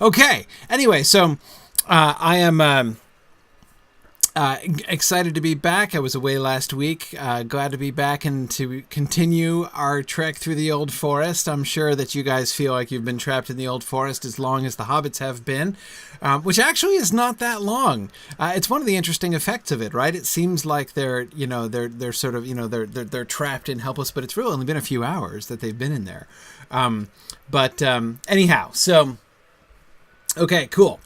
Okay. Anyway, so I am excited to be back. I was away last week. Glad to be back and to continue our trek through the Old Forest. I'm sure that you guys feel like you've been trapped in the Old Forest as long as the hobbits have been, which actually is not that long. It's one of the interesting effects of it, right? It seems like they're sort of, they're trapped and helpless, but it's really only been a few hours that they've been in there. Anyhow, so okay, cool.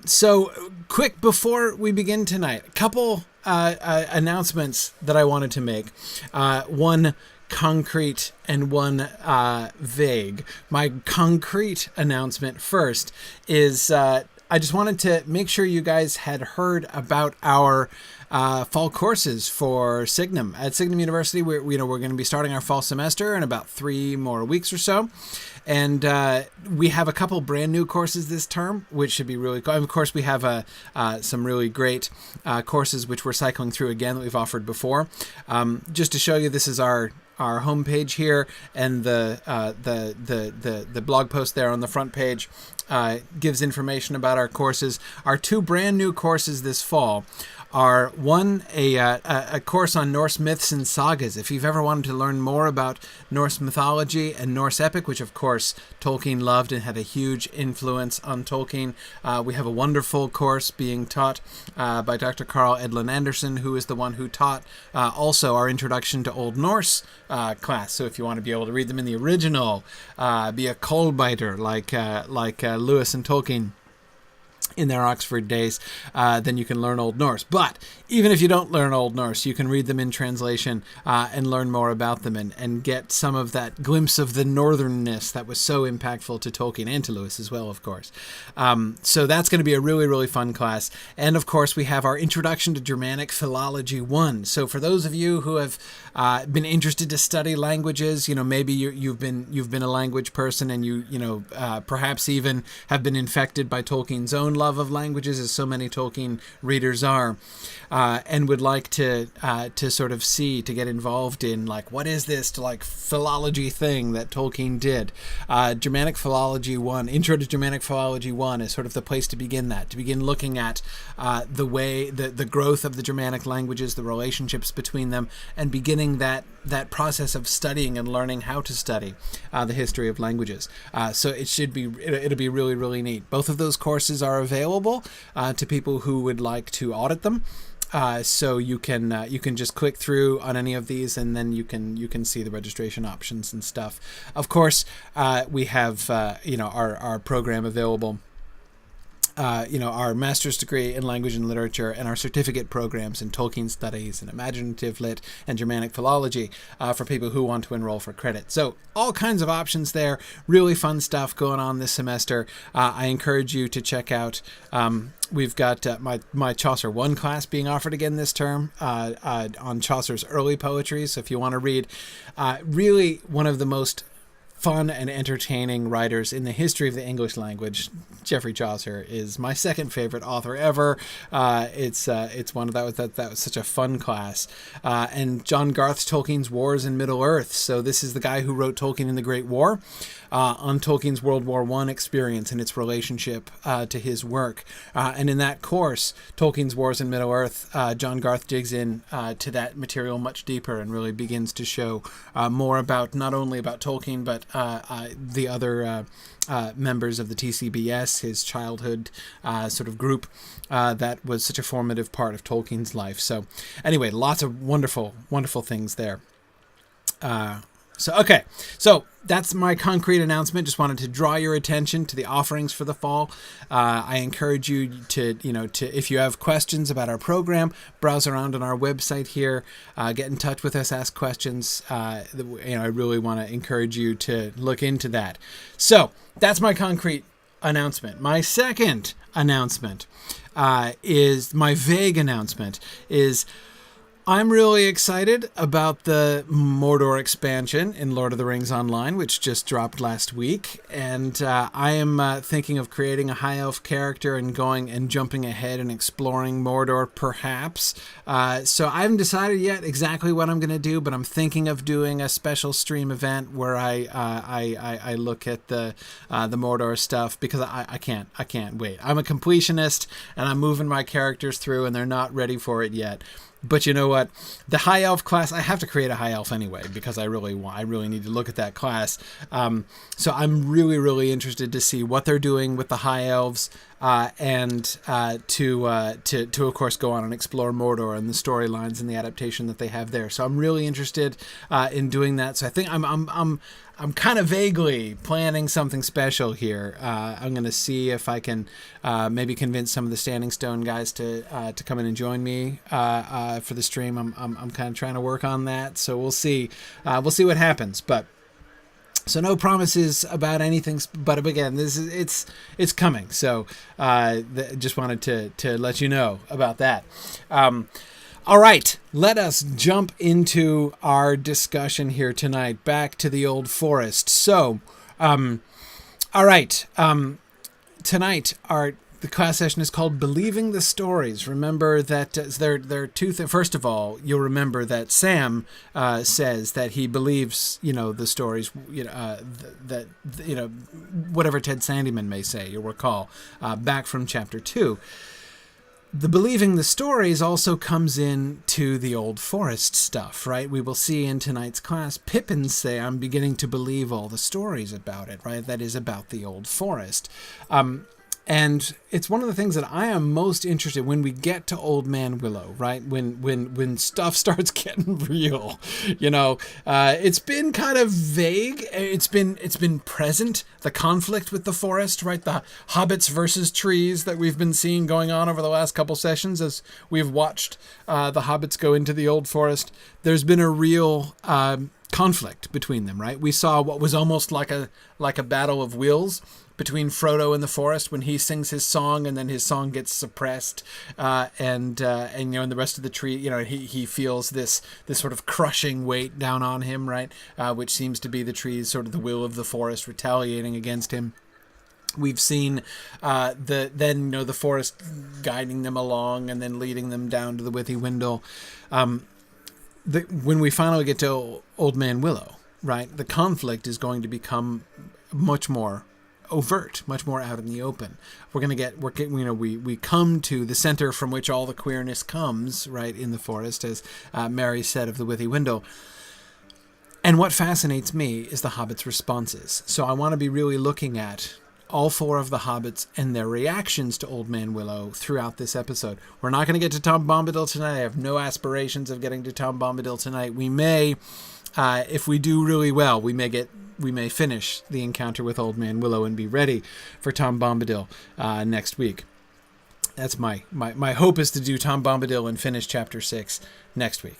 So quick before we begin tonight, a couple announcements that I wanted to make. One concrete and one vague. My concrete announcement first is I just wanted to make sure you guys had heard about our fall courses for Signum. At Signum University, we're going to be starting our fall semester in about 3 more weeks or so. And we have a couple brand new courses this term, which should be really cool. And of course, we have some really great courses which we're cycling through again that we've offered before. Just to show you, this is our homepage here, and the blog post there on the front page gives information about our courses. Our 2 brand new courses this fall are one, a course on Norse myths and sagas. If you've ever wanted to learn more about Norse mythology and Norse epic, which of course Tolkien loved and had a huge influence on Tolkien, we have a wonderful course being taught by Dr. Carl Edlund Anderson, who is the one who taught also our Introduction to Old Norse class. So if you want to be able to read them in the original, be a coal-biter like Lewis and Tolkien in their Oxford days, then you can learn Old Norse. But even if you don't learn Old Norse, you can read them in translation and learn more about them and get some of that glimpse of the northernness that was so impactful to Tolkien and to Lewis as well, of course. So that's going to be a really, really fun class. And of course, we have our Introduction to Germanic Philology 1. So for those of you who have been interested to study languages, maybe you've been a language person and you perhaps even have been infected by Tolkien's own love of languages, as so many Tolkien readers are, and would like to sort of to get involved in, like, what is this philology thing that Tolkien did. Germanic Philology 1, Intro to Germanic Philology 1 is sort of the place to begin looking at the growth of the Germanic languages, the relationships between them, and beginning that process of studying and learning how to study the history of languages. So it'll be really, really neat. Both of those courses are available to people who would like to audit them. So you can just click through on any of these, and then you can see the registration options and stuff. Of course, we have our program available. Our master's degree in language and literature, and our certificate programs in Tolkien studies and imaginative lit and Germanic philology for people who want to enroll for credit. So all kinds of options there. Really fun stuff going on this semester. I encourage you to check out. We've got my Chaucer 1 class being offered again this term on Chaucer's early poetry. So if you want to read really one of the most fun and entertaining writers in the history of the English language, Geoffrey Chaucer is my second favorite author ever. It's one of that was such a fun class. And John Garth Tolkien's Wars in Middle Earth. So this is the guy who wrote Tolkien in the Great War, on Tolkien's World War I experience and its relationship to his work. And in that course, Tolkien's Wars in Middle Earth, John Garth digs in to that material much deeper and really begins to show more about not only about Tolkien, but the other members of the TCBS, his childhood sort of group that was such a formative part of Tolkien's life. So anyway, lots of wonderful, wonderful things there. So that's my concrete announcement. Just wanted to draw your attention to the offerings for the fall. I encourage you to if you have questions about our program, browse around on our website here, get in touch with us, ask questions. I really want to encourage you to look into that. So that's my concrete announcement. My second announcement is my vague announcement is I'm really excited about the Mordor expansion in Lord of the Rings Online, which just dropped last week. And I am thinking of creating a high elf character and going and jumping ahead and exploring Mordor, perhaps. So I haven't decided yet exactly what I'm going to do, but I'm thinking of doing a special stream event where I look at the Mordor stuff, because I can't wait. I'm a completionist and I'm moving my characters through, and they're not ready for it yet. But you know what? The high elf class, I have to create a high elf anyway, because I really need to look at that class. So I'm really interested to see what they're doing with the high elves, and to of course go on and explore Mordor and the storylines and the adaptation that they have there. So I'm really interested in doing that. So I think I'm kind of vaguely planning something special here. I'm going to see if I can maybe convince some of the Standing Stone guys to come in and join me for the stream. I'm kind of trying to work on that, so we'll see. We'll see what happens. But so no promises about anything. But again, it's coming. So just wanted to let you know about that. All right, let us jump into our discussion here tonight. Back to the Old Forest. So, all right, tonight the class session is called "Believing the Stories." Remember that there are two things. First of all, you'll remember that Sam says that he believes, the stories, that whatever Ted Sandyman may say. You'll recall back from chapter 2. The believing the stories also comes in to the Old Forest stuff, right? We will see in tonight's class, Pippin say, I'm beginning to believe all the stories about it, right? That is about the Old Forest. And it's one of the things that I am most interested in when we get to Old Man Willow, right? When stuff starts getting real, it's been kind of vague. It's been present. The conflict with the forest, right? The hobbits versus trees that we've been seeing going on over the last couple sessions as we've watched the hobbits go into the Old Forest. There's been a real conflict between them, right? We saw what was almost like a battle of wills between Frodo and the forest when he sings his song, and then his song gets suppressed, and the rest of the tree, he feels this sort of crushing weight down on him, right? Which seems to be the trees, sort of the will of the forest retaliating against him. We've seen the forest guiding them along and then leading them down to the Withywindle. When we finally get to Old Man Willow, right, the conflict is going to become much more overt, much more out in the open. We come to the center from which all the queerness comes, right, in the forest, as Mary said of the Withywindle. And what fascinates me is the hobbits' responses. So I want to be really looking at all 4 of the hobbits and their reactions to Old Man Willow throughout this episode. We're not going to get to Tom Bombadil tonight. I have no aspirations of getting to Tom Bombadil tonight. We may, if we do really well, we may finish the encounter with Old Man Willow and be ready for Tom Bombadil next week. That's my hope, is to do Tom Bombadil and finish chapter 6 next week.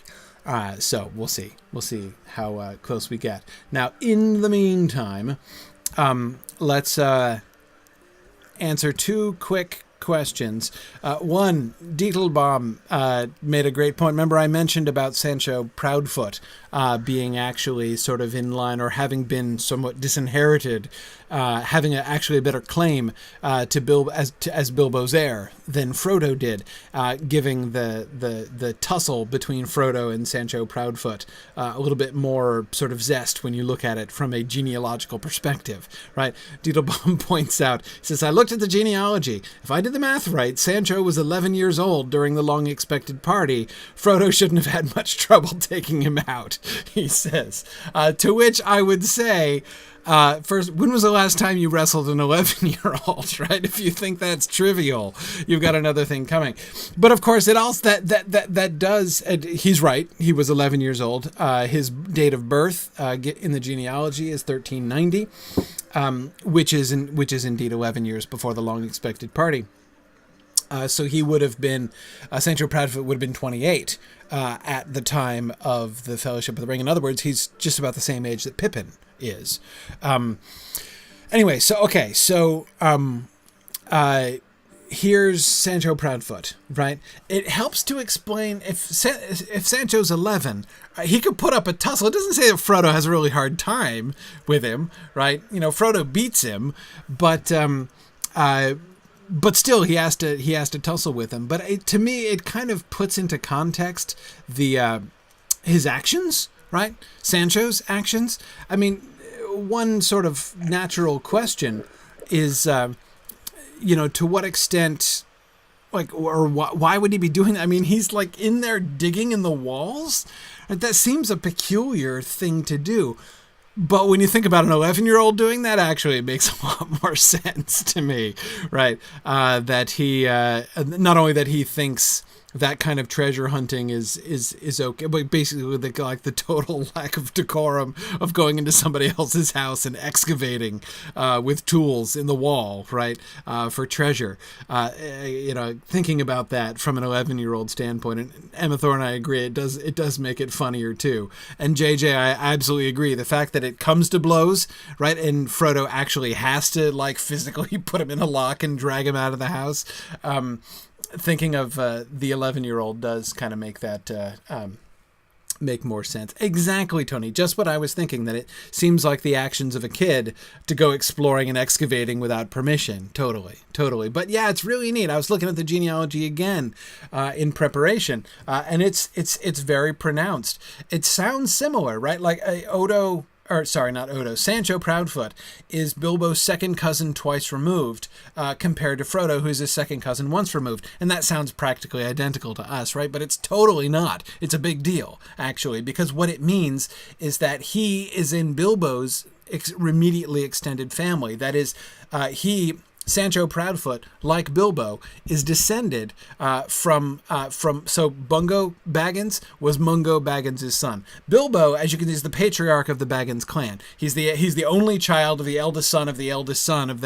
So we'll see. We'll see how close we get. Now, in the meantime, let's answer 2 quick questions. One, Dietelbaum made a great point. Remember I mentioned about Sancho Proudfoot being actually sort of in line, or having been somewhat disinherited, having actually a better claim to Bilbo's heir than Frodo did, giving the tussle between Frodo and Sancho Proudfoot a little bit more sort of zest when you look at it from a genealogical perspective, right? Dietelbaum points out, he says, I looked at the genealogy. If I did the math right, Sancho was 11 years old during the long-expected party. Frodo shouldn't have had much trouble taking him out, he says. To which I would say, first, when was the last time you wrestled an 11-year-old, right? If you think that's trivial, you've got another thing coming. But of course, it also that does. He's right. He was 11 years old. His date of birth in the genealogy is 1390, which is indeed 11 years before the long-expected party. So he would have been, Sancho Proudfoot would have been 28 at the time of the Fellowship of the Ring. In other words, he's just about the same age that Pippin is. Anyway, so here's Sancho Proudfoot, right? It helps to explain if Sancho's 11, he could put up a tussle. It doesn't say that Frodo has a really hard time with him, right? Frodo beats him, but still he has to tussle with him. But to me, it kind of puts into context his actions, right? Sancho's actions. I mean, one sort of natural question is, to what extent, or why would he be doing that? I mean, he's in there digging in the walls. That seems a peculiar thing to do. But when you think about an 11-year-old doing that, actually, it makes a lot more sense to me, right? That he, not only that he thinks that kind of treasure hunting is okay, but basically with the total lack of decorum of going into somebody else's house and excavating with tools in the wall, right, for treasure. Thinking about that from an 11-year-old standpoint, and Emma Thorne, I agree, it does make it funnier too. And JJ, I absolutely agree. The fact that it comes to blows, right, and Frodo actually has to physically put him in a lock and drag him out of the house. Thinking of the 11-year-old does kind of make that make more sense. Exactly, Tony. Just what I was thinking, that it seems like the actions of a kid to go exploring and excavating without permission. Totally. But yeah, it's really neat. I was looking at the genealogy again in preparation, and it's very pronounced. It sounds similar, right? Sancho Proudfoot is Bilbo's second cousin twice removed, compared to Frodo, who's his second cousin once removed. And that sounds practically identical to us, right? But it's totally not. It's a big deal, actually, because what it means is that he is in Bilbo's immediately extended family. That is, Sancho Proudfoot, like Bilbo, is descended from Bungo Baggins was Mungo Baggins' son. Bilbo, as you can see, is the patriarch of the Baggins clan. He's the only child of the eldest son of the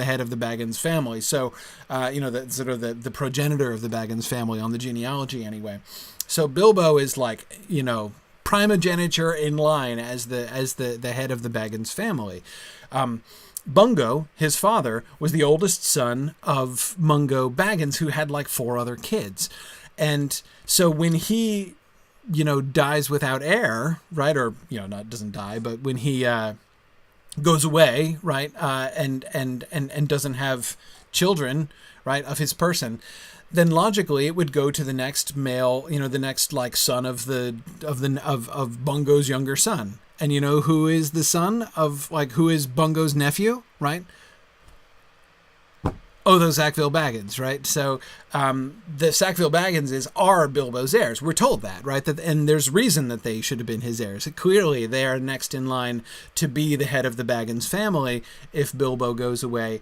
head of the Baggins family. So, the progenitor of the Baggins family on the genealogy anyway. So Bilbo is primogeniture in line as the head of the Baggins family. Bungo, his father, was the oldest son of Mungo Baggins, who had 4 other kids. And so when he, dies without heir, right, or, doesn't die, but when he goes away, right, and doesn't have children, right, of his person, then logically it would go to the next male, the next son of Bungo's younger son. And who is the son of, who is Bungo's nephew, right? Otho Sackville Baggins, right? So the Sackville Bagginses are Bilbo's heirs. We're told that, right? And there's reason that they should have been his heirs. Clearly, they are next in line to be the head of the Baggins family if Bilbo goes away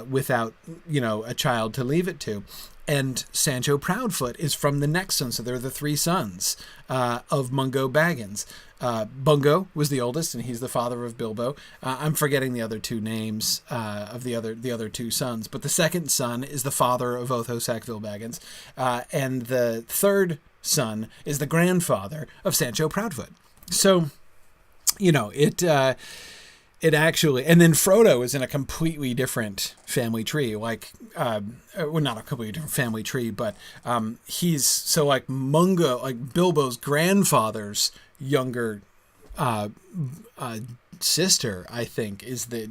without, a child to leave it to. And Sancho Proudfoot is from the next son. So they're the 3 sons of Mungo Baggins. Bungo was the oldest, and he's the father of Bilbo. I'm forgetting the other 2 names of the other 2 sons. But the second son is the father of Otho Sackville Baggins. And the third son is the grandfather of Sancho Proudfoot. So, it actually, and then Frodo is in a completely different family tree, not a completely different family tree, but he's Mungo, Bilbo's grandfather's younger sister, I think, is the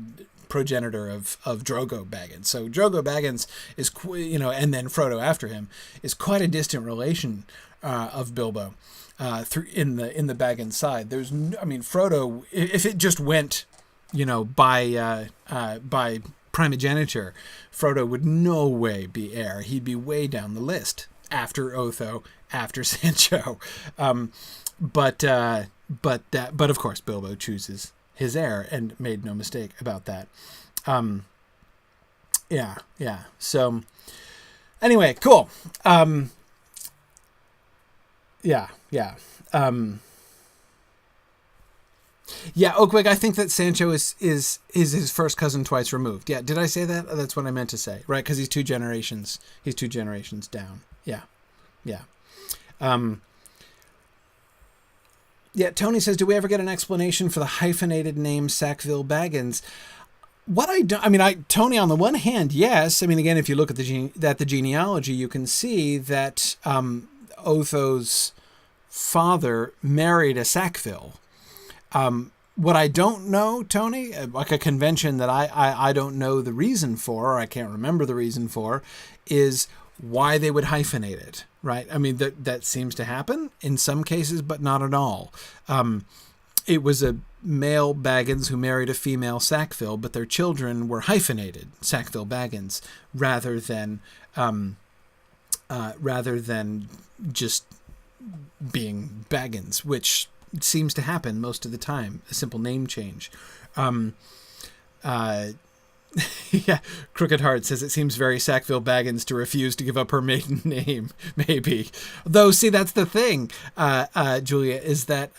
progenitor of Drogo Baggins. So Drogo Baggins is, and then Frodo after him, is quite a distant relation of Bilbo in the Baggins side. Frodo, if it just went by primogeniture, Frodo would no way be heir. He'd be way down the list after Otho, after Sancho. But of course Bilbo chooses his heir and made no mistake about that. Yeah. So anyway, cool. Yeah. Yeah, Oakwig, I think that Sancho is his first cousin twice removed. Yeah, did I say that? That's what I meant to say, right? Because he's 2 generations down. Yeah. Yeah, Tony says, do we ever get an explanation for the hyphenated name Sackville Baggins? What I do, I mean, Tony, on the one hand, yes. I mean, again, if you look at the genealogy, you can see that Otho's father married a Sackville. What I don't know, Tony, like a convention that I don't know the reason for, or I can't remember the reason for, is why they would hyphenate it, right? I mean, that seems to happen in some cases, but not at all. It was a male Baggins who married a female Sackville, but their children were hyphenated Sackville Baggins rather than just being Baggins, which seems to happen most of the time. A simple name change. Yeah, Crooked Heart says it seems very Sackville Baggins to refuse to give up her maiden name. Maybe, though. See, that's the thing, Julia, is that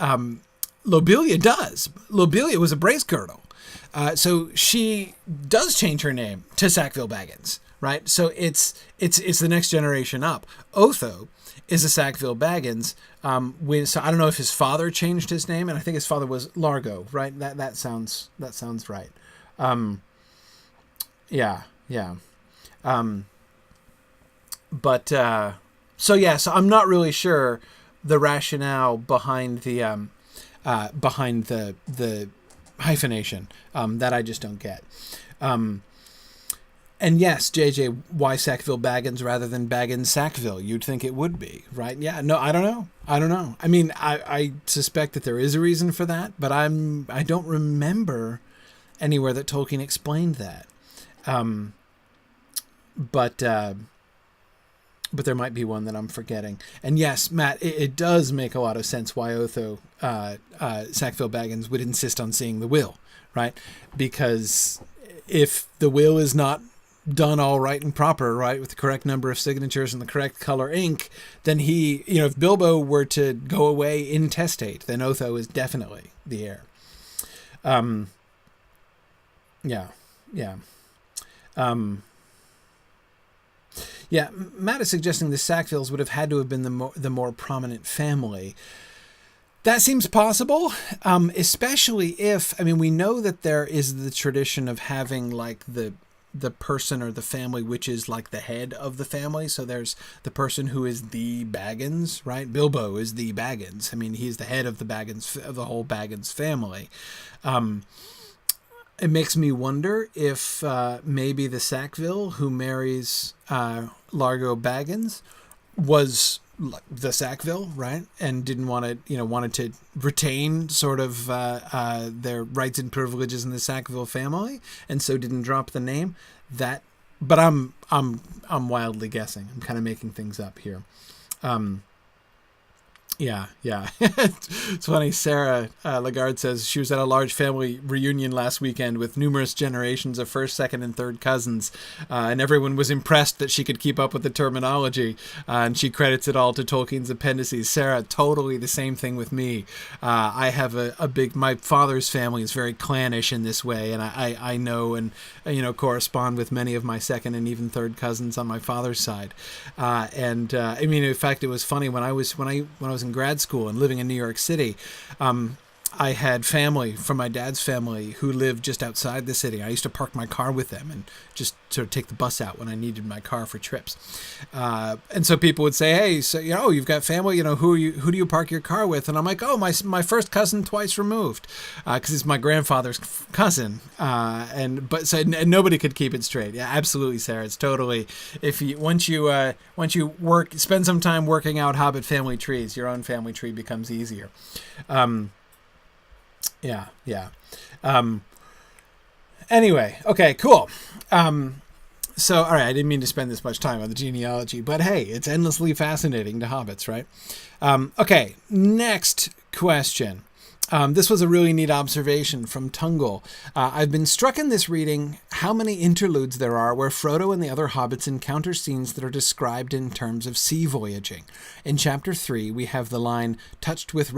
Lobelia does. Lobelia was a brace girdle, so she does change her name to Sackville Baggins, right? So it's the next generation up. Otho is a Sackville Baggins. So I don't know if his father changed his name, and I think his father was Largo, right? That sounds right. Yeah. So I'm not really sure the rationale behind the hyphenation. That I just don't get. And yes, JJ, why Sackville Baggins rather than Baggins Sackville? You'd think it would be, right? Yeah, no, I don't know. I mean, I suspect that there is a reason for that, but I don't remember anywhere that Tolkien explained that. But there might be one that I'm forgetting. And yes, Matt, it does make a lot of sense why Otho, Sackville Baggins would insist on seeing the will, right? Because if the will is not done all right and proper, right, with the correct number of signatures and the correct color ink, then if Bilbo were to go away intestate, then Otho is definitely the heir. Yeah. Matt is suggesting the Sackvilles would have had to have been the more prominent family. That seems possible, especially if, I mean, we know that there is the tradition of having like the person or the family which is like the head of the family. So there's the person who is the Baggins, right? Bilbo is the Baggins. I mean, he's the head of the whole Baggins family. It makes me wonder if maybe the Sackville who marries Largo Baggins was the Sackville, right? And didn't wanted to retain sort of their rights and privileges in the Sackville family, and so didn't drop the name. But I'm wildly guessing. I'm kind of making things up here. Yeah. It's funny. Sarah Lagarde says she was at a large family reunion last weekend with numerous generations of first, second, and third cousins, and everyone was impressed that she could keep up with the terminology, and she credits it all to Tolkien's appendices. Sarah, totally the same thing with me. I have my father's family is very clannish in this way, and I know and correspond with many of my second and even third cousins on my father's side. I mean, in fact, it was funny when I was in grad school and living in New York City. I had family from my dad's family who lived just outside the city. I used to park my car with them and just sort of take the bus out when I needed my car for trips. And so people would say, "Hey, so you've got family. Who do you park your car with?" And I'm like, "Oh, my first cousin twice removed, because it's my grandfather's cousin." And nobody could keep it straight. Yeah, absolutely, Sarah. It's totally once you spend some time working out Hobbit family trees, your own family tree becomes easier. Yeah. Anyway, okay, cool. So, all right, I didn't mean to spend this much time on the genealogy, but hey, it's endlessly fascinating to hobbits, right? Okay, next question. This was a really neat observation from Tungle. I've been struck in this reading how many interludes there are where Frodo and the other hobbits encounter scenes that are described in terms of sea voyaging. In Chapter 3, we have the line, "Touched with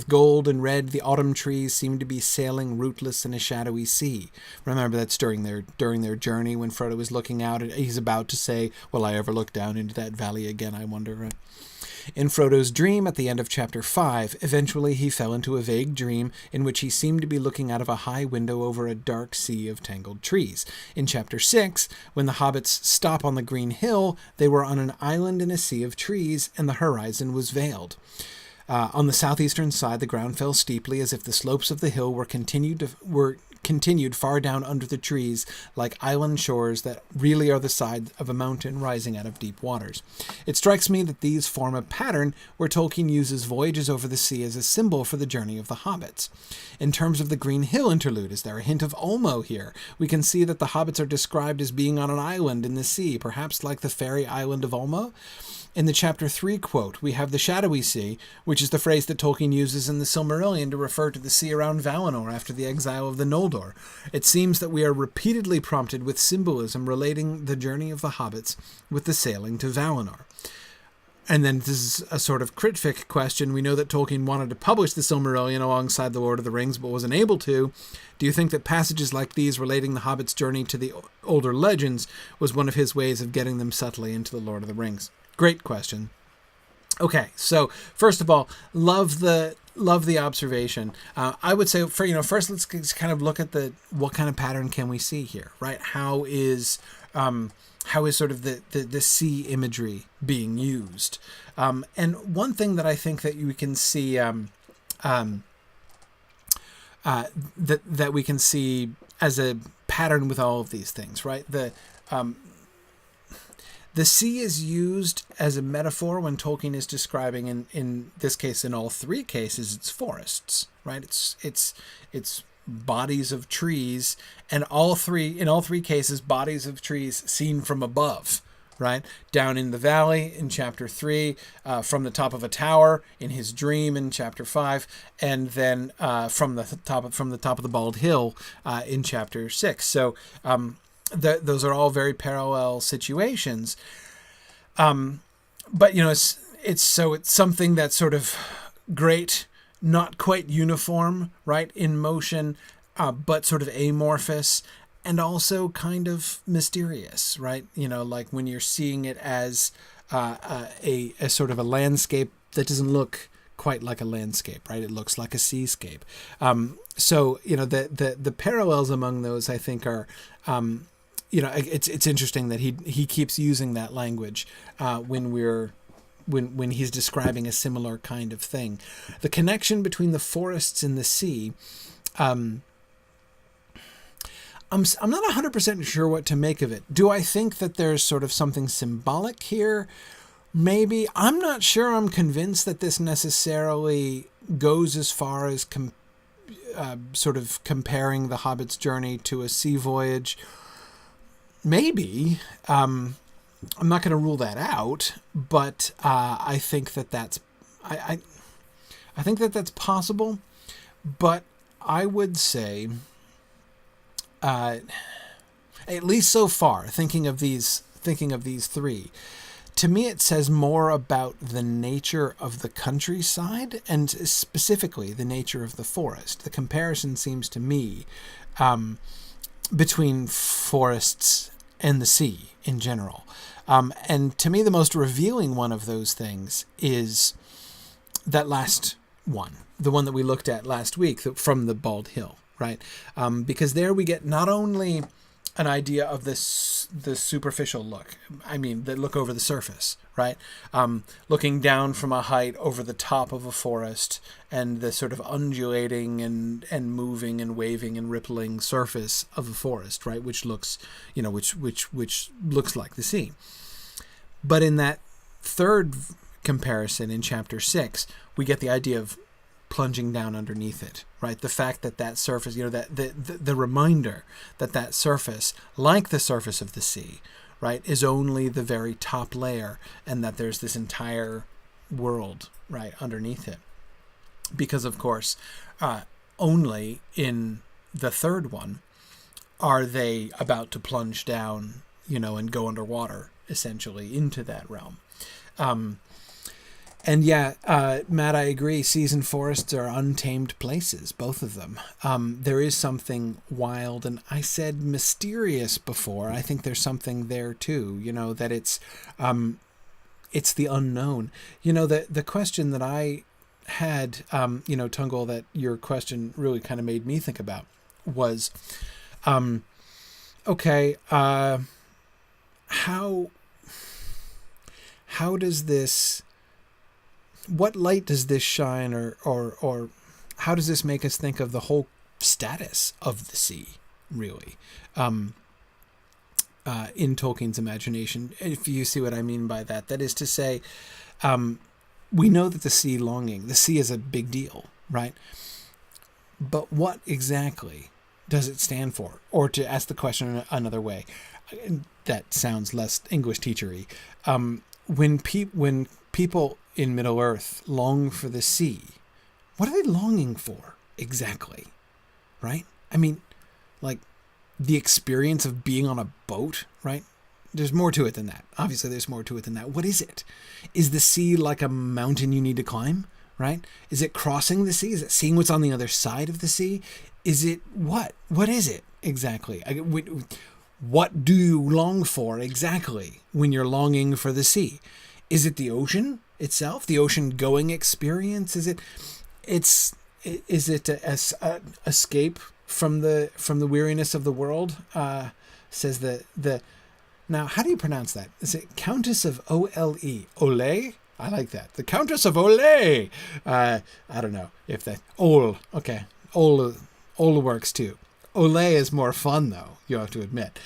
gold and red, the autumn trees seem to be sailing rootless in a shadowy sea." Remember, that's during their journey when Frodo is looking out. He's about to say, "Will I ever look down into that valley again, I wonder?" Right? In Frodo's dream at the end of chapter 5, eventually he fell into a vague dream in which he seemed to be looking out of a high window over a dark sea of tangled trees. In chapter 6, when the hobbits stop on the Green Hill, they were on an island in a sea of trees, and the horizon was veiled. On the southeastern side, the ground fell steeply, as if the slopes of the hill were continued far down under the trees, like island shores that really are the side of a mountain rising out of deep waters. It strikes me that these form a pattern where Tolkien uses voyages over the sea as a symbol for the journey of the hobbits. In terms of the Green Hill interlude, is there a hint of Ulmo here? We can see that the hobbits are described as being on an island in the sea, perhaps like the fairy island of Ulmo. In the chapter 3 quote, we have the shadowy sea, which is the phrase that Tolkien uses in the Silmarillion to refer to the sea around Valinor after the exile of the Noldor. It seems that we are repeatedly prompted with symbolism relating the journey of the hobbits with the sailing to Valinor. And then this is a sort of critfic question. We know that Tolkien wanted to publish the Silmarillion alongside the Lord of the Rings, but wasn't able to. Do you think that passages like these relating the hobbits' journey to the older legends was one of his ways of getting them subtly into the Lord of the Rings? Great question. Okay, so first of all, love the observation. I would say first let's kind of look at what kind of pattern can we see here, right? How is sort of the sea imagery being used? And one thing that I think that you can see that we can see as a pattern with all of these things, right? The sea is used as a metaphor when Tolkien is describing, in this case, in all three cases, it's forests, right? It's bodies of trees, and in all three cases, bodies of trees seen from above, right? Down in the valley in chapter 3, from the top of a tower in his dream in chapter 5, and then from the top of the bald hill in chapter 6. So those are all very parallel situations, but it's something that's sort of great, not quite uniform, right, in motion, but sort of amorphous and also kind of mysterious, right? Like when you're seeing it as a sort of a landscape that doesn't look quite like a landscape, right? It looks like a seascape. So the parallels among those, I think, are it's interesting that he keeps using that language when he's describing a similar kind of thing. The connection between the forests and the sea, I'm not 100% sure what to make of it. Do I think that there's sort of something symbolic here? Maybe. I'm not sure I'm convinced that this necessarily goes as far as sort of comparing the Hobbit's journey to a sea voyage. Maybe. I'm not going to rule that out, but I think that that's I think that that's possible. But I would say, at least so far, thinking of these three, to me it says more about the nature of the countryside and specifically the nature of the forest. The comparison seems to me between forests and the sea in general. And to me, the most revealing one of those things is that last one, the one that we looked at last week from the Bald Hill, right? Because there we get not only an idea of the superficial look, the look over the surface, right? Looking down from a height over the top of a forest and the sort of undulating and moving and waving and rippling surface of a forest, right? Which looks, which looks like the sea. But in that third comparison in chapter 6, we get the idea of plunging down underneath it, right? The fact that surface, that the reminder that surface, like the surface of the sea, right, is only the very top layer, and that there's this entire world, right, underneath it. Because, of course, only in the third one are they about to plunge down, and go underwater, essentially, into that realm. And yeah, Matt, I agree. Seas and forests are untamed places, both of them. There is something wild, and I said mysterious before. I think there's something there too, that it's it's the unknown. The question that I had, Tungal, that your question really kind of made me think about was, okay, how does this, what light does this shine, or how does this make us think of the whole status of the sea, really, in Tolkien's imagination, if you see what I mean by that? That is to say, we know that the sea is a big deal, right? But what exactly does it stand for? Or to ask the question another way, that sounds less English teachery. When people in Middle-earth long for the sea, what are they longing for exactly? Right? I mean, like the experience of being on a boat, right? There's more to it than that. Obviously, there's more to it than that. What is it? Is the sea like a mountain you need to climb, right? Is it crossing the sea? Is it seeing what's on the other side of the sea? Is it what? What is it exactly? What do you long for exactly when you're longing for the sea? Is it the ocean itself? The ocean-going experience? Is it a escape from the weariness of the world? Says the now, how do you pronounce that? Is it Countess of Ole? Ole? I like that. The Countess of Ole. I don't know if that Ole. Okay, Ole works too. Ole is more fun, though, you have to admit.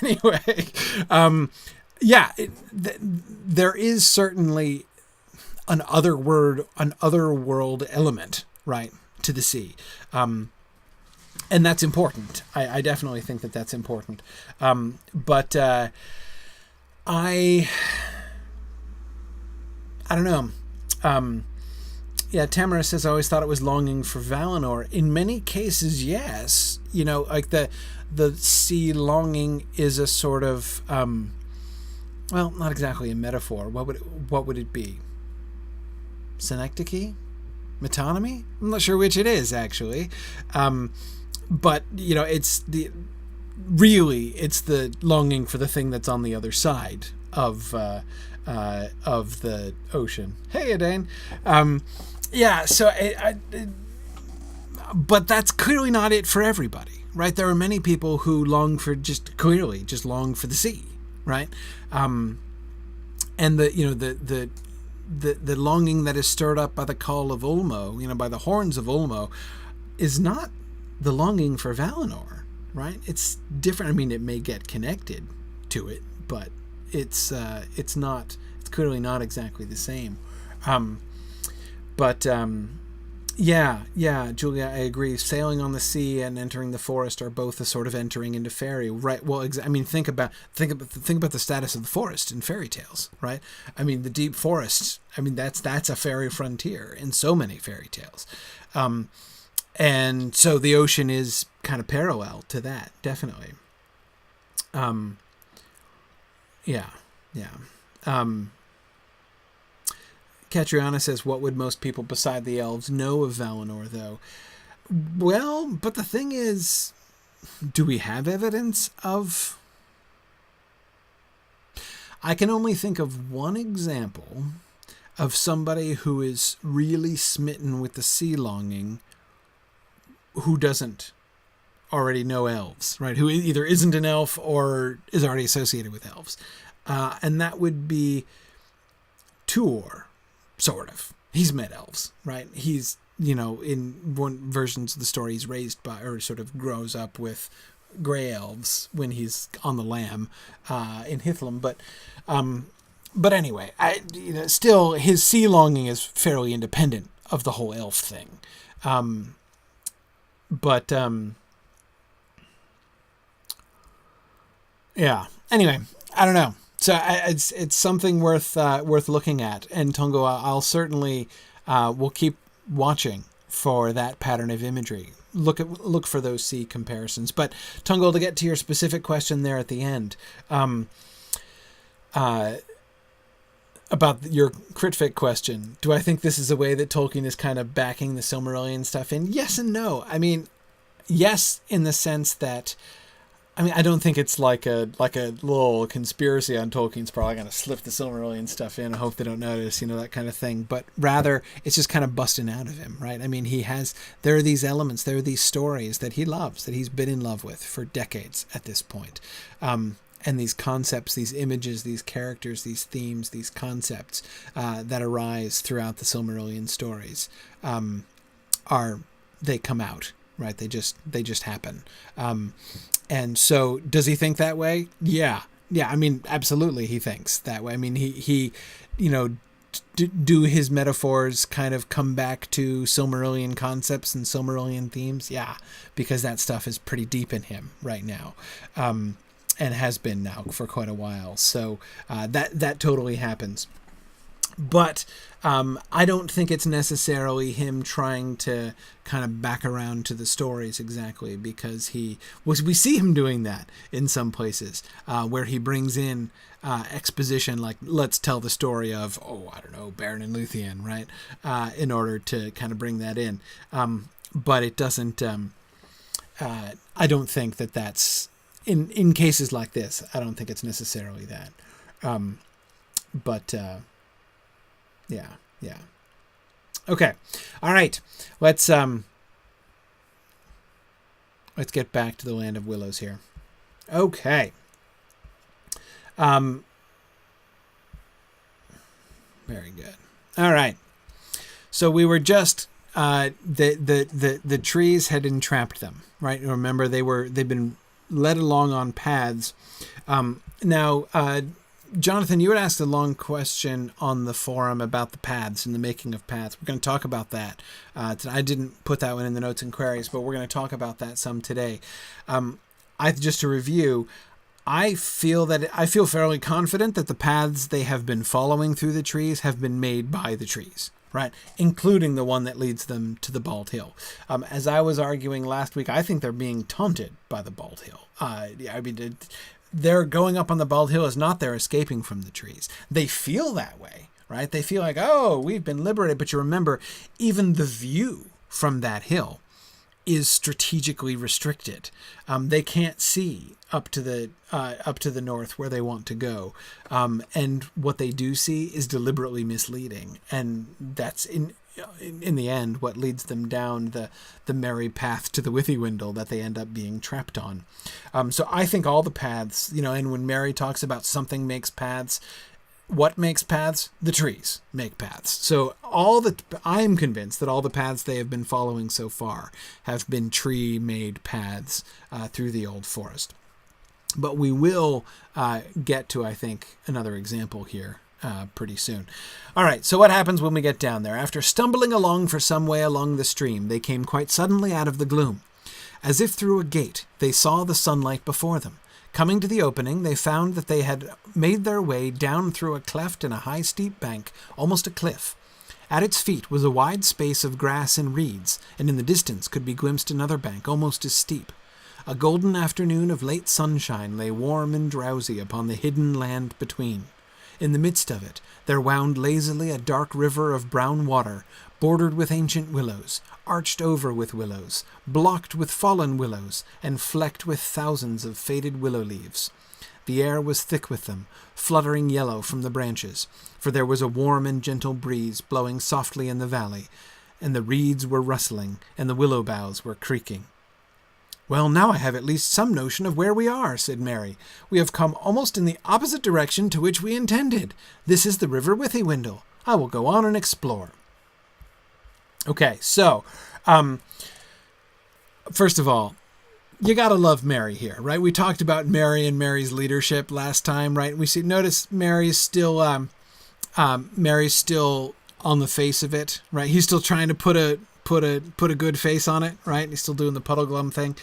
Anyway, there is certainly an other world element, right, to the sea. And that's important. I definitely think that that's important. But I don't know. Tamara says, I always thought it was longing for Valinor. In many cases, yes. Like the sea longing is a sort of, well, not exactly a metaphor. What would it be? Synecdoche? Metonymy? I'm not sure which it is, actually. But, it's the longing for the thing that's on the other side of the ocean. Hey, Adain. But that's clearly not it for everybody, right? There are many people who long for just long for the sea, right? And the longing that is stirred up by the call of Ulmo, by the horns of Ulmo, is not the longing for Valinor, right? It's different. I mean, it may get connected to it, but it's clearly not exactly the same. Julia, I agree. Sailing on the sea and entering the forest are both a sort of entering into fairy, right? Well, I mean, think about the status of the forest in fairy tales, right? I mean, the deep forest. I mean, that's a fairy frontier in so many fairy tales, and so the ocean is kind of parallel to that, definitely. Catriona says, what would most people beside the elves know of Valinor, though? Well, but the thing is, do we have evidence of... I can only think of one example of somebody who is really smitten with the sea longing who doesn't already know elves, right? Who either isn't an elf or is already associated with elves. And that would be Tuor. Sort of. He's met elves, right? He's, in one versions of the story, he's raised by, or sort of grows up with gray elves when he's on the lamb in Hithlum. But anyway, still his sea longing is fairly independent of the whole elf thing. Anyway, I don't know. So it's something worth looking at, and Tungo, I'll certainly will keep watching for that pattern of imagery. Look for those sea comparisons. But Tungo, to get to your specific question there at the end, about your Critfic question, do I think this is a way that Tolkien is kind of backing the Silmarillion stuff in? Yes and no. I mean, yes, in the sense that I mean, I don't think it's like a little conspiracy on Tolkien's probably going to slip the Silmarillion stuff in and hope they don't notice, that kind of thing. But rather, it's just kind of busting out of him, right? I mean, there are these elements, there are these stories that he loves, that he's been in love with for decades at this point. And these concepts, these images, these characters, these themes, these concepts that arise throughout the Silmarillion stories they come out, right? They just happen. And so does he think that way? Yeah. I mean, absolutely. He thinks that way. I mean, he do his metaphors kind of come back to Silmarillion concepts and Silmarillion themes? Yeah, because that stuff is pretty deep in him right now. And has been now for quite a while. So that totally happens. But I don't think it's necessarily him trying to kind of back around to the stories exactly, because we see him doing that in some places where he brings in exposition, like let's tell the story of, Beren and Luthien, right? In order to kind of bring that in. But it doesn't, I don't think that's, in cases like this, I don't think it's necessarily that. Yeah. Okay. All right. Let's get back to the Land of Willows here. Okay. Very good. All right. So we were just the trees had entrapped them, right? Remember they've been led along on paths. Now Jonathan, you had asked a long question on the forum about the paths and the making of paths. We're going to talk about that. I didn't put that one in the notes and queries, but we're going to talk about that some today. Just to review, I feel fairly confident that the paths they have been following through the trees have been made by the trees, right? Including the one that leads them to the Bald Hill. As I was arguing last week, I think they're being taunted by the Bald Hill. Their going up on the Bald Hill is not their escaping from the trees. They feel that way, right? They feel like, we've been liberated. But you remember, even the view from that hill is strategically restricted. They can't see up to the north where they want to go. And what they do see is deliberately misleading. And that's in the end what leads them down the merry path to the Withywindle that they end up being trapped on. So I think all the paths, and when Mary talks about something makes paths, what makes paths? The trees make paths. So I'm convinced that all the paths they have been following so far have been tree-made paths through the old forest. But we will get to, I think, another example here pretty soon. All right, so what happens when we get down there? After stumbling along for some way along the stream, they came quite suddenly out of the gloom. As if through a gate, they saw the sunlight before them. Coming to the opening, they found that they had made their way down through a cleft in a high steep bank, almost a cliff. At its feet was a wide space of grass and reeds, and in the distance could be glimpsed another bank almost as steep. A golden afternoon of late sunshine lay warm and drowsy upon the hidden land between. In the midst of it, there wound lazily a dark river of brown water, bordered with ancient willows, arched over with willows, blocked with fallen willows, and flecked with thousands of faded willow leaves. The air was thick with them, fluttering yellow from the branches, for there was a warm and gentle breeze blowing softly in the valley, and the reeds were rustling, and the willow boughs were creaking. "Well, now I have at least some notion of where we are," said Mary. "We have come almost in the opposite direction to which we intended. This is the River Withywindle. I will go on and explore." Okay, so, first of all, you gotta love Mary here, right? We talked about Mary and Mary's leadership last time, right? Notice Mary's still on the face of it, right? He's still trying to put a good face on it, right? He's still doing the puddle glum thing.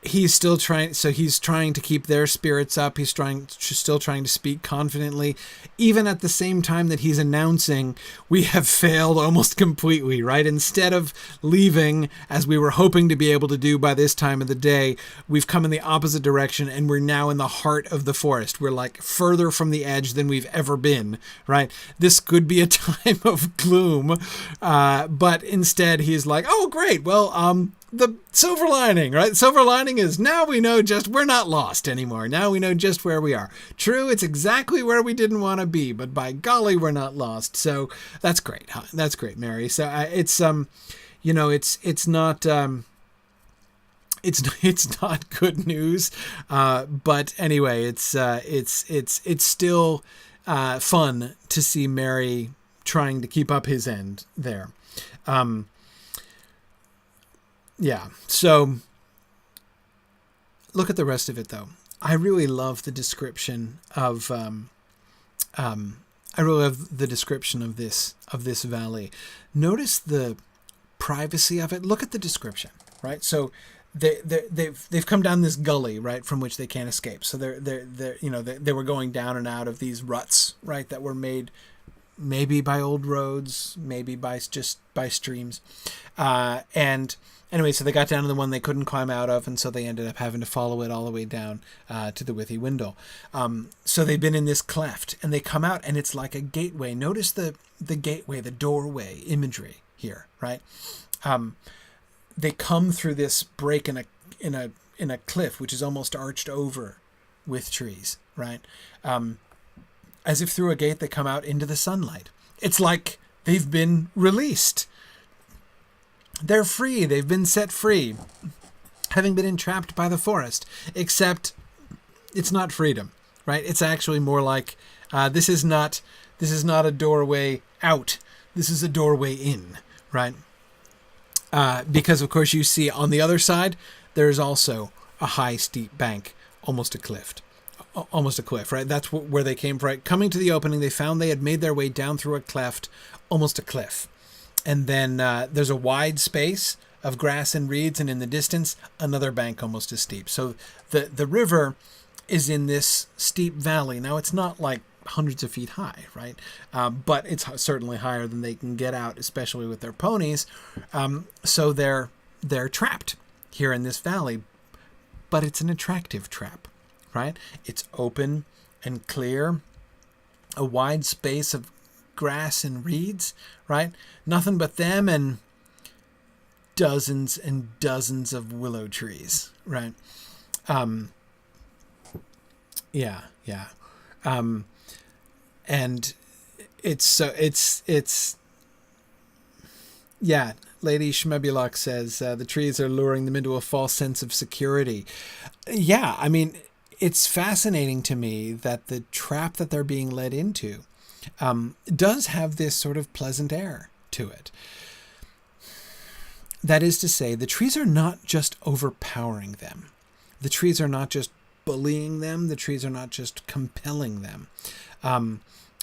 He's still trying to keep their spirits up. He's still trying to speak confidently, even at the same time that he's announcing we have failed almost completely, right? Instead of leaving as we were hoping to be able to do by this time of the day, we've come in the opposite direction and we're now in the heart of the forest. We're like further from the edge than we've ever been, right? This could be a time of gloom, but instead he's like, "Oh, great. Well, the silver lining, right? Silver lining is now we know we're not lost anymore. Now we know just where we are. True, it's exactly where we didn't want to be, but by golly, we're not lost. So that's great. That's great, Mary. So it's not. It's not good news, but anyway, it's still fun to see Mary trying to keep up his end there. So look at the rest of it, though. I really love the description of this valley. Notice the privacy of it. Look at the description, right? So they've come down this gully, right, from which they can't escape. So they were going down and out of these ruts, right, that were made maybe by old roads, maybe by streams, and anyway, so they got down to the one they couldn't climb out of, and so they ended up having to follow it all the way down to the Withy Windle. So they've been in this cleft, and they come out, and it's like a gateway. Notice the gateway, the doorway imagery here, right? They come through this break in a cliff, which is almost arched over with trees, right? As if through a gate they come out into the sunlight. It's like they've been released. They're free. They've been set free, having been entrapped by the forest. Except it's not freedom, right? It's actually more like this is not a doorway out. This is a doorway in, right? Because, of course, you see on the other side, there's also a high, steep bank, almost a cliff, right? That's where they came from. Right? Coming to the opening, they found they had made their way down through a cleft, almost a cliff. And then there's a wide space of grass and reeds, and in the distance, another bank almost as steep. So the river is in this steep valley. Now, it's not like hundreds of feet high, right? But it's certainly higher than they can get out, especially with their ponies. So they're trapped here in this valley, but it's an attractive trap, right? It's open and clear, a wide space of grass and reeds, right? Nothing but them and dozens of willow trees, right? And Lady Shmebulok says the trees are luring them into a false sense of security. Yeah, I mean, it's fascinating to me that the trap that they're being led into does have this sort of pleasant air to it. That is to say, the trees are not just overpowering them. The trees are not just bullying them. The trees are not just compelling them.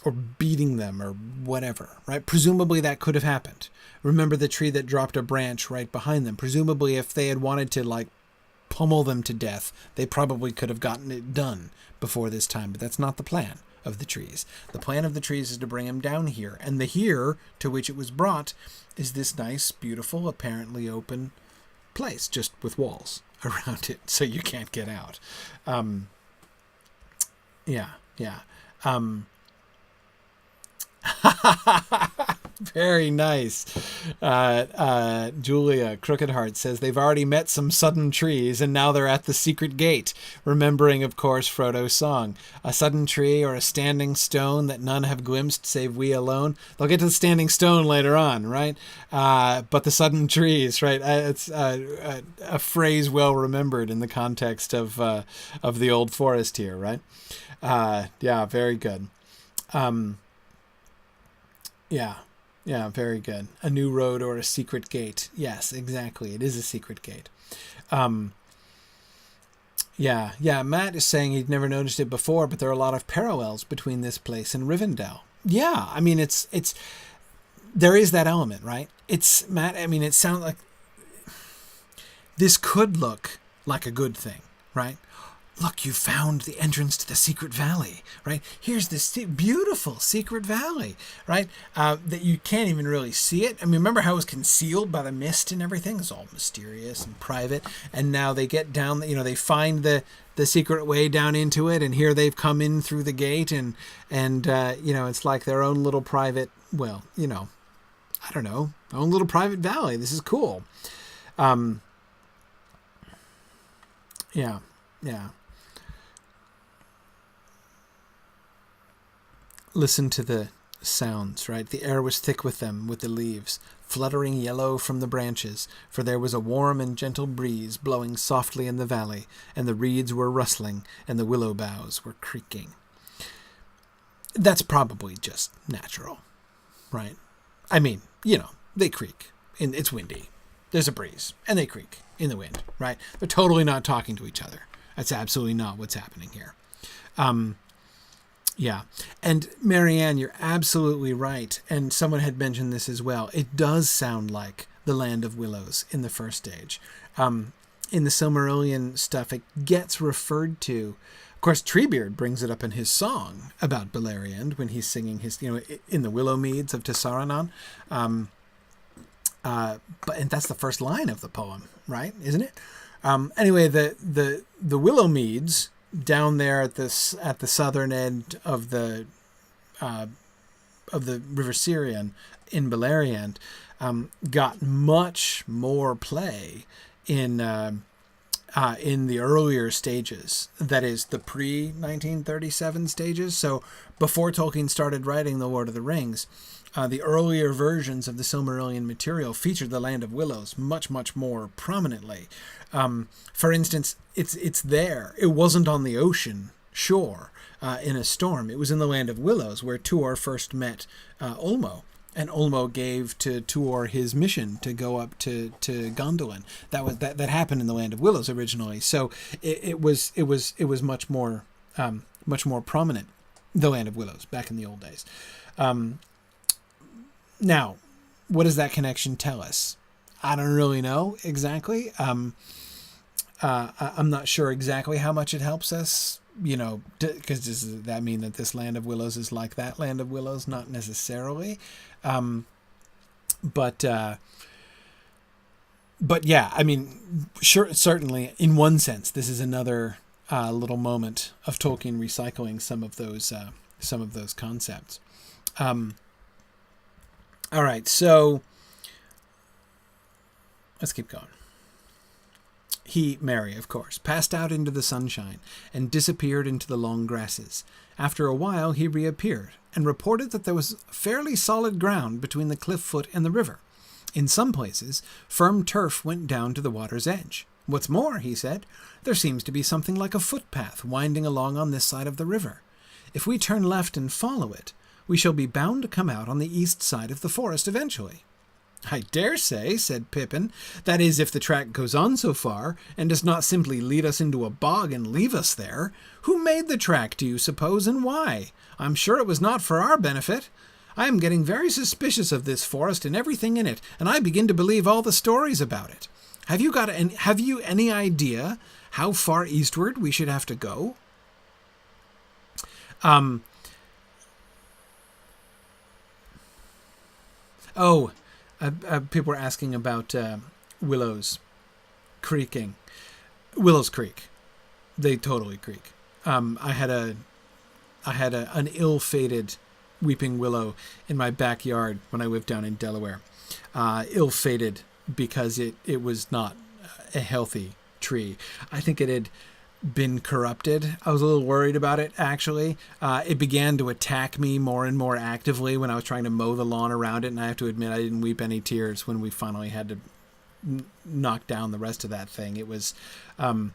Or beating them or whatever, right? Presumably that could have happened. Remember the tree that dropped a branch right behind them. Presumably if they had wanted to pummel them to death, they probably could have gotten it done before this time, but that's not the plan of the trees. The plan of the trees is to bring them down here, and the here to which it was brought is this nice, beautiful, apparently open place, just with walls around it, so you can't get out. Very nice. Julia Crooked Heart says they've already met some sudden trees and now they're at the secret gate, remembering, of course, Frodo's song. A sudden tree or a standing stone that none have glimpsed save we alone. They'll get to the standing stone later on, right? But the sudden trees, right? It's a phrase well remembered in the context of the old forest here, right? Very good. Yeah, very good. A new road or a secret gate. Yes, exactly. It is a secret gate. Matt is saying he'd never noticed it before, but there are a lot of parallels between this place and Rivendell. Yeah, I mean, it's there is that element, right? It's, Matt, I mean, it sounds like this could look like a good thing, right? Look, you found the entrance to the secret valley, right? Here's this beautiful secret valley, right? That you can't even really see it. I mean, remember how it was concealed by the mist and everything? It's all mysterious and private. And now they get down, they find the secret way down into it. And here they've come in through the gate and it's like their own little private, I don't know, own little private valley. This is cool. Yeah. Yeah. Listen to the sounds, right? The air was thick with them, with the leaves, fluttering yellow from the branches, for there was a warm and gentle breeze blowing softly in the valley, and the reeds were rustling, and the willow boughs were creaking. That's probably just natural, right? I mean, they creak. It's windy. There's a breeze, and they creak in the wind, right? They're totally not talking to each other. That's absolutely not what's happening here. Yeah. And Marianne, you're absolutely right. And someone had mentioned this as well. It does sound like the Land of Willows in the first stage. In the Silmarillion stuff, it gets referred to. Of course, Treebeard brings it up in his song about Beleriand when he's singing his, in the Willow Meads of Tessaranon. And that's the first line of the poem, right? Isn't it? Anyway, the Willow Meads down there at the southern end of the River Sirion in Beleriand got much more play in the earlier stages. That is the pre-1937 stages. So before Tolkien started writing The Lord of the Rings, the earlier versions of the Silmarillion material featured the Land of Willows much, much more prominently. For instance, it's there. It wasn't on the ocean shore in a storm. It was in the Land of Willows where Tuor first met Ulmo. And Ulmo gave to Tuor his mission to go up to Gondolin. That happened in the Land of Willows originally. So it was much more prominent, the Land of Willows, back in the old days. Now, what does that connection tell us? I don't really know exactly. I'm not sure exactly how much it helps us, because does that mean that this Land of Willows is like that Land of Willows? Not necessarily. But yeah, I mean, sure, certainly in one sense, this is another little moment of Tolkien recycling some of those concepts. All right, so let's keep going. Merry, of course, passed out into the sunshine and disappeared into the long grasses. After a while, he reappeared and reported that there was fairly solid ground between the cliff foot and the river. In some places, firm turf went down to the water's edge. What's more, he said, there seems to be something like a footpath winding along on this side of the river. If we turn left and follow it, we shall be bound to come out on the east side of the forest eventually. I dare say, said Pippin, that is, if the track goes on so far, and does not simply lead us into a bog and leave us there. Who made the track, do you suppose, and why? I'm sure it was not for our benefit. I am getting very suspicious of this forest and everything in it, and I begin to believe all the stories about it. Have you any idea how far eastward we should have to go? People were asking about willows creaking. Willows creak. They totally creak. I had an ill-fated weeping willow in my backyard when I lived down in Delaware. Ill-fated because it was not a healthy tree. I think it had been corrupted. I was a little worried about it, actually. It began to attack me more and more actively when I was trying to mow the lawn around it, and I have to admit I didn't weep any tears when we finally had to knock down the rest of that thing. It was, when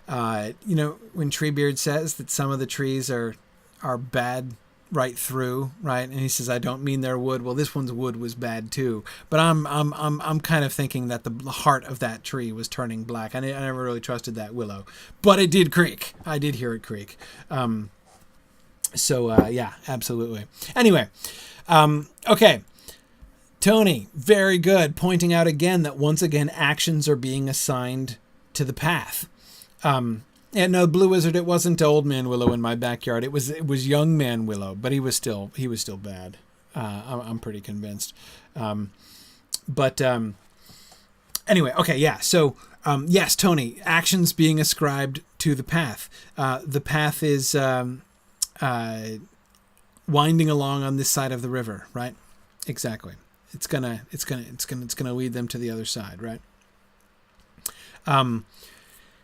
Treebeard says that some of the trees are bad right through, right? And he says, I don't mean their wood. Well, this one's wood was bad too. But I'm kind of thinking that the heart of that tree was turning black. I never really trusted that willow, but it did creak. I did hear it creak. Yeah, absolutely. Anyway, okay. Tony, very good. Pointing out again that once again, actions are being assigned to the path. Yeah, no, Blue Wizard, it wasn't Old Man Willow in my backyard. It was Young Man Willow, but he was still bad. I'm pretty convinced. Anyway, okay, yeah. So, yes, Tony, actions being ascribed to the path. The path is winding along on this side of the river, right? Exactly. It's gonna lead them to the other side, right?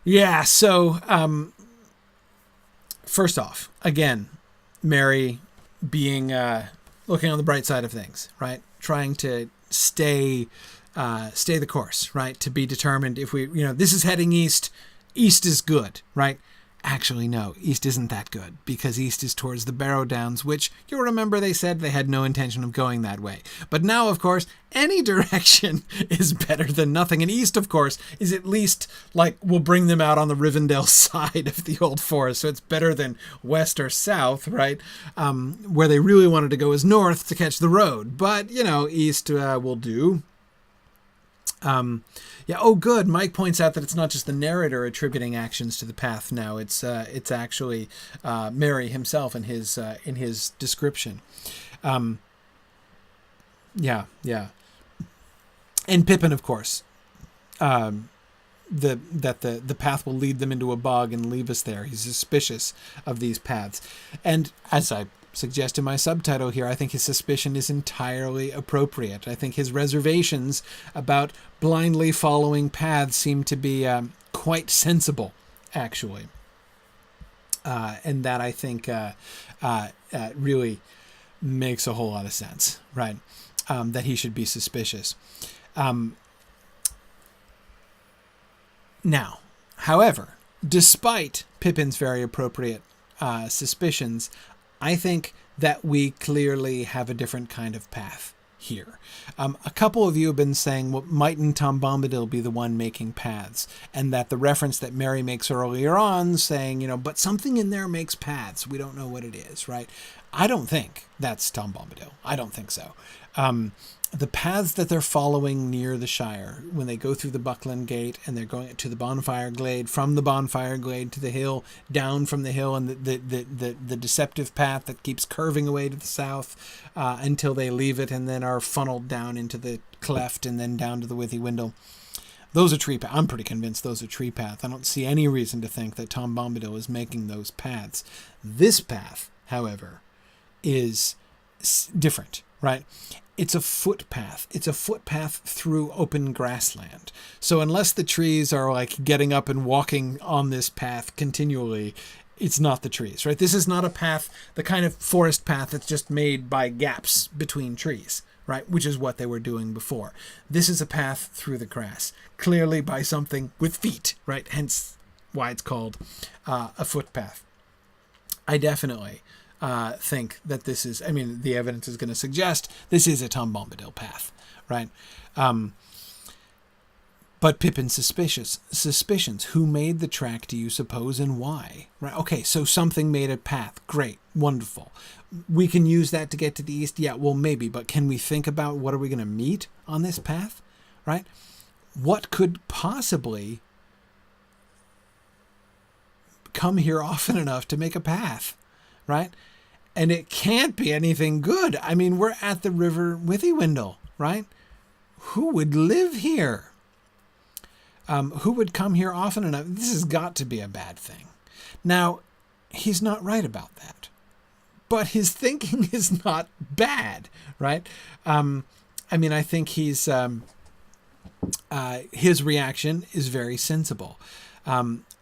Yeah. So, first off, again, Mary being looking on the bright side of things, right? Trying to stay the course, right? To be determined if we, this is heading east. East is good, right? Actually, no, east isn't that good because east is towards the Barrow Downs, which you'll remember they said they had no intention of going that way. But now, of course, any direction is better than nothing. And east, of course, is at least like will bring them out on the Rivendell side of the old forest. So it's better than west or south, right? Where they really wanted to go is north to catch the road. But, east will do. Yeah. Oh, good. Mike points out that it's not just the narrator attributing actions to the path. Now it's actually Merry himself in his description. Yeah. And Pippin, of course. The path will lead them into a bog and leave us there. He's suspicious of these paths, and as I suggest in my subtitle here, I think his suspicion is entirely appropriate. I think his reservations about blindly following paths seem to be quite sensible, actually. And that I think really makes a whole lot of sense, right? That he should be suspicious. Now, however, despite Pippin's very appropriate suspicions, I think that we clearly have a different kind of path here. A couple of you have been saying, well, mightn't Tom Bombadil be the one making paths? And that the reference that Mary makes earlier on saying, but something in there makes paths. We don't know what it is, right? I don't think that's Tom Bombadil. I don't think so. The paths that they're following near the Shire, when they go through the Buckland Gate and they're going to the Bonfire Glade, from the Bonfire Glade to the hill, down from the hill, and the deceptive path that keeps curving away to the south until they leave it and then are funneled down into the cleft and then down to the Withywindle. Those are tree paths. I'm pretty convinced those are tree paths. I don't see any reason to think that Tom Bombadil is making those paths. This path, however, is different, right? It's a footpath. It's a footpath through open grassland. So unless the trees are like getting up and walking on this path continually, it's not the trees, right? This is not a path, the kind of forest path that's just made by gaps between trees, right? Which is what they were doing before. This is a path through the grass, clearly by something with feet, right? Hence why it's called a footpath. I definitely think that this is, the evidence is going to suggest this is a Tom Bombadil path, right? But Pippin's suspicions. Who made the track, do you suppose, and why? Right? Okay, so something made a path. Great. Wonderful. We can use that to get to the east? Yeah, well, maybe. But can we think about what are we going to meet on this path? Right? What could possibly come here often enough to make a path? Right? And it can't be anything good. We're at the River Withywindle, right? Who would live here? Who would come here often enough? This has got to be a bad thing. Now, he's not right about that. But his thinking is not bad, right? I think he's his reaction is very sensible.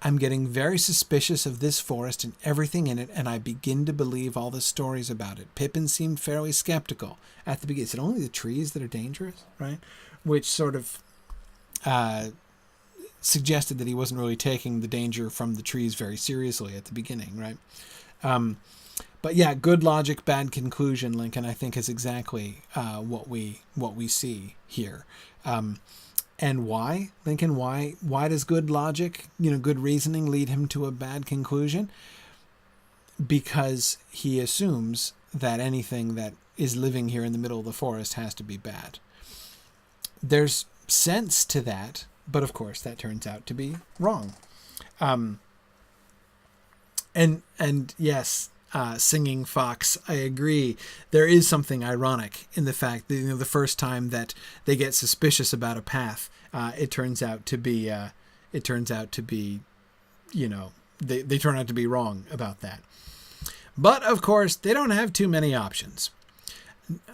I'm getting very suspicious of this forest and everything in it, and I begin to believe all the stories about it. Pippin seemed fairly skeptical at the beginning. Is it only the trees that are dangerous, right? Which sort of suggested that he wasn't really taking the danger from the trees very seriously at the beginning, right? But yeah, good logic, bad conclusion, Lincoln, I think is exactly what we see here. And why, Lincoln? Why does good logic, good reasoning lead him to a bad conclusion? Because he assumes that anything that is living here in the middle of the forest has to be bad. There's sense to that, but of course that turns out to be wrong. And yes, Singing Fox, I agree. There is something ironic in the fact that the first time that they get suspicious about a path, it turns out to be they turn out to be wrong about that. But of course, they don't have too many options.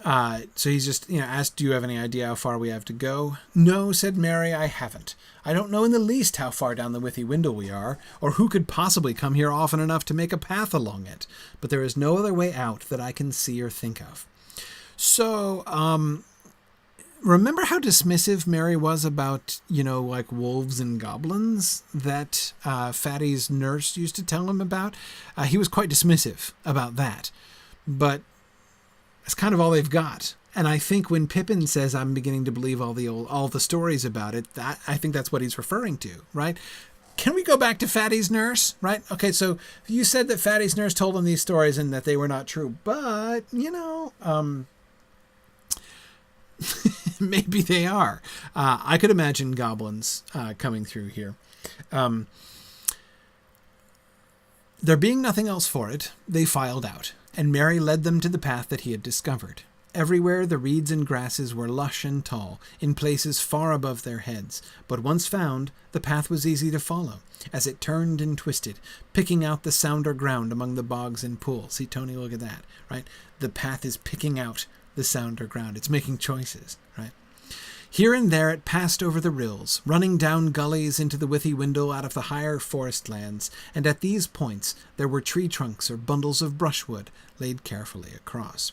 So he's just, asked, do you have any idea how far we have to go? No, said Mary, I haven't. I don't know in the least how far down the withy window we are, or who could possibly come here often enough to make a path along it. But there is no other way out that I can see or think of. So, remember how dismissive Mary was about, like wolves and goblins that Fatty's nurse used to tell him about? He was quite dismissive about that. But that's kind of all they've got. And I think when Pippin says, I'm beginning to believe all the stories about it, I think that's what he's referring to, right? Can we go back to Fatty's nurse, right? Okay, so you said that Fatty's nurse told him these stories and that they were not true. But, maybe they are. I could imagine goblins coming through here. There being nothing else for it, they filed out, and Mary led them to the path that he had discovered. Everywhere the reeds and grasses were lush and tall, in places far above their heads, but once found, the path was easy to follow, as it turned and twisted, picking out the sounder ground among the bogs and pools. See, Tony, look at that, right? The path is picking out the sounder ground. It's making choices, right? Here and there it passed over the rills, running down gullies into the withy window out of the higher forest lands, and at these points there were tree trunks or bundles of brushwood laid carefully across.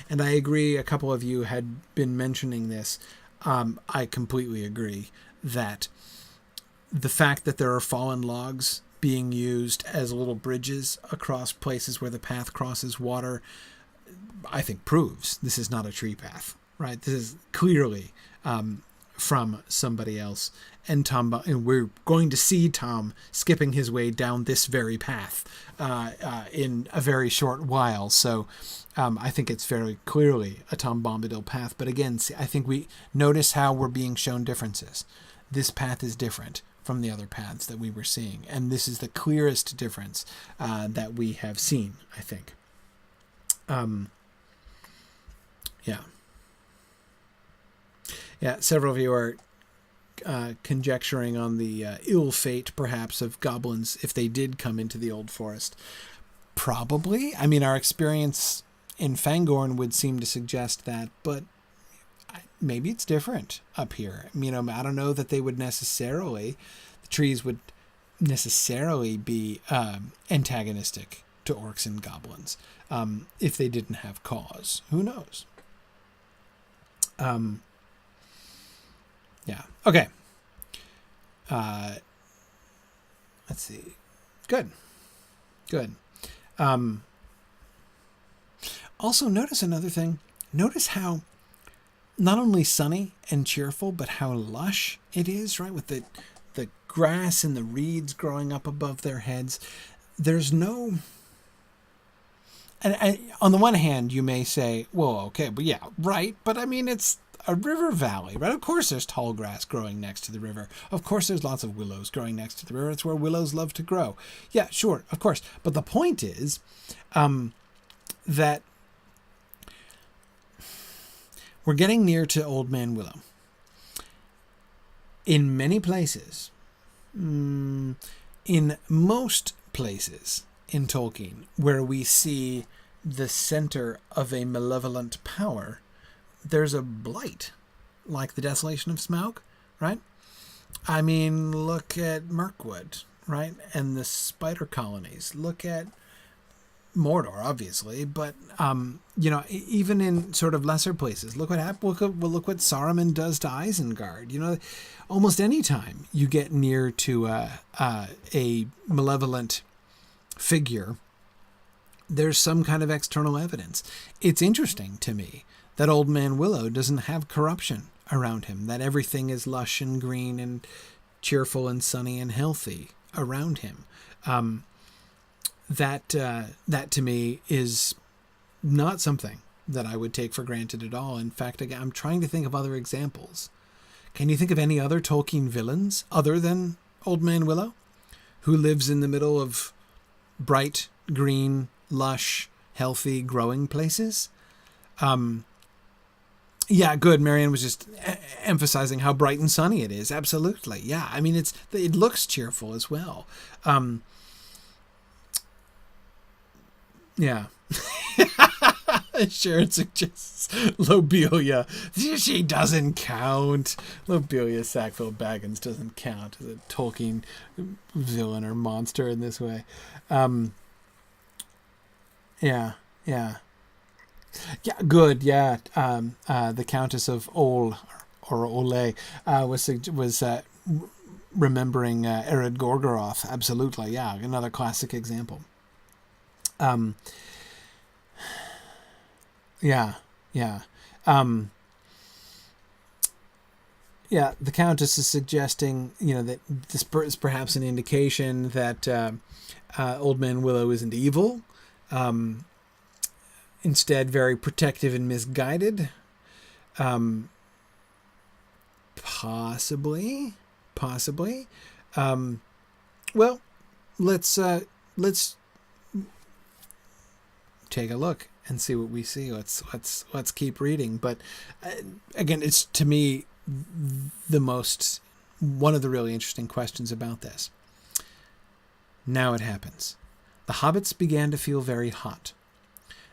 And I agree, a couple of you had been mentioning this. I completely agree that the fact that there are fallen logs being used as little bridges across places where the path crosses water, I think proves this is not a tree path, right? This is clearly from somebody else. And we're going to see Tom skipping his way down this very path in a very short while. So I think it's very clearly a Tom Bombadil path. But again, see, I think we notice how we're being shown differences. This path is different from the other paths that we were seeing. And this is the clearest difference that we have seen, I think. Yeah, several of you are conjecturing on the ill fate, perhaps, of goblins if they did come into the Old Forest. Probably. I mean, our experience in Fangorn would seem to suggest that, but maybe it's different up here. I don't know that they would necessarily, the trees would necessarily be antagonistic to orcs and goblins if they didn't have cause. Who knows? Yeah. Okay. Let's see. Good. Also, notice another thing. Notice how not only sunny and cheerful, but how lush it is, right? With the grass and the reeds growing up above their heads. There's no... And on the one hand, you may say, well, okay, but yeah, right. But it's a river valley, right? Of course there's tall grass growing next to the river. Of course there's lots of willows growing next to the river. It's where willows love to grow. Yeah, sure, of course. But the point is that we're getting near to Old Man Willow. In many places, in most places in Tolkien, where we see the center of a malevolent power, there's a blight, like the Desolation of Smaug, right? Look at Mirkwood, right? And the spider colonies. Look at Mordor, obviously, but even in sort of lesser places, look what happened. Look what Saruman does to Isengard. Almost any time you get near to a malevolent figure, there's some kind of external evidence. It's interesting to me that Old Man Willow doesn't have corruption around him, that everything is lush and green and cheerful and sunny and healthy around him. That to me is not something that I would take for granted at all. In fact, again, I'm trying to think of other examples. Can you think of any other Tolkien villains other than Old Man Willow who lives in the middle of bright, green, lush, healthy, growing places? Yeah, good. Marianne was just emphasizing how bright and sunny it is. Absolutely. Yeah. It looks cheerful as well. Yeah. Sharon suggests Lobelia. She doesn't count. Lobelia Sackville Baggins doesn't count as a Tolkien villain or monster in this way. Yeah. Yeah, good. Yeah, the Countess of Ole or Ole was remembering Ered Gorgoroth. Absolutely, yeah, another classic example. Yeah. Yeah, the Countess is suggesting, that this is perhaps an indication that Old Man Willow isn't evil. Instead, very protective and misguided. Possibly. Well, let's take a look and see what we see. Let's keep reading. But again, it's to me one of the really interesting questions about this. Now it happens. The hobbits began to feel very hot.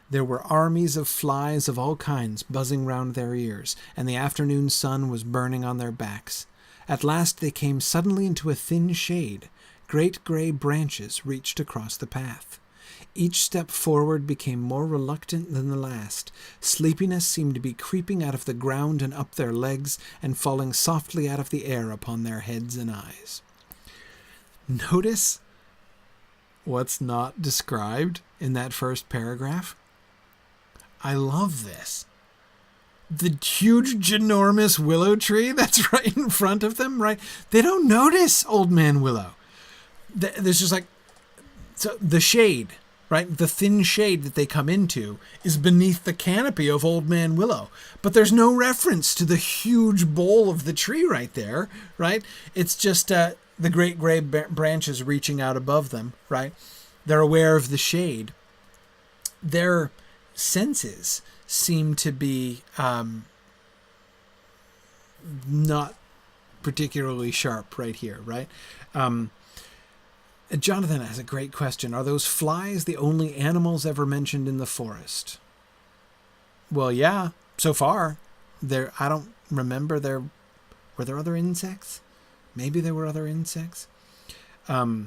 There were armies of flies of all kinds buzzing round their ears, and the afternoon sun was burning on their backs. At last they came suddenly into a thin shade. Great grey branches reached across the path. Each step forward became more reluctant than the last. Sleepiness seemed to be creeping out of the ground and up their legs, and falling softly out of the air upon their heads and eyes. Notice what's not described in that first paragraph. I love this. The huge, ginormous willow tree that's right in front of them, right? They don't notice Old Man Willow. There's just so the shade, right? The thin shade that they come into is beneath the canopy of Old Man Willow. But there's no reference to the huge bole of the tree right there, right? It's just the great gray branches reaching out above them, right? They're aware of the shade. Their senses seem to be not particularly sharp right here, right? Jonathan has a great question. Are those flies the only animals ever mentioned in the forest? Well, yeah, so far. I don't remember were there other insects? Maybe there were other insects. Yeah.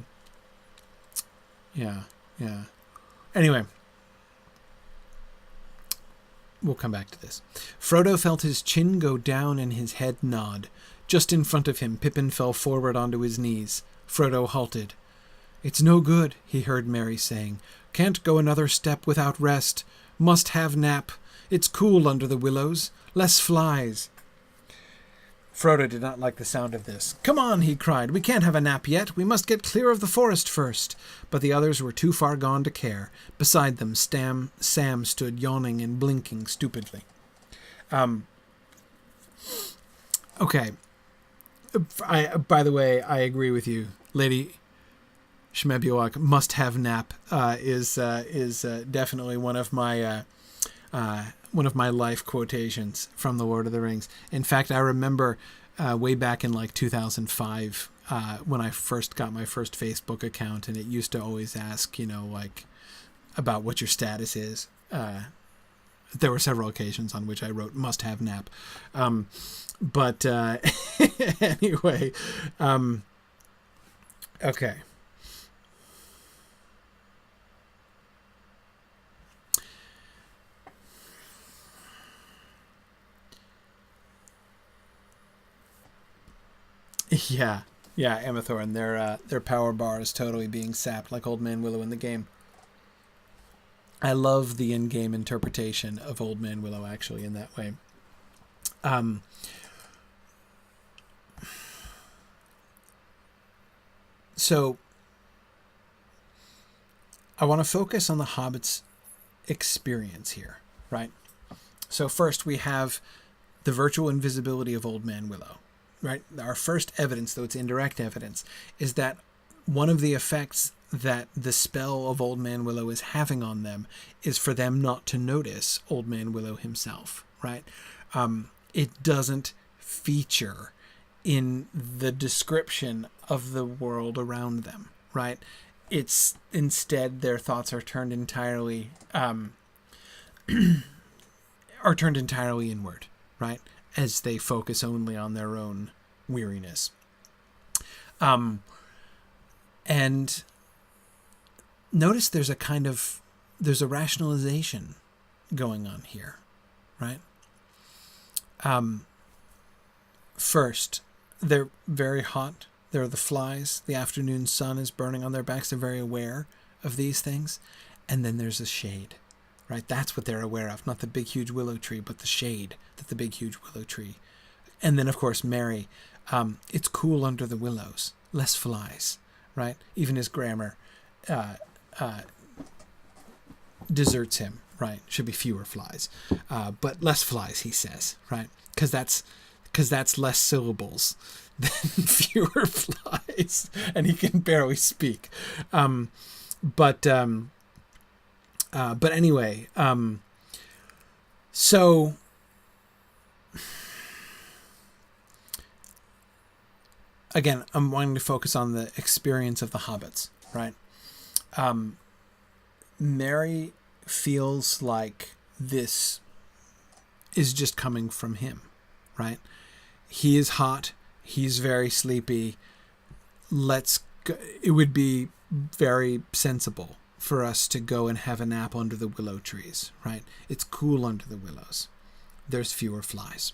Anyway, we'll come back to this. Frodo felt his chin go down and his head nod. Just in front of him, Pippin fell forward onto his knees. Frodo halted. "It's no good," he heard Merry saying. "Can't go another step without rest. Must have nap. It's cool under the willows. Less flies." Frodo did not like the sound of this. "Come on," he cried. "We can't have a nap yet. We must get clear of the forest first." But the others were too far gone to care. Beside them, Sam stood yawning and blinking stupidly. Okay. By the way, I agree with you. Lady Shmebuak, must have nap is definitely one of my life quotations from The Lord of the Rings. In fact, I remember way back in 2005 when I first got my first Facebook account, and it used to always ask, about what your status is. There were several occasions on which I wrote "must have nap," but anyway, okay. Yeah, Amathorn. Their power bar is totally being sapped like Old Man Willow in the game. I love the in-game interpretation of Old Man Willow, actually, in that way. So, I want to focus on the Hobbit's experience here, right? So first we have the virtual invisibility of Old Man Willow. Right? Our first evidence, though it's indirect evidence, is that one of the effects that the spell of Old Man Willow is having on them is for them not to notice Old Man Willow himself, right? It doesn't feature in the description of the world around them, right? It's instead their thoughts are turned entirely are turned entirely inward, right? As they focus only on their own weariness. And notice there's a rationalization going on here, right? First, they're very hot. There are the flies. The afternoon sun is burning on their backs. They're very aware of these things. And then there's a shade, right? That's what they're aware of. Not the big, huge willow tree, but the shade that the big, huge willow tree. And then, of course, Mary. It's cool under the willows. Less flies, right? Even his grammar deserts him, right? Should be fewer flies. But less flies, he says, right? Because that's less syllables than fewer flies. And he can barely speak. But anyway, so again, I'm wanting to focus on the experience of the hobbits, right? Mary feels like this is just coming from him, right? He is hot. He's very sleepy. It would be very sensible for us to go and have a nap under the willow trees, right? It's cool under the willows. There's fewer flies.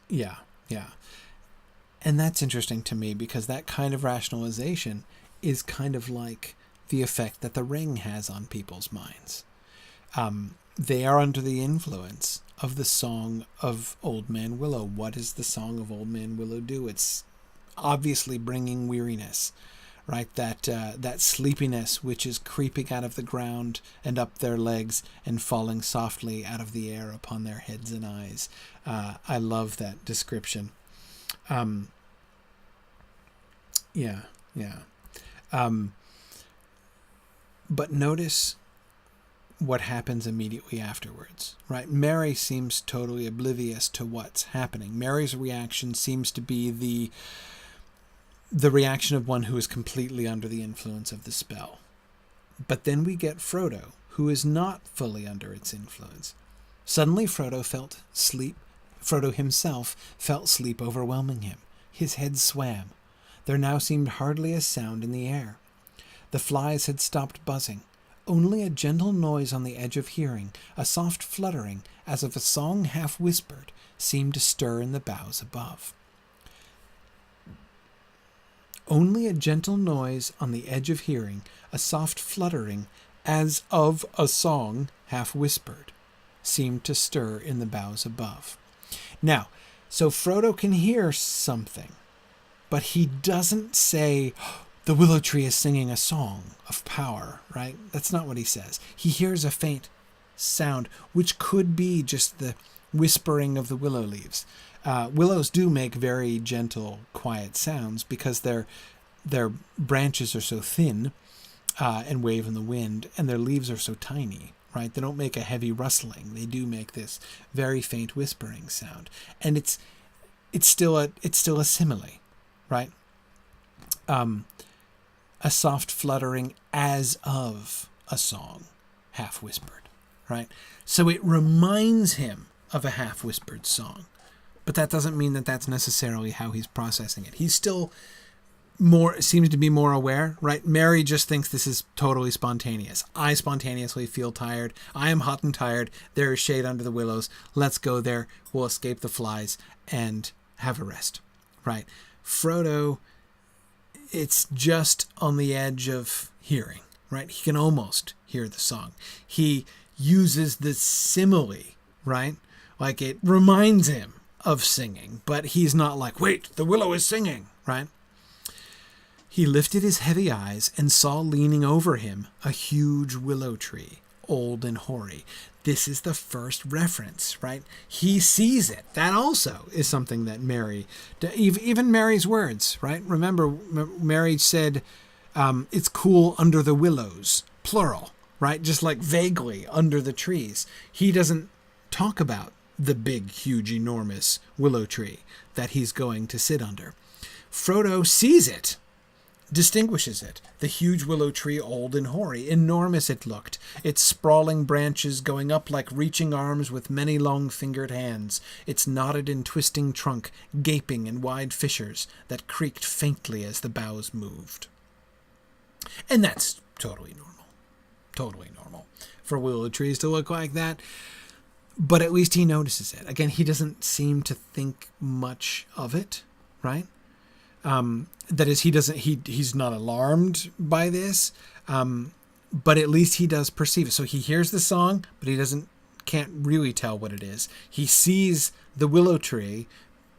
Yeah. And that's interesting to me because that kind of rationalization is kind of like the effect that the ring has on people's minds. They are under the influence of the song of Old Man Willow. What does the song of Old Man Willow do? It's obviously bringing weariness, right? That sleepiness which is creeping out of the ground and up their legs and falling softly out of the air upon their heads and eyes. I love that description. Yeah. But notice what happens immediately afterwards, right? Mary seems totally oblivious to what's happening. Mary's reaction seems to be the reaction of one who is completely under the influence of the spell. But then we get Frodo, who is not fully under its influence. Suddenly Frodo himself felt sleep overwhelming him. His head swam. There now seemed hardly a sound in the air. The flies had stopped buzzing. Only a gentle noise on the edge of hearing, a soft fluttering, as of a song half-whispered, seemed to stir in the boughs above. Only a gentle noise on the edge of hearing, a soft fluttering, as of a song half-whispered, seemed to stir in the boughs above. Now, so Frodo can hear something, but he doesn't say, the willow tree is singing a song of power, right? That's not what he says. He hears a faint sound, which could be just the whispering of the willow leaves. Willows do make very gentle, quiet sounds because their branches are so thin and wave in the wind, and their leaves are so tiny, right? They don't make a heavy rustling. They do make this very faint whispering sound, and it's still a simile, right? A soft fluttering as of a song, half-whispered, right? So it reminds him of a half-whispered song, but that doesn't mean that that's necessarily how he's processing it. He's still seems to be more aware, right? Mary just thinks this is totally spontaneous. I spontaneously feel tired. I am hot and tired. There is shade under the willows. Let's go there. We'll escape the flies and have a rest, right? Frodo, it's just on the edge of hearing, right? He can almost hear the song. He uses the simile, right? Like it reminds him of singing, but he's not like, wait, the willow is singing, right? He lifted his heavy eyes and saw leaning over him a huge willow tree, old and hoary. This is the first reference, right? He sees it. That also is something that Mary, even Mary's words, right? Remember, Mary said, it's cool under the willows, plural, right? Just like vaguely under the trees. He doesn't talk about the big, huge, enormous willow tree that he's going to sit under. Frodo sees it, distinguishes it. The huge willow tree, old and hoary, enormous it looked, its sprawling branches going up like reaching arms with many long-fingered hands, its knotted and twisting trunk gaping in wide fissures that creaked faintly as the boughs moved. And that's totally normal. Totally normal for willow trees to look like that. But at least he notices it. Again, he doesn't seem to think much of it, right? That is, he's not alarmed by this, but at least he does perceive it. So he hears the song, but he can't really tell what it is. He sees the willow tree,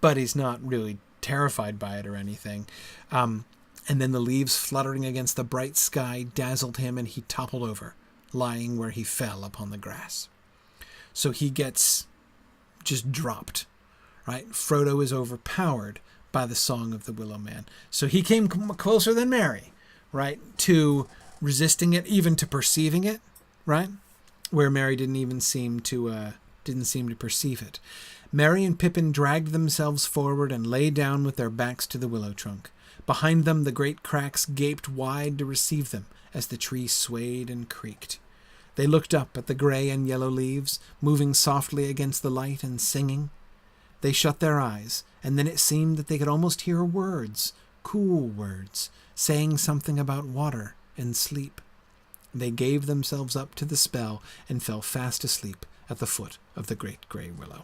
but he's not really terrified by it or anything. And then the leaves fluttering against the bright sky dazzled him, and he toppled over, lying where he fell upon the grass. So he gets just dropped, right? Frodo is overpowered by the song of the Willow Man. So he came closer than Merry, right? To resisting it, even to perceiving it, right? Where Merry didn't seem to perceive it. Merry and Pippin dragged themselves forward and lay down with their backs to the willow trunk. Behind them, the great cracks gaped wide to receive them as the tree swayed and creaked. They looked up at the gray and yellow leaves, moving softly against the light and singing. They shut their eyes, and then it seemed that they could almost hear words, cool words, saying something about water and sleep. They gave themselves up to the spell and fell fast asleep at the foot of the great grey willow.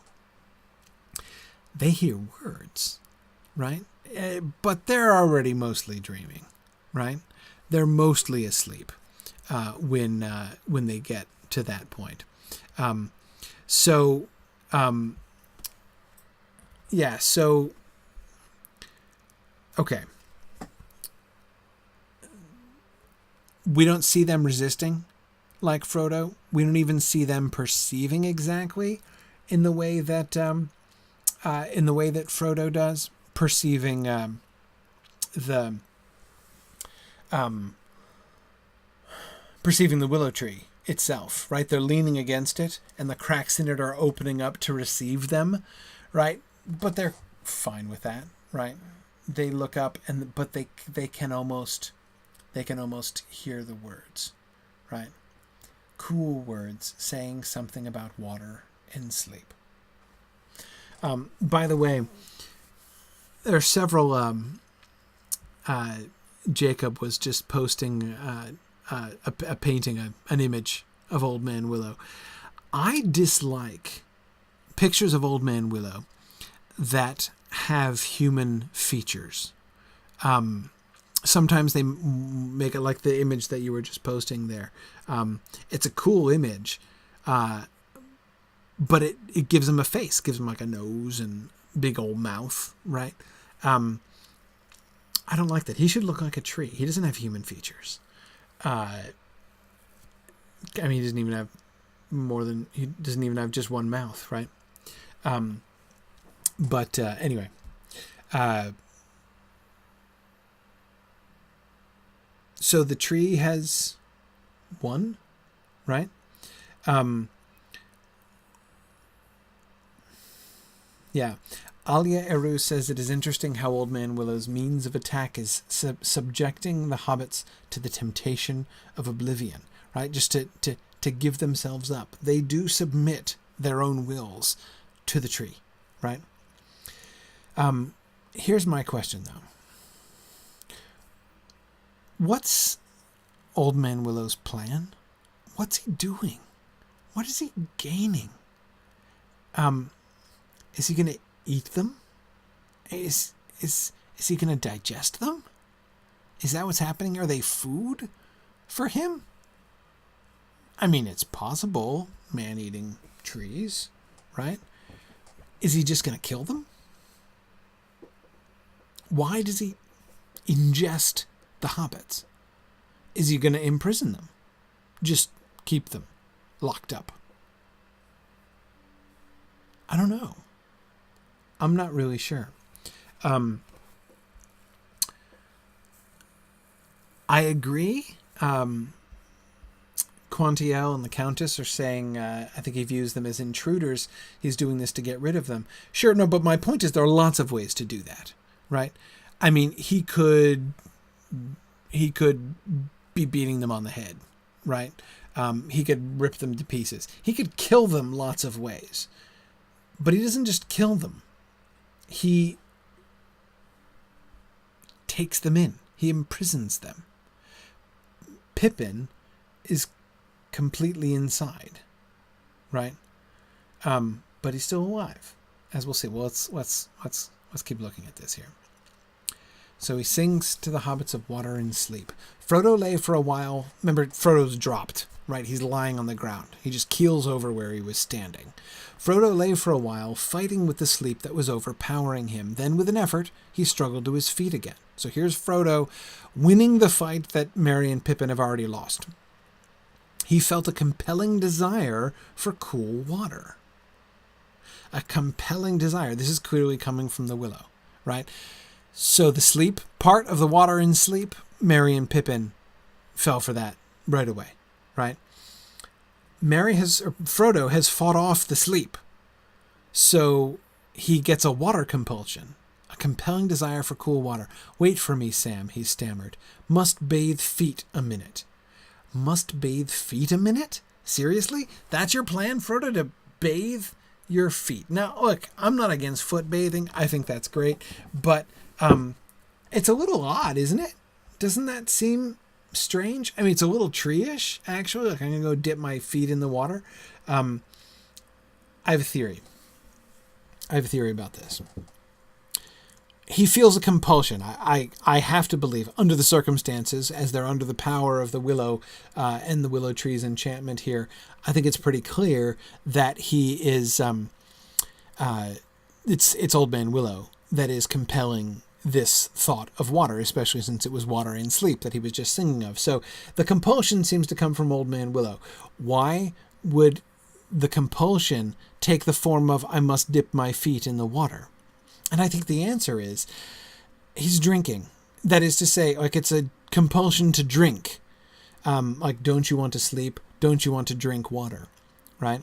They hear words, right? But they're already mostly dreaming, right? They're mostly asleep when they get to that point. Okay. We don't see them resisting like Frodo. We don't even see them perceiving exactly in the way that Frodo does, perceiving perceiving the willow tree itself, right? They're leaning against it, and the cracks in it are opening up to receive them, right? But they're fine with that, right? They look up, but they can almost hear the words, right? Cool words saying something about water and sleep. By the way, there are several. Jacob was just posting a painting, an image of Old Man Willow. I dislike pictures of Old Man Willow that have human features. Sometimes they make it like the image that you were just posting there. It's a cool image, but it gives him a face, gives him like a nose and big old mouth, right? I don't like that. He should look like a tree. He doesn't have human features. He doesn't even have just one mouth, right? Anyway. So the tree has one, right? Yeah. Alia Eru says it is interesting how Old Man Willow's means of attack is subjecting the hobbits to the temptation of oblivion, right? Just to give themselves up. They do submit their own wills to the tree, right? Here's my question, though. What's Old Man Willow's plan? What's he doing? What is he gaining? Is he going to eat them? Is he going to digest them? Is that what's happening? Are they food for him? I mean, it's possible, man-eating trees, right? Is he just going to kill them? Why does he ingest the hobbits? Is he going to imprison them? Just keep them locked up? I don't know. I'm not really sure. I agree. Quantiel and the Countess are saying, I think he views them as intruders. He's doing this to get rid of them. Sure, no, but my point is there are lots of ways to do that, right? I mean, he could be beating them on the head, right? He could rip them to pieces. He could kill them lots of ways. But he doesn't just kill them. He takes them in. He imprisons them. Pippin is completely inside, right? But he's still alive, as we'll see. Well, let's keep looking at this here. So he sings to the hobbits of water and sleep. Frodo lay for a while. Remember, Frodo's dropped, right? He's lying on the ground. He just keels over where he was standing. Frodo lay for a while, fighting with the sleep that was overpowering him. Then, with an effort, he struggled to his feet again. So here's Frodo winning the fight that Merry and Pippin have already lost. He felt a compelling desire for cool water. A compelling desire. This is clearly coming from the willow, right? So the sleep, part of the water in sleep, Merry and Pippin fell for that right away, right? Frodo has fought off the sleep. So he gets a water compulsion, a compelling desire for cool water. Wait for me, Sam, he stammered. Must bathe feet a minute. Must bathe feet a minute? Seriously? That's your plan, Frodo, to bathe your feet? Now, look, I'm not against foot bathing. I think that's great. But it's a little odd, isn't it? Doesn't that seem strange? I mean, it's a little tree-ish, actually. Like, I'm going to go dip my feet in the water. I have a theory. I have a theory about this. He feels a compulsion. I have to believe, under the circumstances, as they're under the power of the willow and the willow tree's enchantment here, I think it's pretty clear that he is, it's Old Man Willow that is compelling this thought of water, especially since it was water in sleep that he was just singing of. So the compulsion seems to come from Old Man Willow. Why would the compulsion take the form of, I must dip my feet in the water? And I think the answer is, he's drinking. That is to say, like, it's a compulsion to drink. Like, don't you want to sleep? Don't you want to drink water? Right?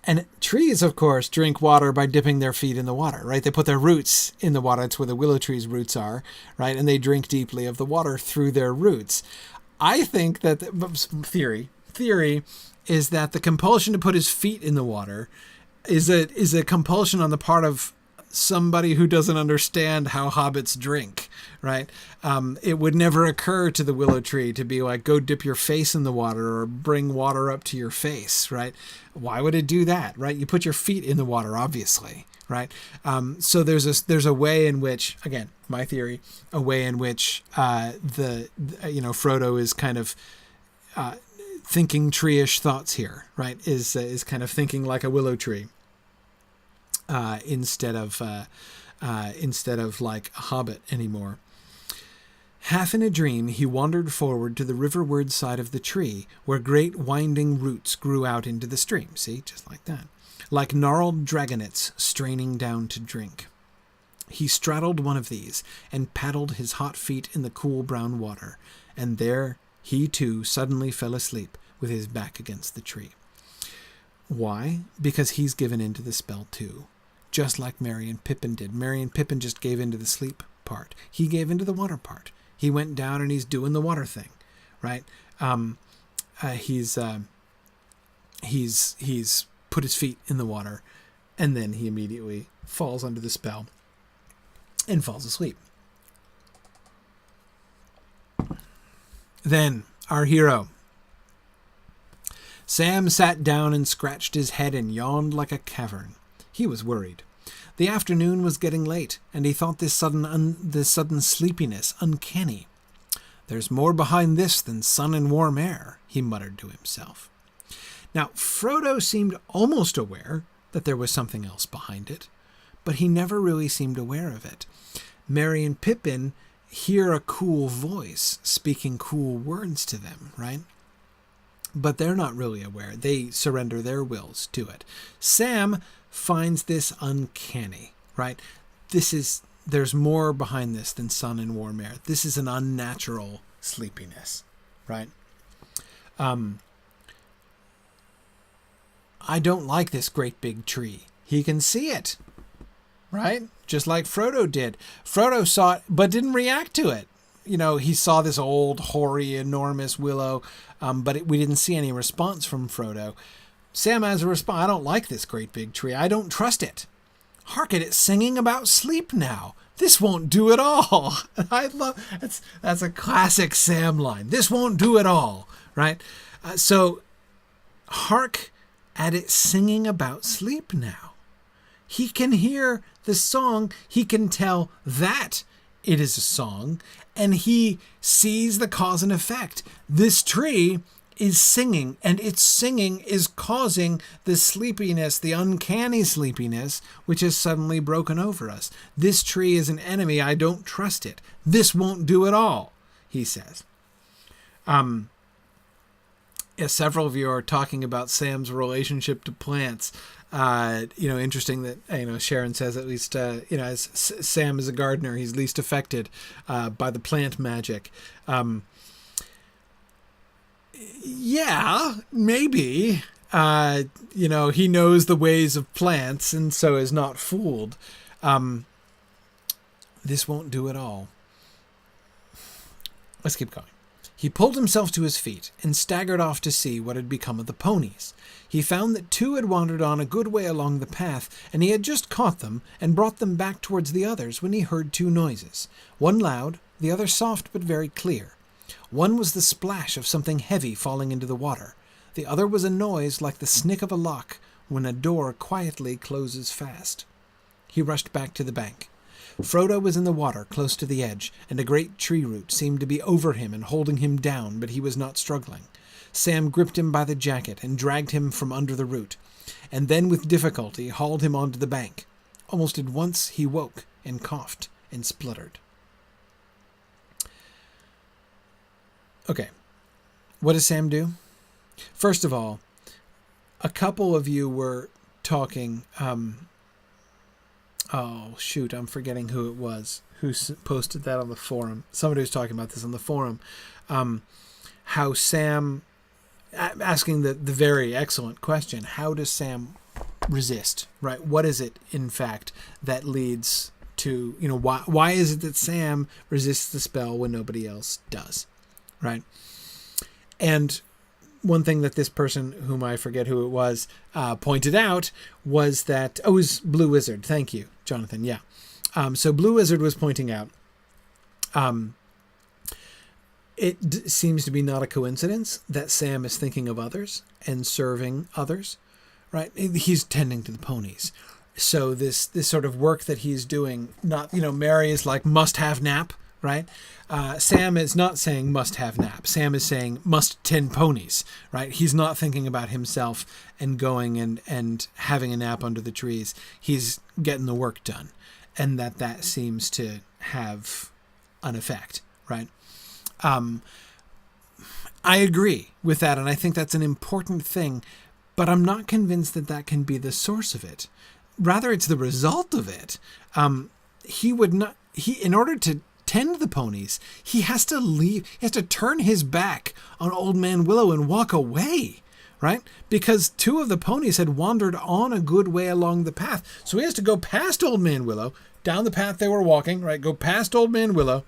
And trees, of course, drink water by dipping their feet in the water, right? They put their roots in the water. That's where the willow tree's roots are, right? And they drink deeply of the water through their roots. I think that theory is that the compulsion to put his feet in the water is a compulsion on the part of somebody who doesn't understand how hobbits drink, right? It would never occur to the willow tree to be like, go dip your face in the water or bring water up to your face, right? Why would it do that, right? You put your feet in the water, obviously, right? So there's a way in which, again, my theory, a way in which Frodo is kind of thinking tree-ish thoughts here, right? Is kind of thinking like a willow tree. Instead of like a hobbit anymore. Half in a dream, he wandered forward to the riverward side of the tree, where great winding roots grew out into the stream. See, just like that. Like gnarled dragonets straining down to drink. He straddled one of these and paddled his hot feet in the cool brown water, and there he too suddenly fell asleep with his back against the tree. Why? Because he's given into the spell too. Just like Merry and Pippin did. Merry and Pippin just gave into the sleep part. He gave into the water part. He went down and he's doing the water thing, right? He's put his feet in the water, and then he immediately falls under the spell and falls asleep. Then our hero, Sam, sat down and scratched his head and yawned like a cavern. He was worried. The afternoon was getting late, and he thought this sudden sleepiness uncanny. There's more behind this than sun and warm air, he muttered to himself. Now, Frodo seemed almost aware that there was something else behind it, but he never really seemed aware of it. Merry and Pippin hear a cool voice speaking cool words to them, right? But they're not really aware. They surrender their wills to it. Sam finds this uncanny, right? There's more behind this than sun and warm air. This is an unnatural sleepiness, right? I don't like this great big tree. He can see it, right? Just like Frodo did. Frodo saw it, but didn't react to it. he saw this old, hoary, enormous willow, but we didn't see any response from Frodo. Sam has a response. I don't like this great big tree. I don't trust it. Hark at it singing about sleep now. This won't do at all. I love that's a classic Sam line. This won't do at all, right? So hark at it singing about sleep now. He can hear the song. He can tell that it is a song, and he sees the cause and effect. This tree is singing, and its singing is causing the sleepiness, the uncanny sleepiness, which has suddenly broken over us. This tree is an enemy. I don't trust it. This won't do at all, he says. Several of you are talking about Sam's relationship to plants. Interesting that, Sharon says at least, as Sam is a gardener, he's least affected by the plant magic. Yeah, maybe. He knows the ways of plants and so is not fooled. This won't do at all. Let's keep going. He pulled himself to his feet and staggered off to see what had become of the ponies. He found that two had wandered on a good way along the path, and he had just caught them and brought them back towards the others when he heard two noises, one loud, the other soft but very clear. One was the splash of something heavy falling into the water. The other was a noise like the snick of a lock when a door quietly closes fast. He rushed back to the bank. Frodo was in the water close to the edge, and a great tree root seemed to be over him and holding him down, but he was not struggling. Sam gripped him by the jacket and dragged him from under the root, and then with difficulty hauled him onto the bank. Almost at once he woke and coughed and spluttered. Okay, what does Sam do? First of all, a couple of you were talking... Oh, shoot, I'm forgetting who it was who posted that on the forum. Somebody was talking about this on the forum. How Sam, asking the very excellent question, how does Sam resist, right? What is it, in fact, that leads to, why is it that Sam resists the spell when nobody else does, right? And one thing that this person, whom I forget who it was, pointed out was that... Oh, it was Blue Wizard. Thank you, Jonathan. Yeah. So Blue Wizard was pointing out, it seems to be not a coincidence that Sam is thinking of others and serving others, right? He's tending to the ponies. So this sort of work that he's doing, not, Mary is like must-have nap, right? Sam is not saying must have nap. Sam is saying must tend ponies, right? He's not thinking about himself and going and having a nap under the trees. He's getting the work done, and that seems to have an effect, right? I agree with that, and I think that's an important thing, but I'm not convinced that can be the source of it. Rather, it's the result of it. In order to tend the ponies, he has to leave. He has to turn his back on Old Man Willow and walk away, right? Because two of the ponies had wandered on a good way along the path. So he has to go past Old Man Willow, down the path they were walking, right? Go past Old Man Willow,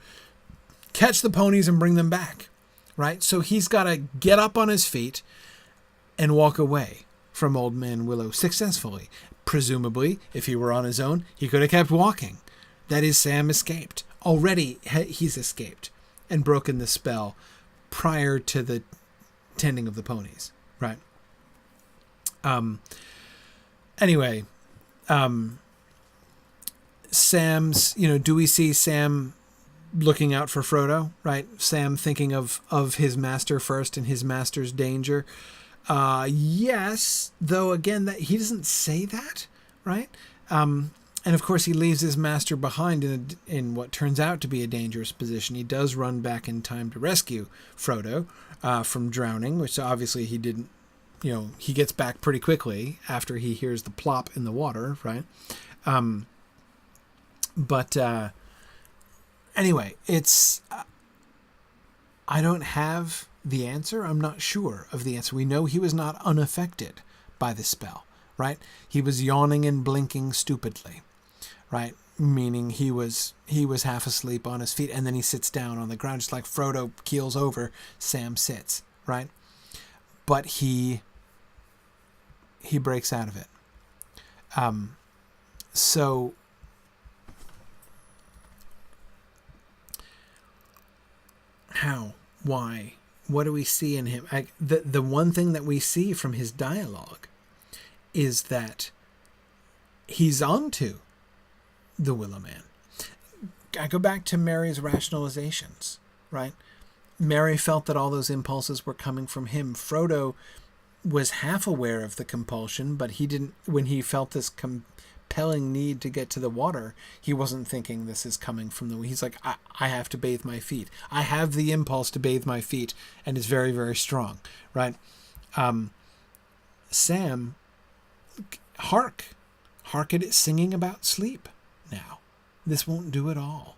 catch the ponies and bring them back, right? So he's got to get up on his feet and walk away from Old Man Willow successfully. Presumably, if he were on his own, he could have kept walking. That is, Sam escaped. Already he's escaped and broken the spell prior to the tending of the ponies, right? Anyway, Sam's, do we see Sam looking out for Frodo, right? Sam thinking of his master first and his master's danger. Yes, though again, that he doesn't say that, right? And of course, he leaves his master behind in what turns out to be a dangerous position. He does run back in time to rescue Frodo from drowning, which obviously he didn't. He gets back pretty quickly after he hears the plop in the water, right? But anyway, it's. I don't have the answer. I'm not sure of the answer. We know he was not unaffected by the spell, right? He was yawning and blinking stupidly. Right? meaning he was half asleep on his feet, and then he sits down on the ground, just like Frodo keels over, Sam sits, right? But he breaks out of it. So how? Why? What do we see in him? The one thing that we see from his dialogue is that he's onto the Willow Man. I go back to Mary's rationalizations, right? Mary felt that all those impulses were coming from him. Frodo was half aware of the compulsion, but he didn't, when he felt this compelling need to get to the water, he wasn't thinking this is coming from the, he's like, I have to bathe my feet. I have the impulse to bathe my feet, and it's very, very strong, right? Sam, hark at it singing about sleep now. This won't do it all,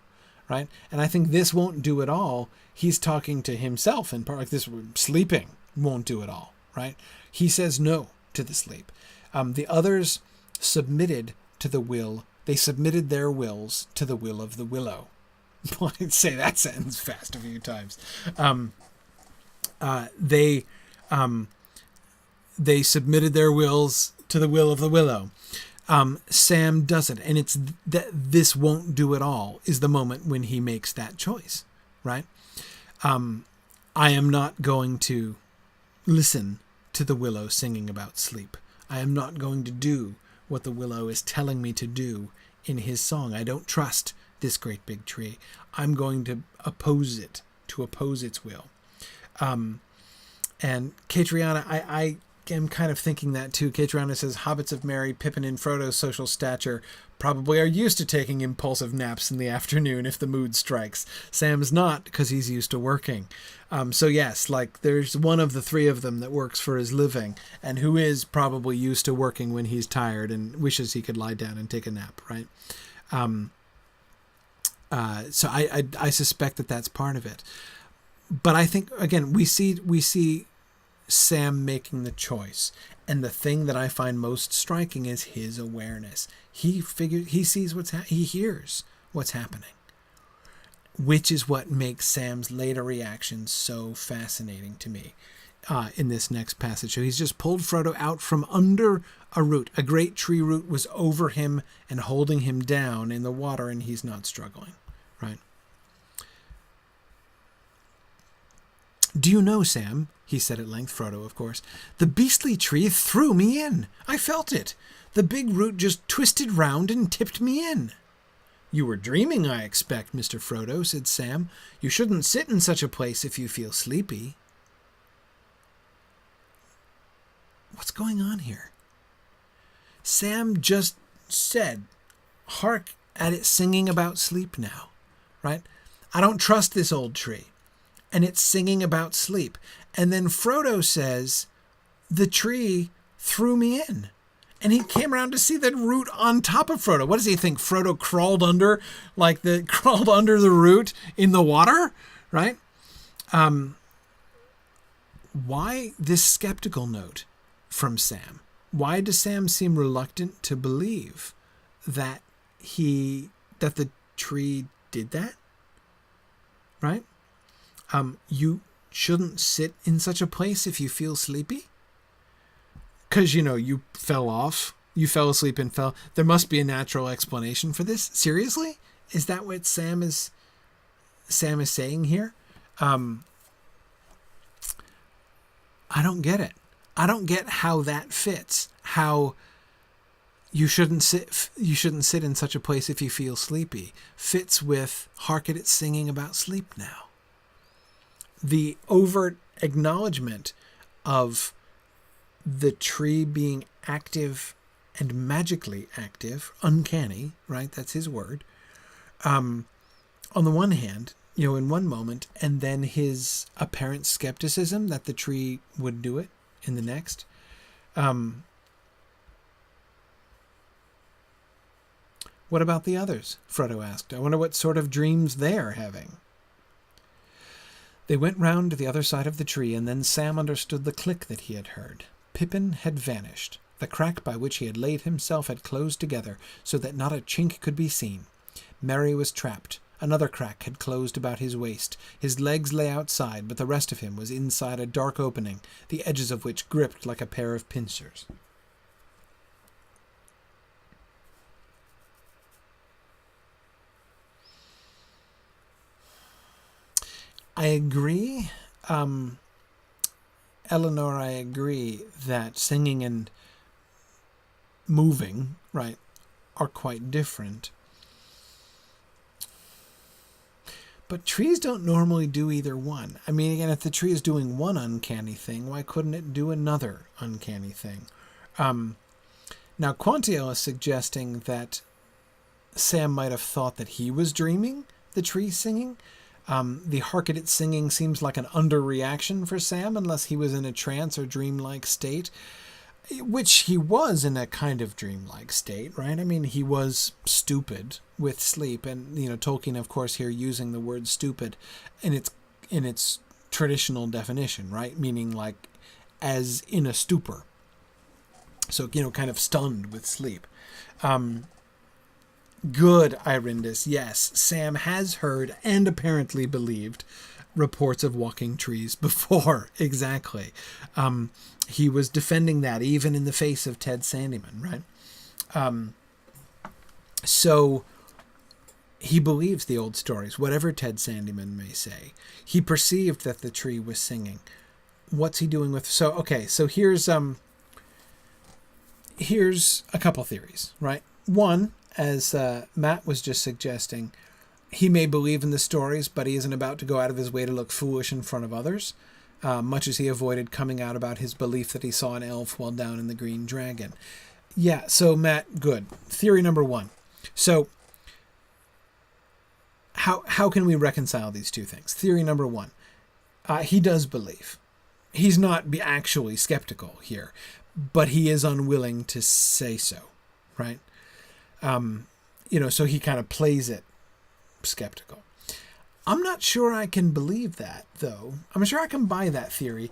right? And I think this won't do it all. He's talking to himself in part, like this sleeping won't do it all, right? He says no to the sleep. The others submitted to the will. They submitted their wills to the will of the willow. I'd say that sentence fast a few times. They submitted their wills to the will of the willow. Sam doesn't, and it's that this won't do it all is the moment when he makes that choice, right? I am not going to listen to the willow singing about sleep. I am not going to do what the willow is telling me to do in his song. I don't trust this great big tree. I'm going to oppose it, to oppose its will. And Catriona, I am kind of thinking that too. Catriona says, hobbits of Merry, Pippin and Frodo's social stature probably are used to taking impulsive naps in the afternoon if the mood strikes. Sam's not, because he's used to working. So yes, like there's one of the three of them that works for his living and who is probably used to working when he's tired and wishes he could lie down and take a nap, right? So I suspect that that's part of it. But I think, again, we see Sam making the choice. And the thing that I find most striking is his awareness. He sees he hears what's happening, which is what makes Sam's later reactions so fascinating to me in this next passage. So he's just pulled Frodo out from under a root. A great tree root was over him and holding him down in the water, and he's not struggling, right? Do you know, Sam, he said at length, Frodo, of course, the beastly tree threw me in. I felt it. The big root just twisted round and tipped me in. You were dreaming, I expect, Mr. Frodo, said Sam. You shouldn't sit in such a place if you feel sleepy. What's going on here? Sam just said, hark at it singing about sleep now, right? I don't trust this old tree. And it's singing about sleep. And then Frodo says, the tree threw me in. And he came around to see that root on top of Frodo. What does he think? Frodo crawled under the root in the water, right? Why this skeptical note from Sam? Why does Sam seem reluctant to believe that the tree did that? Right? You shouldn't sit in such a place if you feel sleepy. Because, you fell asleep and fell. There must be a natural explanation for this. Seriously? Is that what Sam is saying here? I don't get it. I don't get how that fits. How you shouldn't sit in such a place if you feel sleepy fits with hark at it singing about sleep now. The overt acknowledgement of the tree being active and magically active, uncanny, right? That's his word. On the one hand, in one moment, and then his apparent skepticism that the tree would do it in the next. What about the others? Frodo asked. I wonder what sort of dreams they're having. They went round to the other side of the tree, and then Sam understood the click that he had heard. Pippin had vanished. The crack by which he had laid himself had closed together, so that not a chink could be seen. Merry was trapped. Another crack had closed about his waist. His legs lay outside, but the rest of him was inside a dark opening, the edges of which gripped like a pair of pincers. I agree, Eleanor, I agree that singing and moving, right, are quite different. But trees don't normally do either one. I mean, again, if the tree is doing one uncanny thing, why couldn't it do another uncanny thing? Now, Quantiel is suggesting that Sam might have thought that he was dreaming the tree singing. The hark at it singing seems like an underreaction for Sam, unless he was in a trance or dreamlike state, which he was in a kind of dreamlike state, right? I mean, he was stupid with sleep, and Tolkien, of course, here using the word stupid in its traditional definition, right? Meaning like as in a stupor. So, kind of stunned with sleep. Good, Irindus. Yes, Sam has heard and apparently believed reports of walking trees before. Exactly. He was defending that even in the face of Ted Sandyman, right? So he believes the old stories, whatever Ted Sandyman may say. He perceived that the tree was singing. What's he doing with... So here's a couple theories, right? One, as Matt was just suggesting, he may believe in the stories, but he isn't about to go out of his way to look foolish in front of others, much as he avoided coming out about his belief that he saw an elf while down in the Green Dragon. Yeah, so Matt, good. Theory number one. So how can we reconcile these two things? Theory number one, he does believe. He's not actually skeptical here, but he is unwilling to say so, right? So he kind of plays it skeptical. I'm not sure I can believe that, though. I'm sure I can buy that theory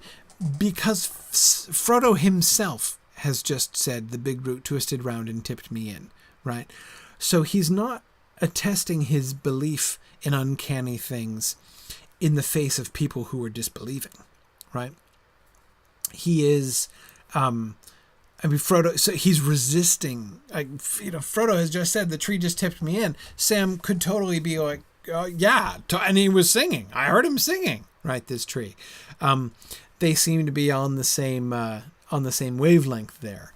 because Frodo himself has just said the big root twisted round and tipped me in, right? So he's not attesting his belief in uncanny things in the face of people who are disbelieving, right? He is... Frodo, so he's resisting. Frodo has just said the tree just tipped me in. Sam could totally be like, and he was singing. I heard him singing, right? This tree. They seem to be on the same wavelength there.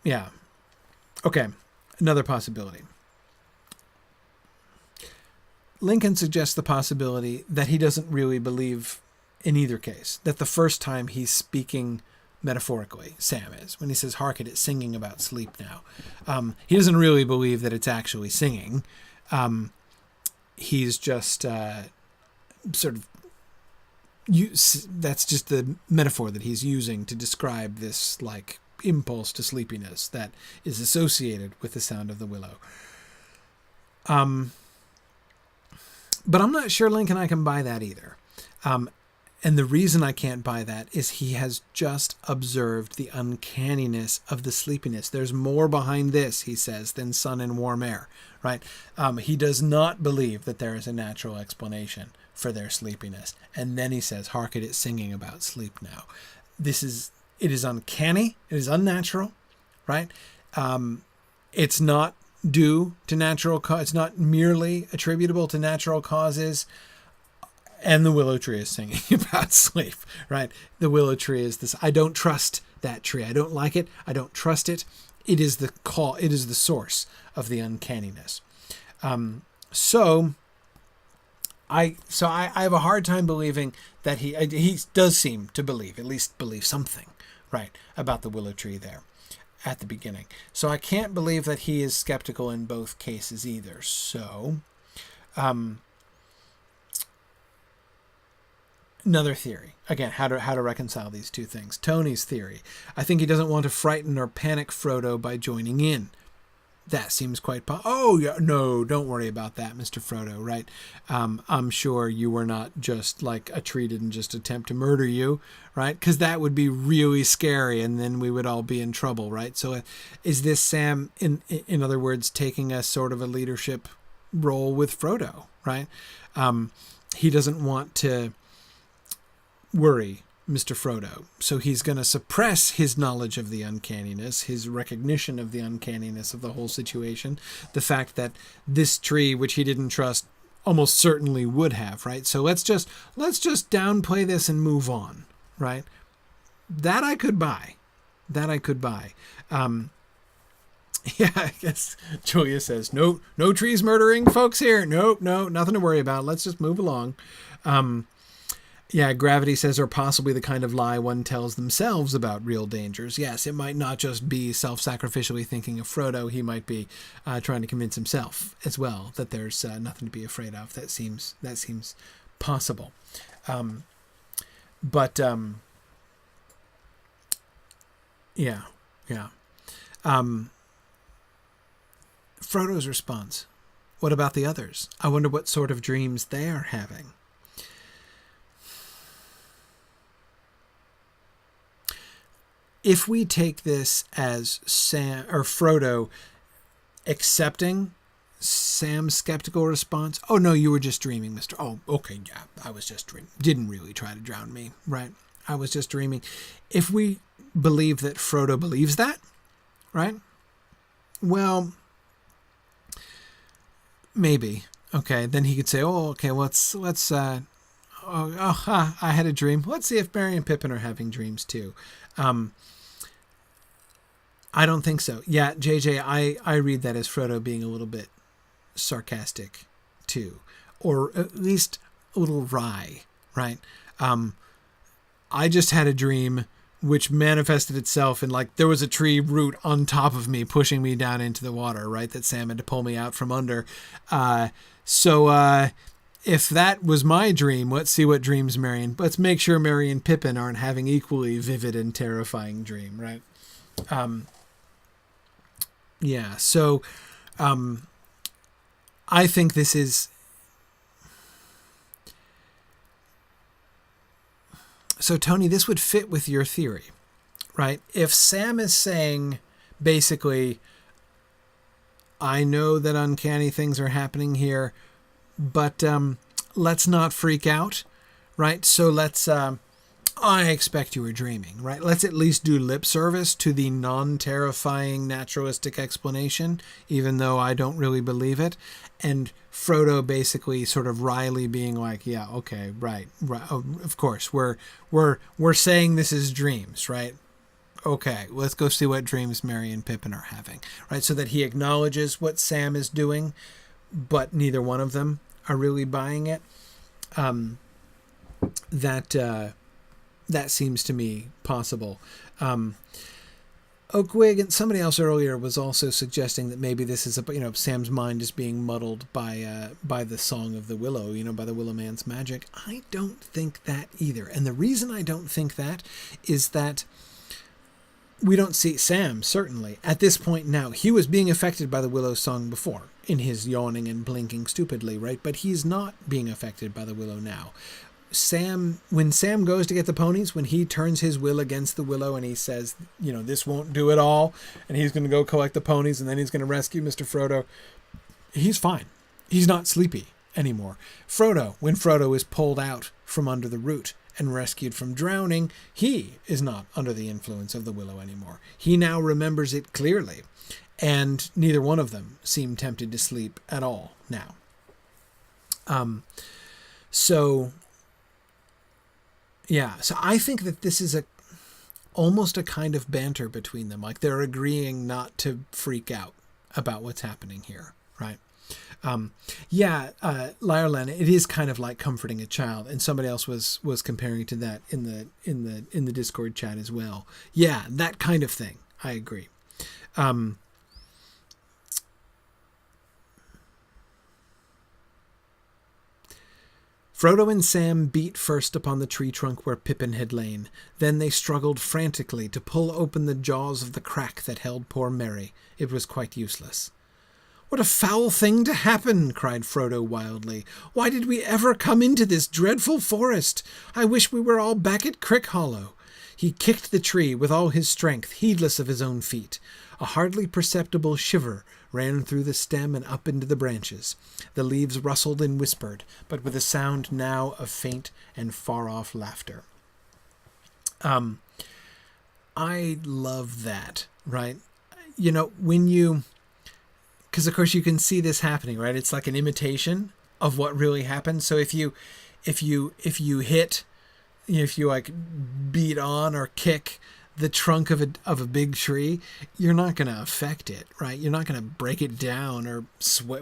Yeah. Okay. Another possibility. Lincoln suggests the possibility that he doesn't really believe in either case, that the first time he's speaking metaphorically, Sam is, when he says, hark at it singing about sleep now. He doesn't really believe that it's actually singing. He's just sort of, that's just the metaphor that he's using to describe this like impulse to sleepiness that is associated with the sound of the willow. But I'm not sure Lincoln I can buy that either. And the reason I can't buy that is he has just observed the uncanniness of the sleepiness. There's more behind this, he says, than sun and warm air, right? He does not believe that there is a natural explanation for their sleepiness. And then he says, hark at it singing about sleep now. It is uncanny. It is unnatural, right? It's not due to natural cause. It's not merely attributable to natural causes. And the willow tree is singing about sleep, right? The willow tree is this. I don't trust that tree. I don't like it. I don't trust it. It is the call. It is the source of the uncanniness. So I have a hard time believing that he does seem to believe, at least believe something, right, about the willow tree there at the beginning. So I can't believe that he is skeptical in both cases either. So, another theory. Again, how to reconcile these two things. Tony's theory. I think he doesn't want to frighten or panic Frodo by joining in. That seems quite oh, yeah, no, don't worry about that, Mr. Frodo, right? I'm sure you were not just like a tree didn't just attempt to murder you, right? Because that would be really scary, and then we would all be in trouble, right? So is this Sam, in other words, taking a sort of a leadership role with Frodo, right? He doesn't want to worry Mr. Frodo, so he's going to suppress his knowledge of the uncanniness, his recognition of the uncanniness of the whole situation, the fact that this tree, which he didn't trust, almost certainly would have, right? So let's just downplay this and move on, right? That I could buy. Yeah, I guess Julia says, no trees murdering folks here. No, nothing to worry about. Let's just move along. Yeah, Gravity says, or possibly the kind of lie one tells themselves about real dangers. Yes, it might not just be self-sacrificially thinking of Frodo. He might be trying to convince himself as well that there's nothing to be afraid of. That seems possible. Yeah. Frodo's response. What about the others? I wonder what sort of dreams they are having. If we take this as Sam or Frodo accepting Sam's skeptical response, oh no, you were just dreaming, Mr. Oh, okay, yeah, I was just dreaming. Didn't really try to drown me, right? I was just dreaming. If we believe that Frodo believes that, right? Well, maybe. Okay, then he could say, oh, okay, I had a dream. Let's see if Merry and Pippin are having dreams too. I don't think so. Yeah, JJ, I read that as Frodo being a little bit sarcastic too, or at least a little wry, right? I just had a dream which manifested itself in like there was a tree root on top of me pushing me down into the water, right? That Sam had to pull me out from under. So if that was my dream, let's see what dreams let's make sure Merry and Pippin aren't having equally vivid and terrifying dream, right? Yeah, so I think this is... So, Tony, this would fit with your theory, right? If Sam is saying, basically, I know that uncanny things are happening here, but let's not freak out, right? So let's... I expect you were dreaming, right? Let's at least do lip service to the non-terrifying naturalistic explanation, even though I don't really believe it. And Frodo basically sort of wryly being like, yeah, okay, right. Of course, we're saying this is dreams, right? Okay, let's go see what dreams Merry and Pippin are having, right? So that he acknowledges what Sam is doing, but neither one of them are really buying it. That seems to me possible. Oakwig and somebody else earlier was also suggesting that maybe this is Sam's mind is being muddled by the song of the willow, by the willow man's magic. I don't think that either. And the reason I don't think that is that we don't see Sam, certainly, at this point now. He was being affected by the willow song before, in his yawning and blinking stupidly, right? But he's not being affected by the willow now. When Sam goes to get the ponies, when he turns his will against the willow and he says, this won't do it all, and he's going to go collect the ponies and then he's going to rescue Mr. Frodo, he's fine. He's not sleepy anymore. When Frodo is pulled out from under the root and rescued from drowning, he is not under the influence of the willow anymore. He now remembers it clearly, and neither one of them seem tempted to sleep at all now. So I think that this is almost a kind of banter between them. Like they're agreeing not to freak out about what's happening here, right? Lyrelan, it is kind of like comforting a child, and somebody else was comparing to that in the Discord chat as well. Yeah, that kind of thing. I agree. Frodo and Sam beat first upon the tree trunk where Pippin had lain. Then they struggled frantically to pull open the jaws of the crack that held poor Merry. It was quite useless. "What a foul thing to happen!" cried Frodo wildly. "Why did we ever come into this dreadful forest? I wish we were all back at Crickhollow." He kicked the tree with all his strength, heedless of his own feet. A hardly perceptible shiver ran through the stem and up into the branches. The leaves rustled and whispered, but with a sound now of faint and far-off laughter. I love that, right? You know, when you... Because, of course, you can see this happening, right? It's like an imitation of what really happened. So if you hit... If you like beat on or kick the trunk of a big tree, you're not going to affect it, right? You're not going to break it down or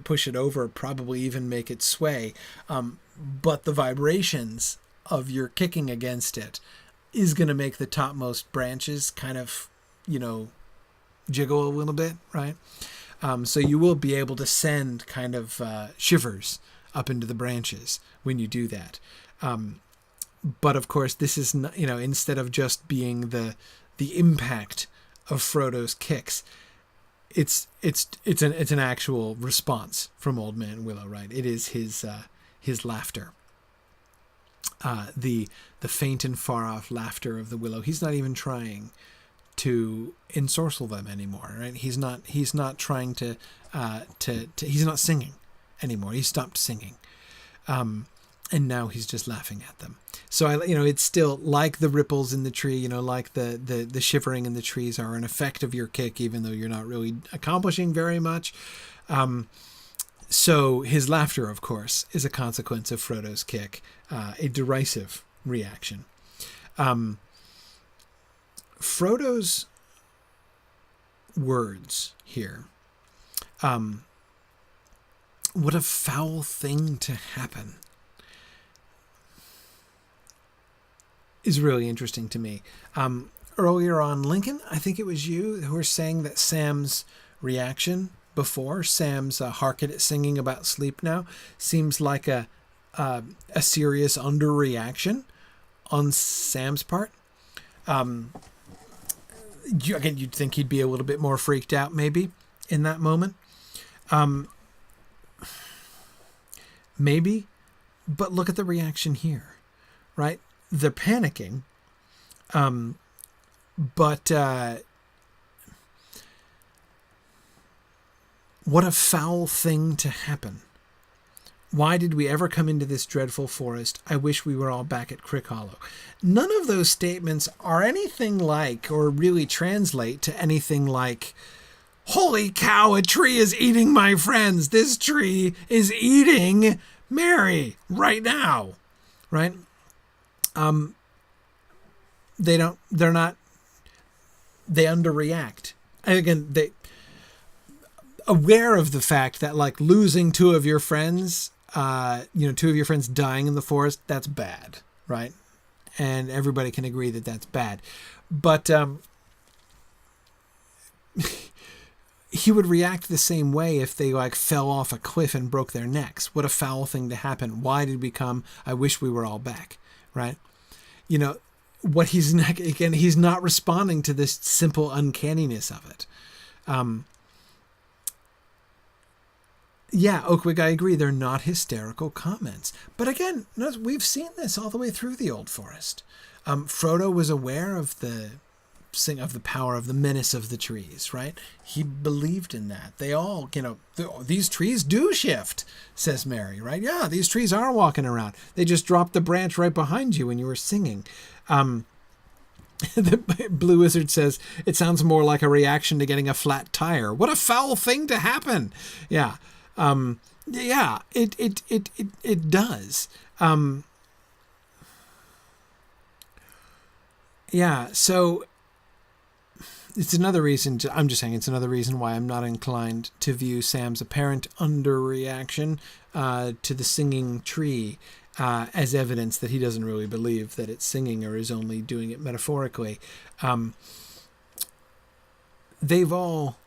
push it over, probably even make it sway. But the vibrations of your kicking against it is going to make the topmost branches kind of, jiggle a little bit, right? So you will be able to send kind of shivers up into the branches when you do that. But of course, this is not, instead of just being the impact of Frodo's kicks, it's an actual response from Old Man Willow, right? It is his laughter, the faint and far off laughter of the willow. He's not even trying to ensorcel them anymore, right? He's not trying to he's not singing anymore. He stopped singing. And now he's just laughing at them. So it's still like the ripples in the tree, like the shivering in the trees are an effect of your kick, even though you're not really accomplishing very much. So his laughter, of course, is a consequence of Frodo's kick, a derisive reaction. Frodo's words here. What a foul thing to happen. Is really interesting to me. Earlier on, Lincoln, I think it was you who were saying that Sam's reaction before, Sam's hark at it singing about sleep now, seems like a serious underreaction on Sam's part. You'd think he'd be a little bit more freaked out maybe in that moment. Maybe, but look at the reaction here, right? They're panicking, but what a foul thing to happen. Why did we ever come into this dreadful forest? I wish we were all back at Crickhollow. None of those statements are anything like or really translate to anything like, holy cow, a tree is eating my friends. This tree is eating Merry right now, right? They underreact. And again, they aware of the fact that like losing two of your friends, two of your friends dying in the forest, that's bad, right? And everybody can agree that that's bad. But, he would react the same way if they like fell off a cliff and broke their necks. What a foul thing to happen. Why did we come? I wish we were all back. Right? What he's not, again, he's not responding to this simple uncanniness of it. Oakwig, I agree. They're not hysterical comments. But again, we've seen this all the way through the Old Forest. Frodo was aware of the power of the menace of the trees, right? He believed in that. They all, these trees do shift, says Merry, right? Yeah, these trees are walking around. They just dropped the branch right behind you when you were singing. The Blue Wizard says, it sounds more like a reaction to getting a flat tire. What a foul thing to happen. Yeah. It does. So it's another reason, it's another reason why I'm not inclined to view Sam's apparent underreaction to the singing tree as evidence that he doesn't really believe that it's singing or is only doing it metaphorically. They've all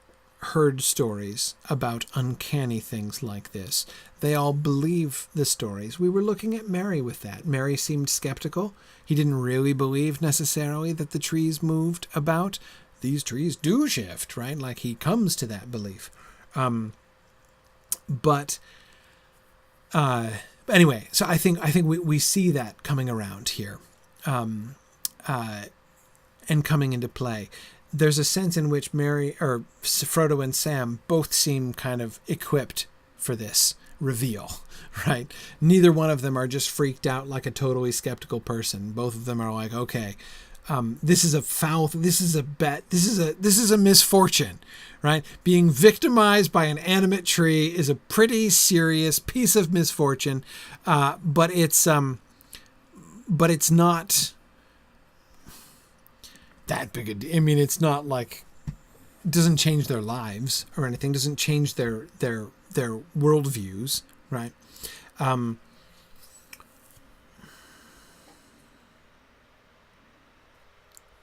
heard stories about uncanny things like this. They all believe the stories. We were looking at Mary with that. Mary seemed skeptical. He didn't really believe necessarily that the trees moved about. These trees do shift, right? Like he comes to that belief. But anyway, so I think we see that coming around here, and coming into play. There's a sense in which Frodo and Sam both seem kind of equipped for this reveal, right? Neither one of them are just freaked out like a totally skeptical person. Both of them are like, okay, this is a foul, this is a bet, this is a misfortune, right? Being victimized by an animate tree is a pretty serious piece of misfortune, but it's not that big a deal. I mean, it's not like, it doesn't change their lives or anything, doesn't change their worldviews, right?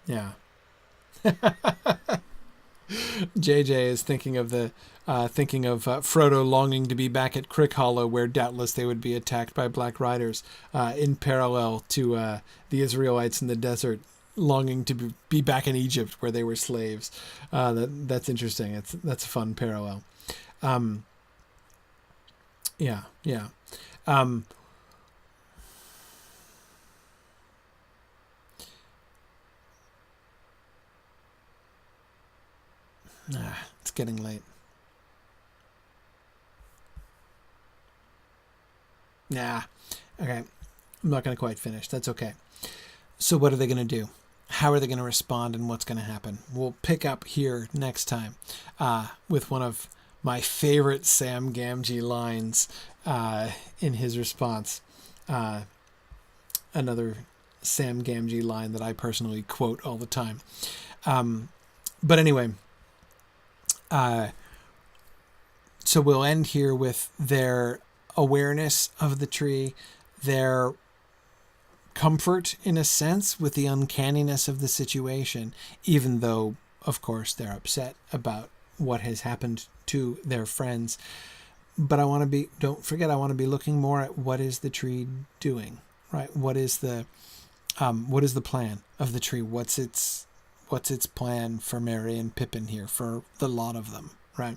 Yeah. JJ is thinking of Frodo longing to be back at Crickhollow, where doubtless they would be attacked by Black Riders, in parallel to the Israelites in the desert longing to be back in Egypt where they were slaves. That's interesting. That's a fun parallel. Yeah. It's getting late. Okay. I'm not going to quite finish. That's okay. So what are they going to do? How are they going to respond, and what's going to happen? We'll pick up here next time with one of my favorite Sam Gamgee lines in his response. Another Sam Gamgee line that I personally quote all the time. But anyway, so we'll end here with their awareness of the tree, their comfort, in a sense, with the uncanniness of the situation, even though, of course, they're upset about what has happened to their friends. But don't forget, I want to be looking more at what is the tree doing, right? What is the plan of the tree? What's its plan for Merry and Pippin here, for the lot of them, right?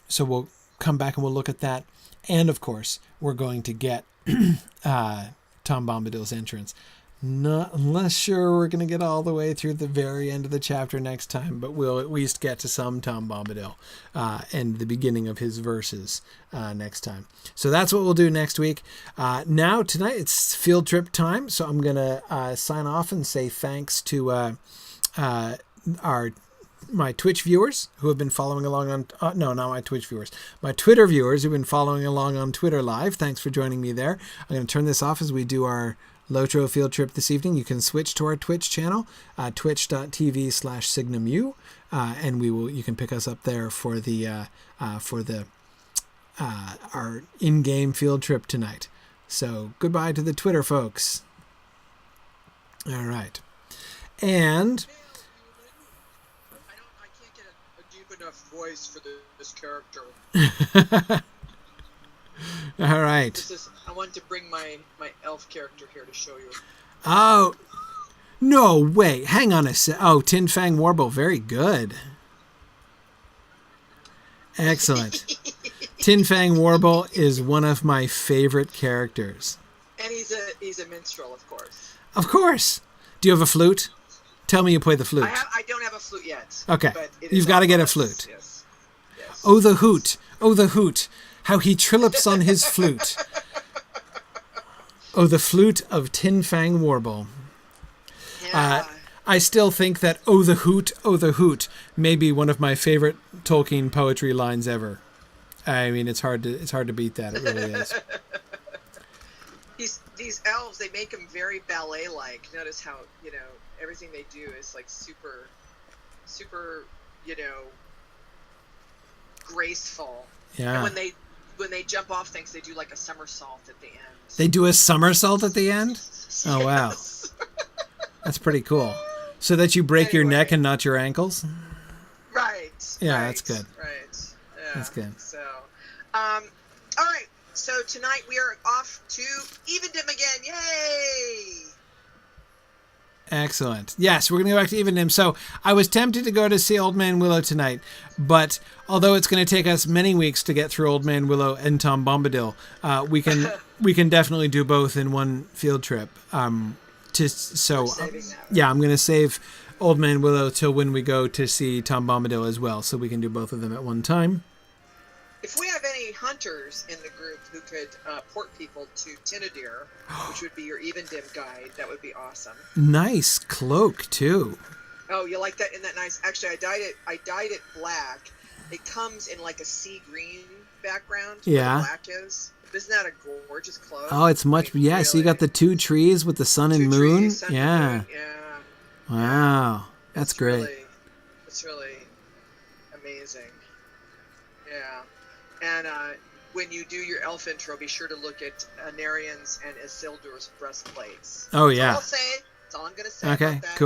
So we'll come back and we'll look at that. And of course, we're going to get Tom Bombadil's entrance. Not less sure we're going to get all the way through the very end of the chapter next time, but we'll at least get to some Tom Bombadil and the beginning of his verses next time. So that's what we'll do next week. Now, tonight, it's field trip time, so I'm going to sign off and say thanks to my Twitch viewers who have been following along on... no, not my Twitch viewers. My Twitter viewers who've been following along on Twitter Live. Thanks for joining me there. I'm going to turn this off as we do our Lotro field trip this evening. You can switch to our Twitch channel, twitch.tv/SignumU, and you can pick us up there for our in-game field trip tonight. So goodbye to the Twitter folks. All right. And I can't get a deep enough voice for this character. All right. I wanted to bring my elf character here to show you. Oh, no, wait. Hang on a sec. Oh, Tin Fang Warble. Very good. Excellent. Tin Fang Warble is one of my favorite characters. And he's a minstrel, of course. Of course. Do you have a flute? Tell me you play the flute. I don't have a flute yet. Okay. You've got to get a flute. Yes. Oh, the hoot. Oh, the hoot. How he trillops on his flute. Oh, the flute of Tin Fang Warble. Yeah. I still think that oh the hoot may be one of my favorite Tolkien poetry lines ever. I mean, it's hard to beat that. It really is. These elves, they make them very ballet-like. Notice how, everything they do is like super, graceful. Yeah. And when they jump off things, they do like a somersault at the end. They do a somersault at the end? Yes. Oh, wow. That's pretty cool. So that you break your neck and not your ankles? Right. Yeah, right, that's good. right. Yeah. That's good. So, all right. So tonight we are off to Evendim again. Yay! Excellent. Yes, we're going to go back to Evendim. So I was tempted to go to see Old Man Willow tonight, but although it's going to take us many weeks to get through Old Man Willow and Tom Bombadil, we can definitely do both in one field trip. I'm going to save Old Man Willow till when we go to see Tom Bombadil as well, so we can do both of them at one time. If we have any hunters in the group who could port people to Tinadir, which would be your Evendim guide, that would be awesome. Nice cloak too. Oh, you like that? Isn't that nice? Actually, I dyed it black. It comes in like a sea green background. Yeah. Where the black is. Isn't that a gorgeous cloak? Oh, it's much. I mean, yeah. really, So you got the two trees with the sun and moon. Trees, sun and moon. Yeah. Wow, that's great. It's really amazing. Yeah. And when you do your elf intro, be sure to look at Anarian's and Isildur's breastplates. Oh, yeah. That's all I'll say. That's all I'm going to say Okay, about that.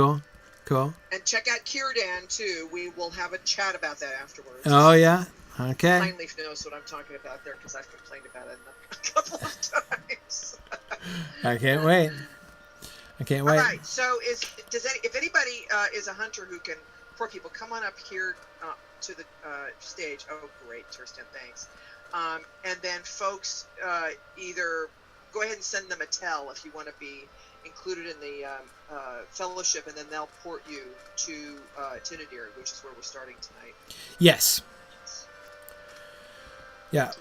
cool. And check out Círdan, too. We will have a chat about that afterwards. Oh, yeah? Okay. Pineleaf knows what I'm talking about there because I've complained about it a couple of times. I can't wait. All right. So if anybody is a hunter who can, for people, come on up here to the stage. Oh, great, Kirsten, thanks. And then folks, either go ahead and send them a tell if you want to be included in the fellowship, and then they'll port you to Tinadir, which is where we're starting tonight. Yes. Yeah.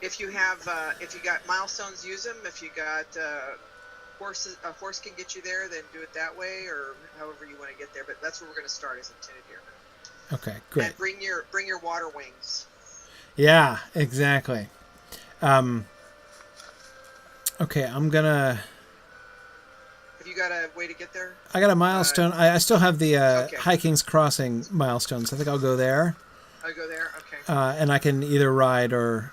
If you got milestones, use them. If you got horses, a horse can get you there, then do it that way, or however you want to get there. But that's where we're going to start, is in Tinadir. Okay, great. And bring your water wings. Yeah, exactly. Okay, I'm gonna. Have you got a way to get there? I got a milestone. I still have the High King's Crossing milestones. I think I'll go there. I'll go there. Okay. And I can either ride or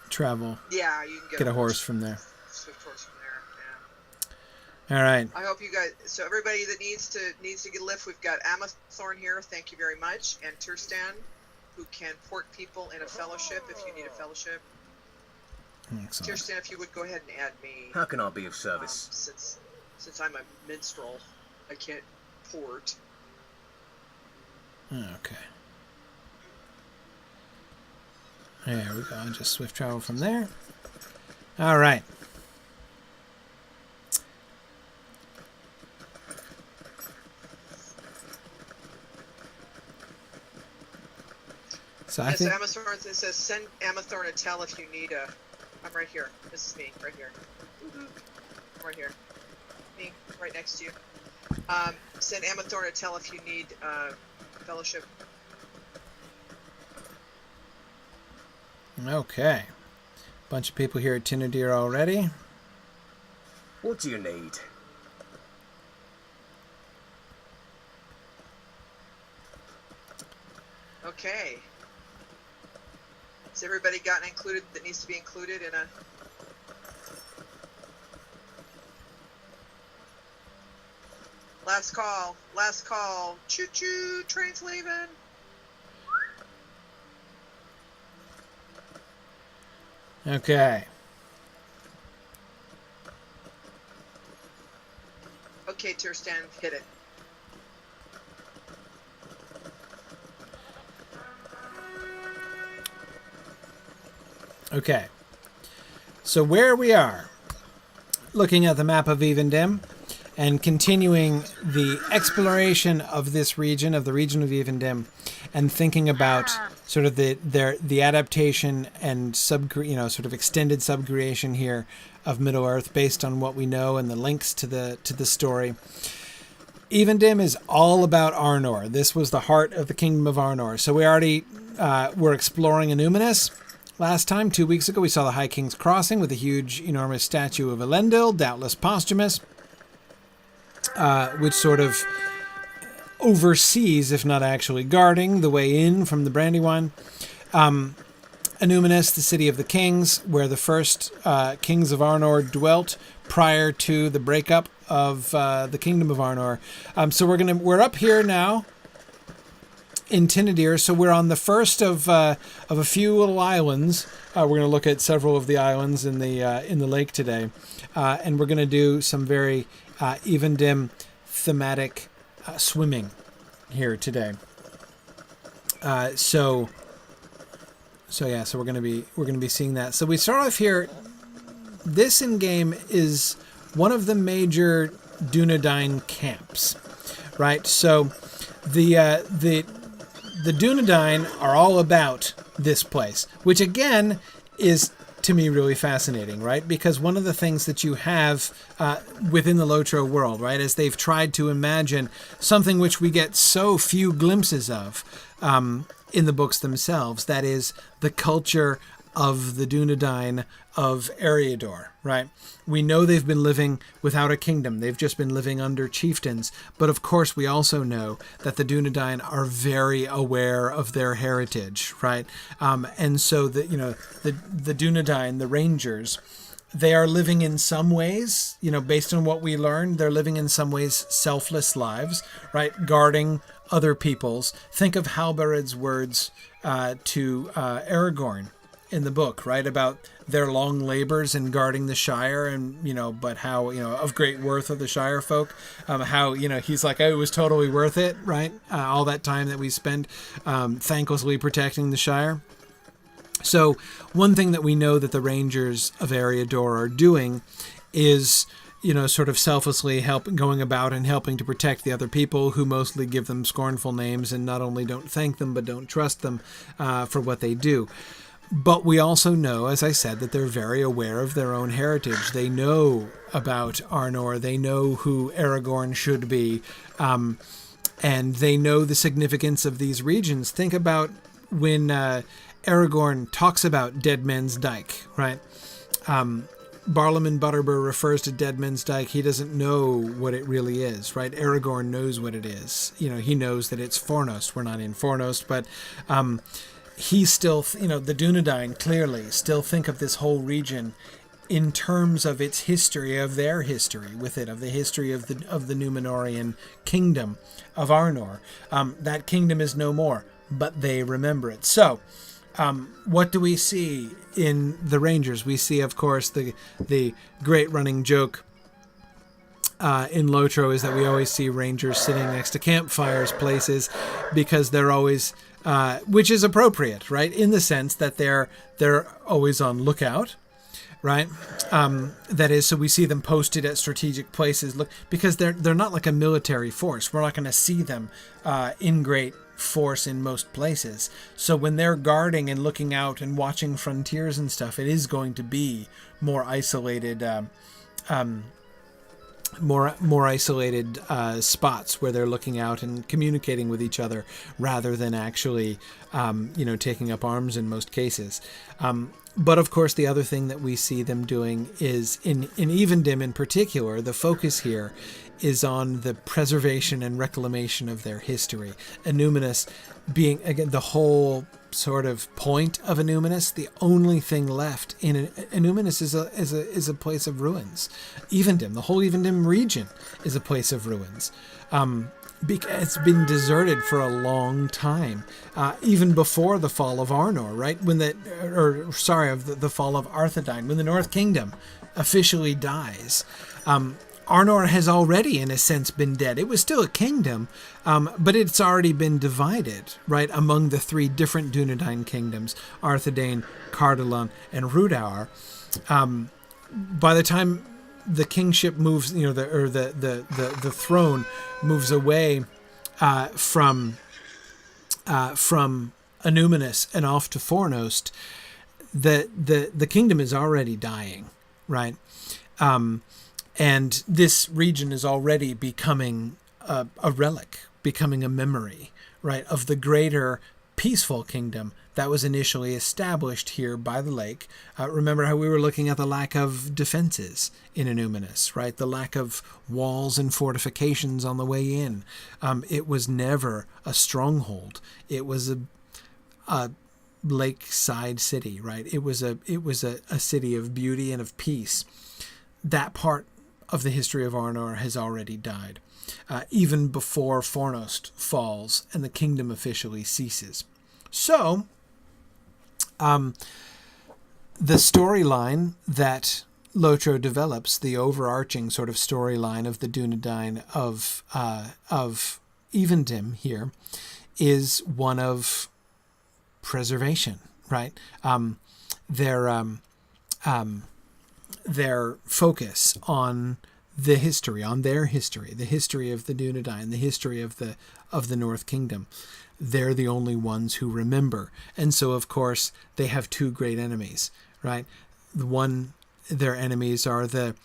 travel. Yeah, you can get a horse from there. Swift horse from there. Yeah. All right. I hope you guys. So everybody that needs to get a lift, we've got Amathorn here. Thank you very much, and Turstan, who can port people in a fellowship if you need a fellowship. Excellent. Turstan, if you would go ahead and add me. How can I be of service? Since I'm a minstrel, I can't port. Okay. There we go. Just swift travel from there. All right. So I think Amathorn, it says send Amathorn a tell if you need a. I'm right here. This is me, right here. I'm right here. Me, right next to you. Send Amathorn a tell if you need fellowship. Okay. Bunch of people here at Tinadir already. What do you need? Okay. Has everybody gotten included that needs to be included in a... Last call. Choo-choo, train's leaving. Okay. Okay, Turstan, hit it. Okay. So where we are, looking at the map of Evendim and continuing the exploration of this region, of the region of Evendim, and thinking about sort of the adaptation and sort of extended subcreation here of Middle Earth based on what we know and the links to the story. Evendim is all about Arnor. This was the heart of the Kingdom of Arnor. So we already were exploring Illuminus. Last time, 2 weeks ago, we saw the High King's Crossing with a huge, enormous statue of Elendil, doubtless posthumous, which sort of oversees, if not actually guarding, the way in from the Brandywine. Illuminus, the city of the kings, where the first kings of Arnor dwelt prior to the breakup of the Kingdom of Arnor. So we're up here now. in Tinadir. So we're on the first of a few little islands. We're going to look at several of the islands in the lake today, and we're going to do some very Evendim thematic swimming here today. So we're going to be seeing that. So we start off here. This in game is one of the major Dunedain camps, right? So the Dunedain are all about this place, which again is to me really fascinating, right? Because one of the things that you have within the Lotro world, right, is they've tried to imagine something which we get so few glimpses of in the books themselves, that is the culture of the Dunedain of Eriador, right? We know they've been living without a kingdom. They've just been living under chieftains. But of course, we also know that the Dunedain are very aware of their heritage, right? And so the Dunedain, the Rangers, they are living in some ways, based on what we learned, they're living in some ways selfless lives, right? Guarding other peoples. Think of Halbered's words to Aragorn in the book, right, about their long labors in guarding the Shire, and but how of great worth of the Shire folk, how he's like, oh, it was totally worth it, right? All that time that we spent thanklessly protecting the Shire. So one thing that we know that the Rangers of Eriador are doing is sort of selflessly going about and helping to protect the other people who mostly give them scornful names and not only don't thank them but don't trust them for what they do. But we also know, as I said, that they're very aware of their own heritage. They know about Arnor. They know who Aragorn should be. And they know the significance of these regions. Think about when Aragorn talks about Dead Men's Dyke, right? Barlaam Butterbur refers to Dead Men's Dyke. He doesn't know what it really is, right? Aragorn knows what it is. He knows that it's Fornost. We're not in Fornost, but he still, the Dunedain clearly still think of this whole region in terms of its history, of their history with it, of the history of the Númenórean kingdom of Arnor. That kingdom is no more, but they remember it. So, what do we see in the Rangers? We see, of course, the great running joke in Lotro is that we always see Rangers sitting next to campfires places because they're always, which is appropriate, right? In the sense that they're always on lookout, right? That is, so we see them posted at strategic places, because they're not like a military force. We're not going to see them in great force in most places. So when they're guarding and looking out and watching frontiers and stuff, it is going to be more isolated spots where they're looking out and communicating with each other rather than actually taking up arms in most cases. But of course, the other thing that we see them doing is in Evendim in particular, the focus here is on the preservation and reclamation of their history. Annúminas being, again, the whole sort of point of Annúminas. The only thing left in Annúminas is a place of ruins. Evendim, the whole Evendim region, is a place of ruins. It's been deserted for a long time, even before the fall of Arnor, right? The fall of Arthedain, when the North Kingdom officially dies. Arnor has already, in a sense, been dead. It was still a kingdom, but it's already been divided, right, among the three different Dunedain kingdoms, Arthedain, Cardolan, and Rhudaur. By the time the kingship moves, the throne moves away from Annúminas and off to Fornost, the kingdom is already dying, right? And this region is already becoming a relic, becoming a memory, right, of the greater peaceful kingdom that was initially established here by the lake. Remember how we were looking at the lack of defenses in Annúminas, right? The lack of walls and fortifications on the way in. It was never a stronghold. It was a lakeside city, right? It was a city of beauty and of peace. That part of the history of Arnor has already died. even before Fornost falls and the kingdom officially ceases. So, the storyline that Lotro develops, the overarching sort of storyline of the Dunedain of Evendim here, is one of preservation, right? Their focus on the history, on their history, the history of the Dunedain, the history of the North Kingdom. They're the only ones who remember. And so, of course, they have two great enemies, right? Their enemies are the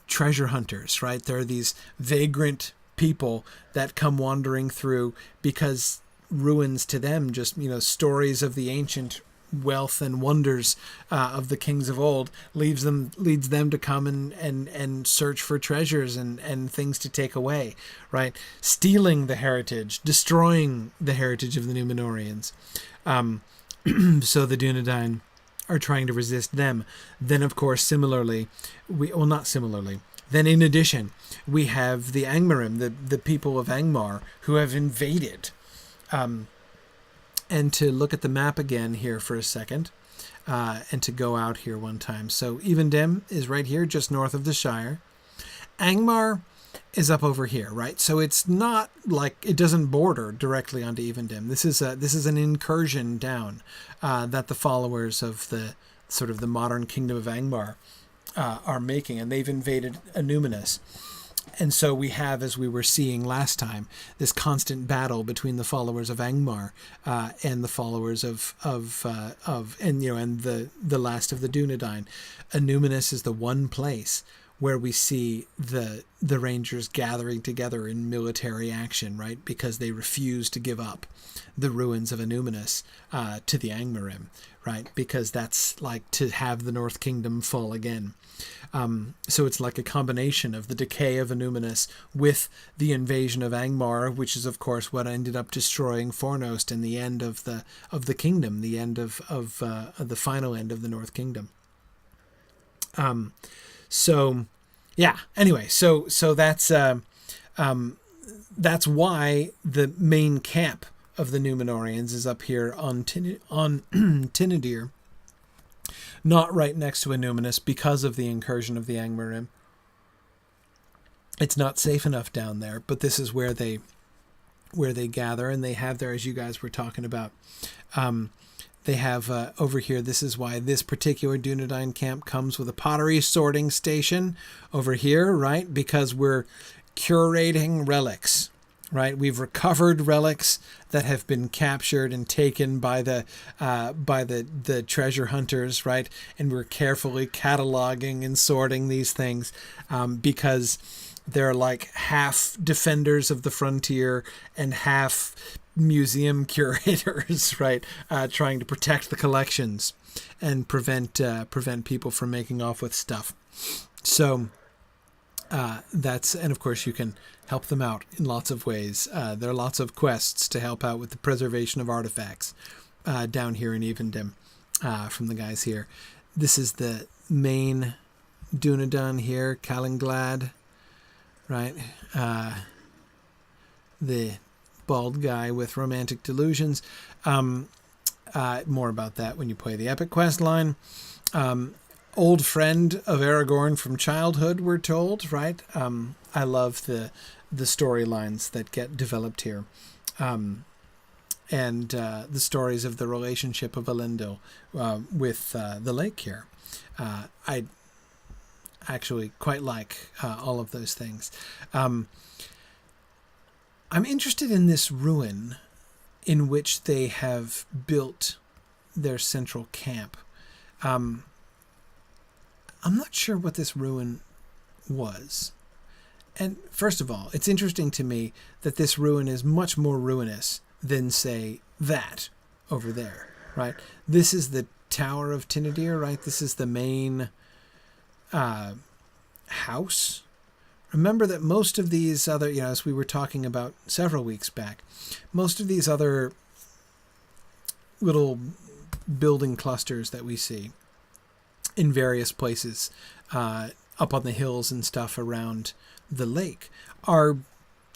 treasure hunters, right? They're these vagrant people that come wandering through because ruins to them, just, stories of the ancient wealth and wonders of the kings of old leads them to come and search for treasures and things to take away, right? Stealing the heritage, destroying the heritage of the Númenóreans. So the Dunedain are trying to resist them. Then, of course, then in addition, we have the Angmarim, the people of Angmar, who have invaded. And to look at the map again here for a second, and to go out here one time. So Evendim is right here, just north of the Shire. Angmar is up over here, right? So it's not like it doesn't border directly onto Evendim. This is an incursion down that the followers of the sort of the modern kingdom of Angmar are making, and they've invaded Anúminas. And so we have, as we were seeing last time, this constant battle between the followers of Angmar and the followers of the last of the Dunedain. Anúminas is the one place where we see the Rangers gathering together in military action, right? Because they refuse to give up the ruins of Anúminas to the Angmarim, right? Because that's like to have the North Kingdom fall again. So it's like a combination of the decay of Anúminas with the invasion of Angmar, which is of course what ended up destroying Fornost and the end of the kingdom, the end of the final end of the North Kingdom. So yeah. Anyway, so that's why the main camp of the Númenóreans is up here on Tinadir. Not right next to Anúminas because of the incursion of the Angmarim. It's not safe enough down there, but this is where they gather, and they have there, as you guys were talking about, they have over here, this is why this particular Dunedain camp comes with a pottery sorting station over here, right? Because we're curating relics. Right, we've recovered relics that have been captured and taken by the treasure hunters, right? And we're carefully cataloging and sorting these things because they're like half defenders of the frontier and half museum curators, right? Trying to protect the collections and prevent people from making off with stuff. So and of course you can help them out in lots of ways. There are lots of quests to help out with the preservation of artifacts down here in Evendim from the guys here. This is the main Dunedain here, Calanglad, right? The bald guy with romantic delusions. More about that when you play the epic quest line. Old friend of Aragorn from childhood, we're told, right? I love the storylines that get developed here. And the stories of the relationship of Elendil with the lake here. I actually quite like all of those things. I'm interested in this ruin in which they have built their central camp. I'm not sure what this ruin was. And first of all, it's interesting to me that this ruin is much more ruinous than, say, that over there, right? This is the Tower of Tinadir, right? This is the main house. Remember that most of these other, as we were talking about several weeks back, most of these other little building clusters that we see in various places up on the hills and stuff around the lake are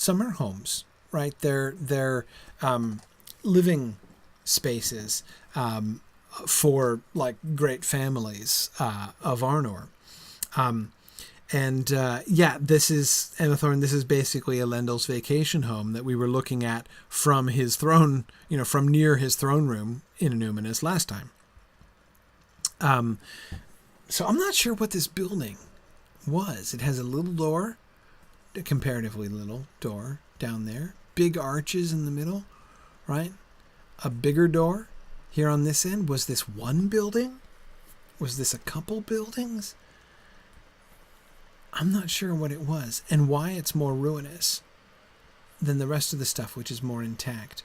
summer homes, right? They're living spaces for like great families of Arnor. This is Emma Thorne. This is basically Elendil's vacation home that we were looking at from his throne, from near his throne room in Enuminus last time. So I'm not sure what this building was. It has a little door, a comparatively little door down there, big arches in the middle, right? A bigger door here on this end. Was this one building? Was this a couple buildings? I'm not sure what it was and why it's more ruinous than the rest of the stuff, which is more intact.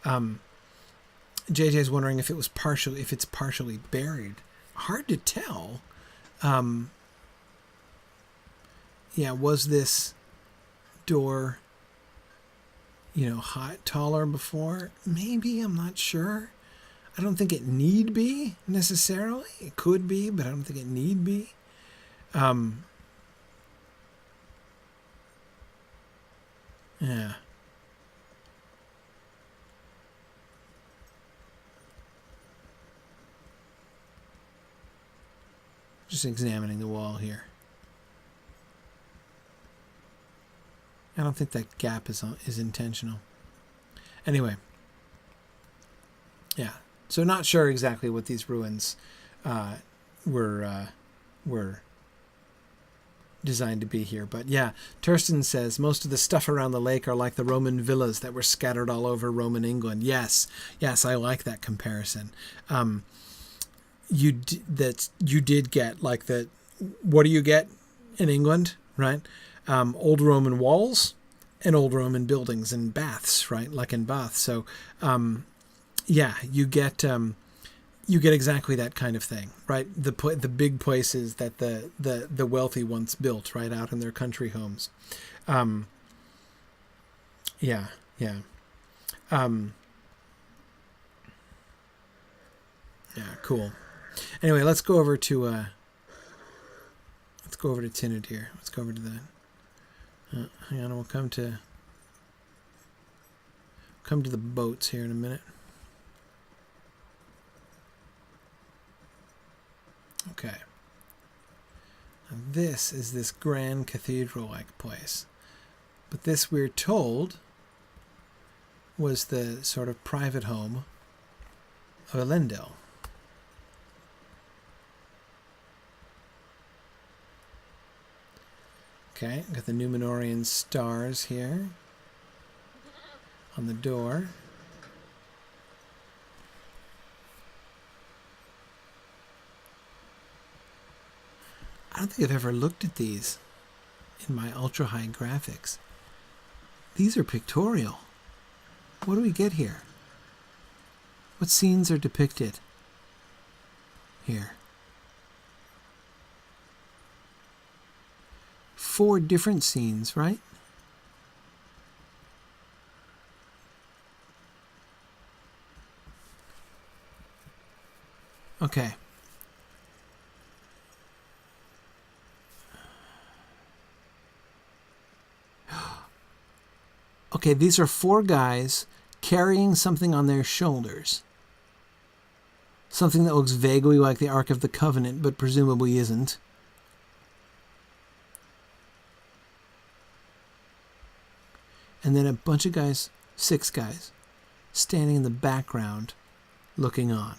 JJ's wondering if it's partially buried. Hard to tell. Was this door, taller before? Maybe, I'm not sure. I don't think it need be necessarily. It could be, but I don't think it need be. Yeah. Just examining the wall here. I don't think that gap is intentional. Anyway. Yeah. So not sure exactly what these ruins were designed to be here. But yeah, Tursten says most of the stuff around the lake are like the Roman villas that were scattered all over Roman England. Yes, I like that comparison. You did get like the, what do you get in England, right? Old Roman walls and old Roman buildings and baths, right? Like in Bath. So, you get exactly that kind of thing, right? The big places that the wealthy once built, right, out in their country homes. Cool. Anyway, let's go over to Tinadir. Let's go over to the. Hang on, we'll come to the boats here in a minute. Okay. Now this is this grand cathedral-like place. But this, we're told, was the sort of private home of Elendil. Okay, got the Numenorian stars here on the door. I don't think I've ever looked at these in my ultra-high graphics. These are pictorial. What do we get here? What scenes are depicted here? 4 different scenes, right? Okay. Okay, these are 4 guys carrying something on their shoulders. Something that looks vaguely like the Ark of the Covenant, but presumably isn't. And then a bunch of guys, 6 guys, standing in the background, looking on.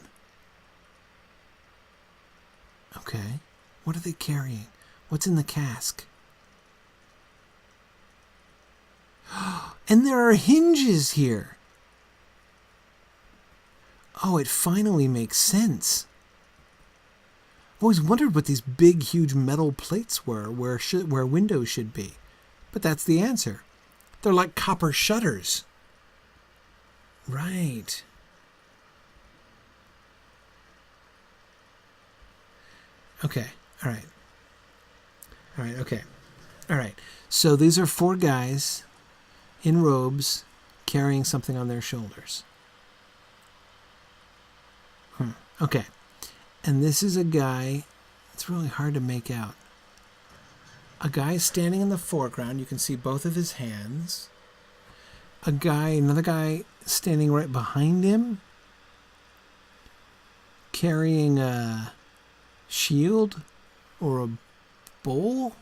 Okay. What are they carrying? What's in the cask? And there are hinges here. Oh, it finally makes sense. I've always wondered what these big, huge metal plates were, where windows should be. But that's the answer. They're like copper shutters. Right. Okay. All right. Okay. All right. So these are 4 guys in robes carrying something on their shoulders. Okay. And this is a guy, it's really hard to make out. A guy standing in the foreground. You can see both of his hands. another guy standing right behind him, carrying a shield or a bowl.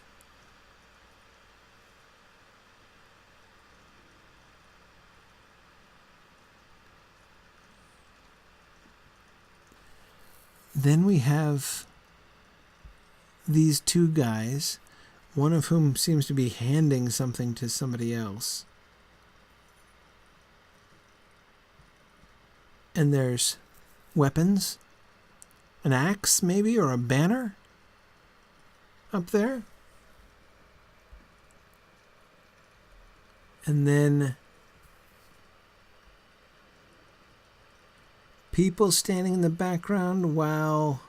Then we have these two guys, one of whom seems to be handing something to somebody else. And there's weapons, an axe maybe, or a banner up there. And then people standing in the background while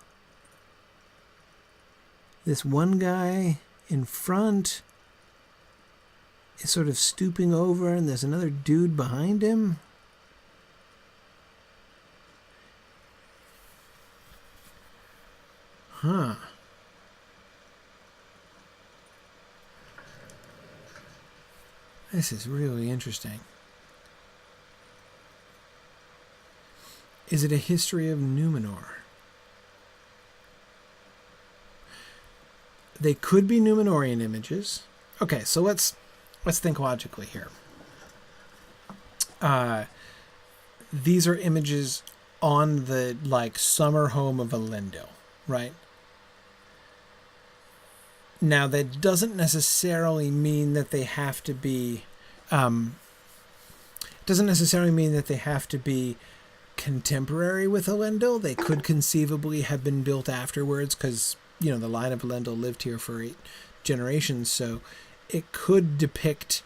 this one guy in front is sort of stooping over, and there's another dude behind him. Huh. This is really interesting. Is it a history of Numenor? They could be Numenorian images. Okay, so let's think logically here. These are images on the summer home of Elendil, right? Now, that doesn't necessarily mean that they have to be contemporary with Elendil. They could conceivably have been built afterwards because, the line of Elendil lived here for 8 generations, so it could depict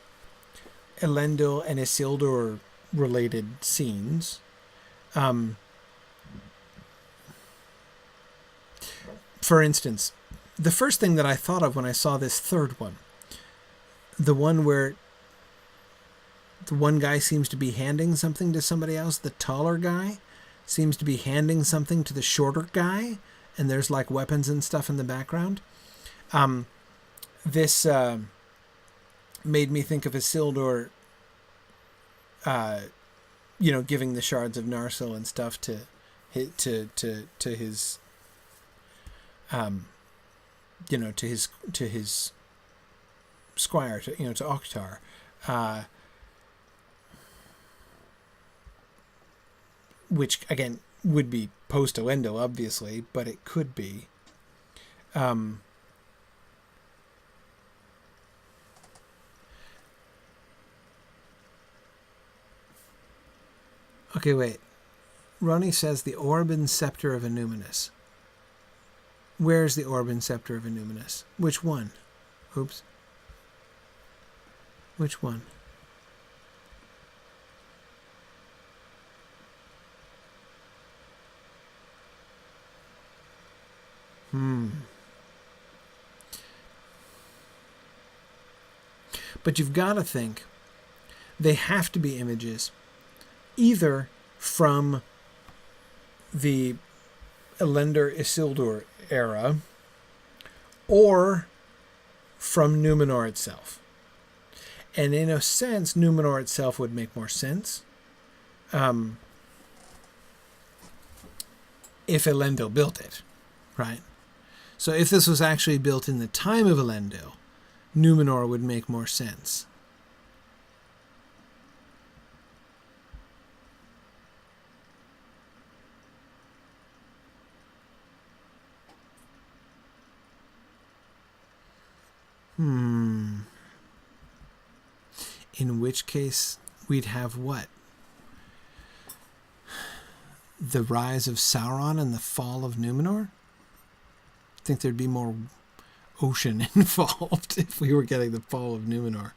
Elendil and Isildur related scenes. For instance, the first thing that I thought of when I saw this third one, the one where the one guy seems to be handing something to somebody else, the taller guy seems to be handing something to the shorter guy, and there's weapons and stuff in the background. This made me think of Isildur, giving the shards of Narsil and stuff to his to his squire, to Oktar. Which again would be post Elendil, obviously, but it could be. Okay, wait. Ronnie says the orb and scepter of Illuminus. Where's the orb and scepter of Illuminus? Which one? Oops. Which one? But you've got to think they have to be images either from the Elendil Isildur era or from Numenor itself. And in a sense, Numenor itself would make more sense if Elendil built it, right? So if this was actually built in the time of Elendil, Numenor would make more sense. In which case, we'd have what? The rise of Sauron and the fall of Numenor? I think there'd be more ocean involved if we were getting the fall of Numenor.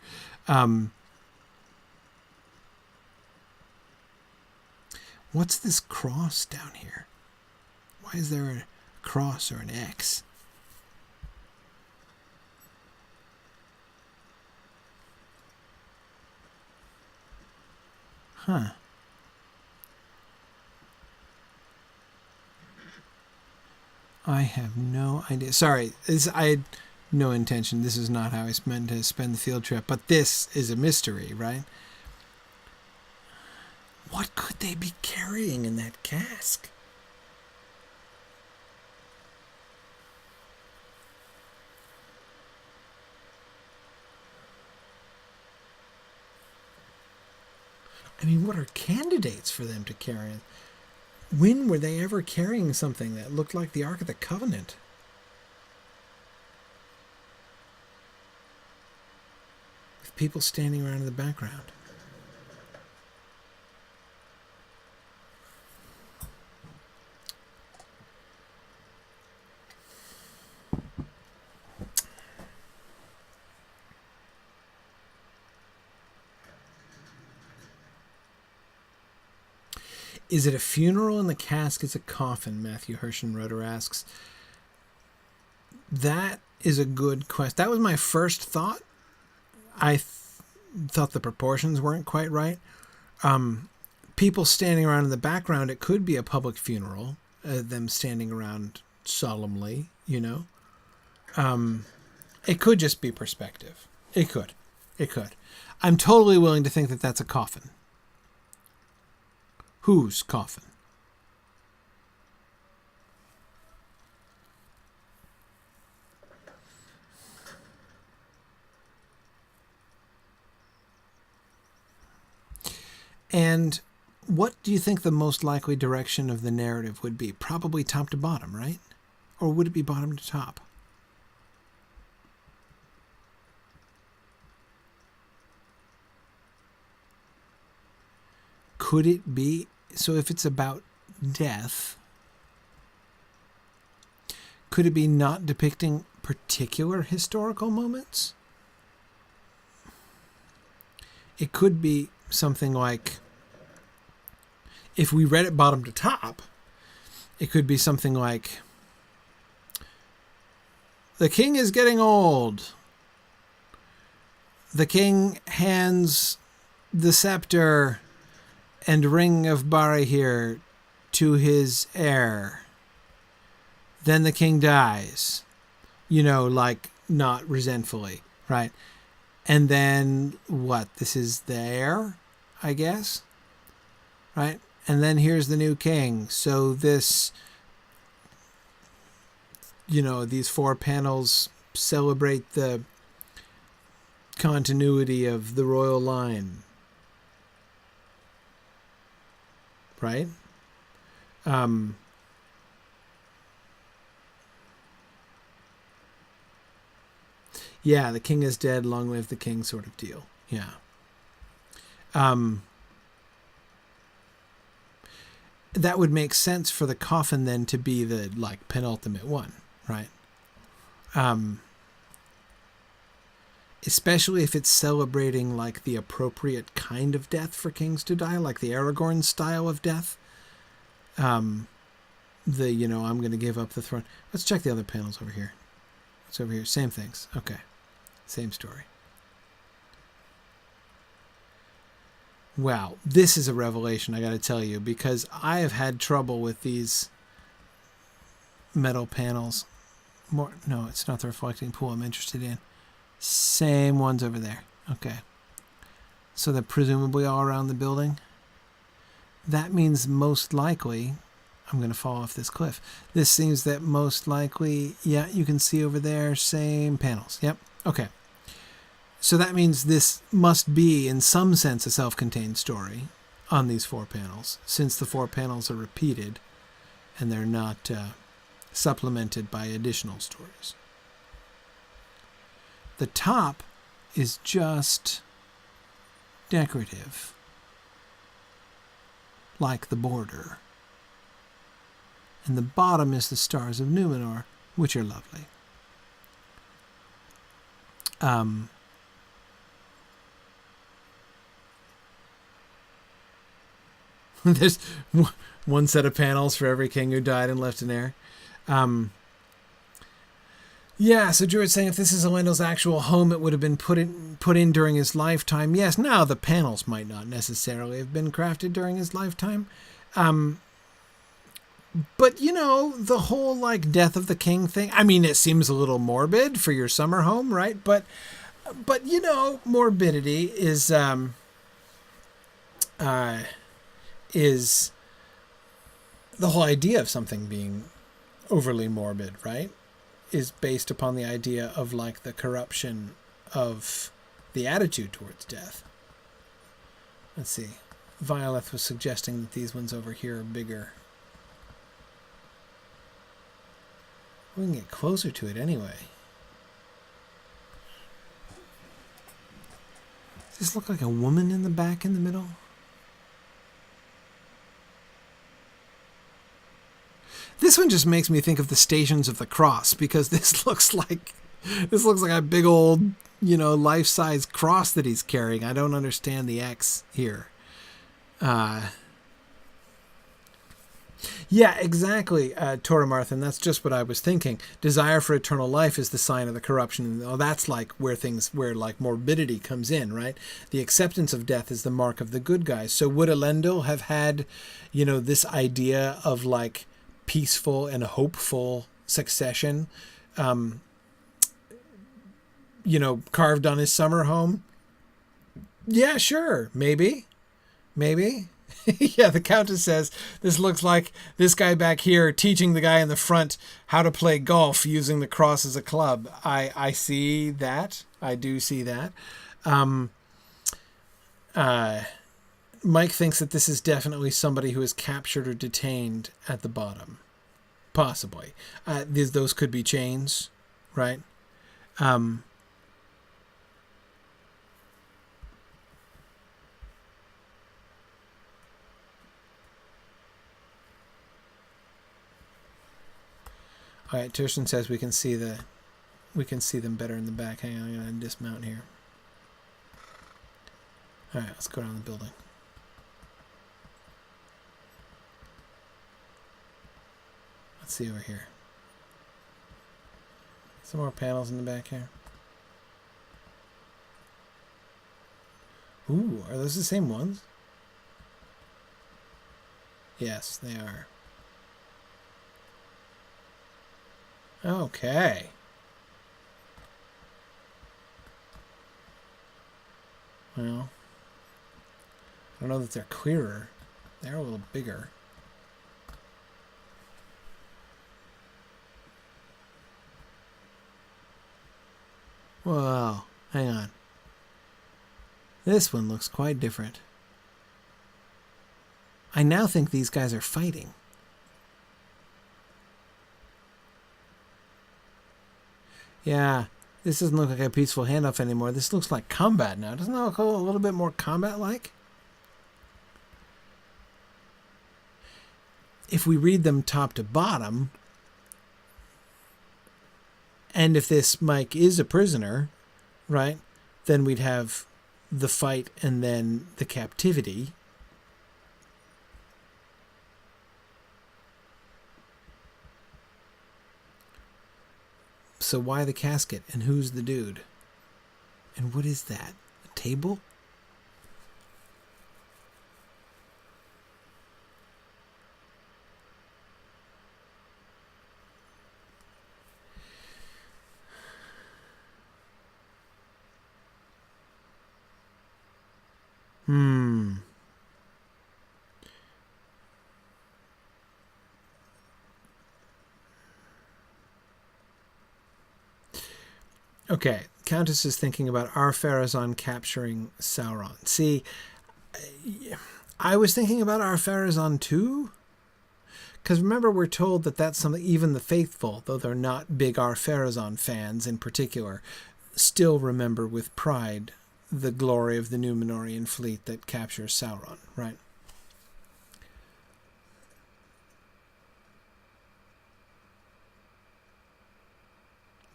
What's this cross down here? Why is there a cross or an X? Huh. I have no idea. Sorry, I had no intention. This is not how I meant to spend the field trip. But this is a mystery, right? What could they be carrying in that cask? I mean, what are candidates for them to carry? When were they ever carrying something that looked like the Ark of the Covenant? With people standing around in the background. Is it a funeral and the cask is a coffin? Matthew Herschenroder asks. That is a good question. That was my first thought. I thought the proportions weren't quite right. People standing around in the background, it could be a public funeral. Them standing around solemnly, you know. It could just be perspective. It could. I'm totally willing to think that that's a coffin. Whose coffin? And what do you think the most likely direction of the narrative would be? Probably top to bottom, right? Or would it be bottom to top? Could it be? So if it's about death, could it be not depicting particular historical moments? It could be something like, if we read it bottom to top, it could be something like, the king is getting old. The king hands the scepter and ring of Barahir to his heir. Then the king dies. You know, like, not resentfully, right? And then, what? This is the heir, I guess? Right? And then here's the new king. So this, you know, these 4 panels celebrate the continuity of the royal line. Right? Yeah, the king is dead, long live the king sort of deal. Yeah. That would make sense for the coffin then to be the, like, penultimate one, right? Especially if it's celebrating, like, the appropriate kind of death for kings to die, like the Aragorn style of death. You know, I'm going to give up the throne. Let's check the other panels over here. It's over here. Same things. Okay. Same story. Wow. This is a revelation, I got to tell you, because I have had trouble with these metal panels. No, it's not the reflecting pool I'm interested in. Same ones over there. Okay. So they're presumably all around the building. That means most likely, I'm going to fall off this cliff. This seems that most likely, yeah, you can see over there, same panels. Yep. Okay. So that means this must be, in some sense, a self-contained story on these 4 panels, since the 4 panels are repeated and they're not supplemented by additional stories. The top is just decorative, like the border. And the bottom is the stars of Numenor, which are lovely. There's one set of panels for every king who died and left an heir. Yeah, so Druid's saying if this is Elendil's actual home, it would have been put in during his lifetime. Yes, now the panels might not necessarily have been crafted during his lifetime. But, you know, the whole, like, death of the king thing, I mean, it seems a little morbid for your summer home, right? But you know, morbidity is, is the whole idea of something being overly morbid, right? Is based upon the idea of like the corruption of the attitude towards death. Let's see. Violeth was suggesting that these ones over here are bigger. We can get closer to it anyway. Does this look like a woman in the back in the middle? This one just makes me think of the Stations of the Cross, because this looks like a big old, life-size cross that he's carrying. I don't understand the X here. Yeah, exactly, Toramarthan. That's just what I was thinking. Desire for eternal life is the sign of the corruption. Oh, that's like where morbidity comes in, right? The acceptance of death is the mark of the good guys. So would Elendil have had, this idea of like peaceful and hopeful succession, carved on his summer home? Yeah, sure. Maybe. Yeah, the Countess says, this looks like this guy back here teaching the guy in the front how to play golf using the cross as a club. I see that. I do see that. Mike thinks that this is definitely somebody who is captured or detained at the bottom. Possibly. Those could be chains, right? All right, Kirsten says we can see them better in the back. Hang on, I'm going to dismount here. All right, let's go around the building. Let's see over here. Some more panels in the back here. Ooh, are those the same ones? Yes, they are. Okay. Well, I don't know that they're clearer. They're a little bigger. Whoa, hang on. This one looks quite different. I now think these guys are fighting. Yeah, this doesn't look like a peaceful handoff anymore. This looks like combat now. Doesn't that look a little bit more combat-like? If we read them top to bottom, and if this Mike is a prisoner, right, then we'd have the fight and then the captivity. So why the casket? And who's the dude? And what is that? A table? Okay, Countess is thinking about Ar-Pharazôn capturing Sauron. See, I was thinking about Ar-Pharazôn too. Because remember, we're told that that's something even the faithful, though they're not big Ar-Pharazôn fans in particular, still remember with pride the glory of the Númenórean fleet that captures Sauron, right?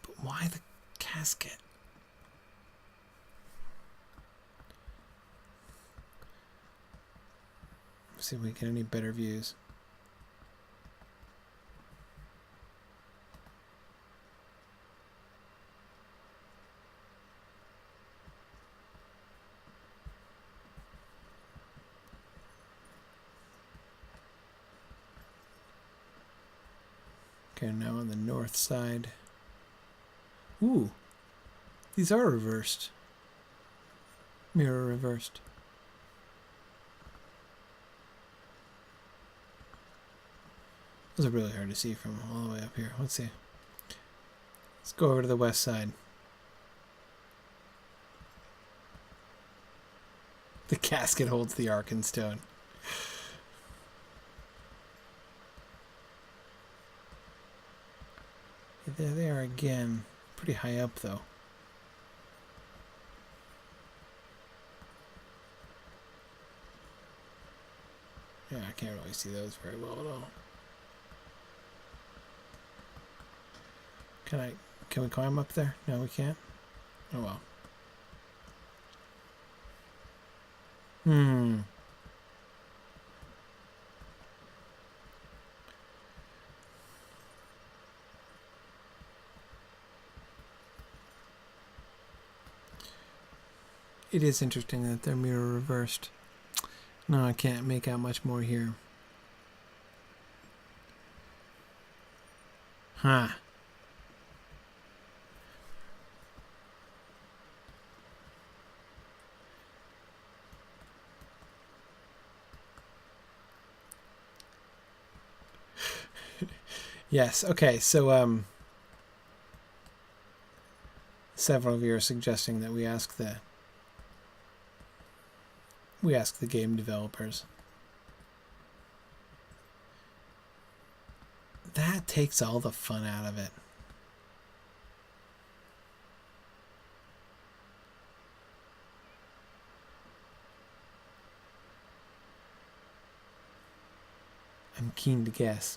But why the casket? Let's see if we get any better views. Okay, now on the north side. Ooh, these are reversed. Mirror reversed. Those are really hard to see from all the way up here. Let's see. Let's go over to the west side. The casket holds the Arkenstone. There they are again. Pretty high up, though. Yeah, I can't really see those very well at all. Can we climb up there? No, we can't. Oh well. It is interesting that they're mirror reversed. No, I can't make out much more here. Huh. Yes, okay, so several of you are suggesting that we ask the game developers. That takes all the fun out of it. I'm keen to guess.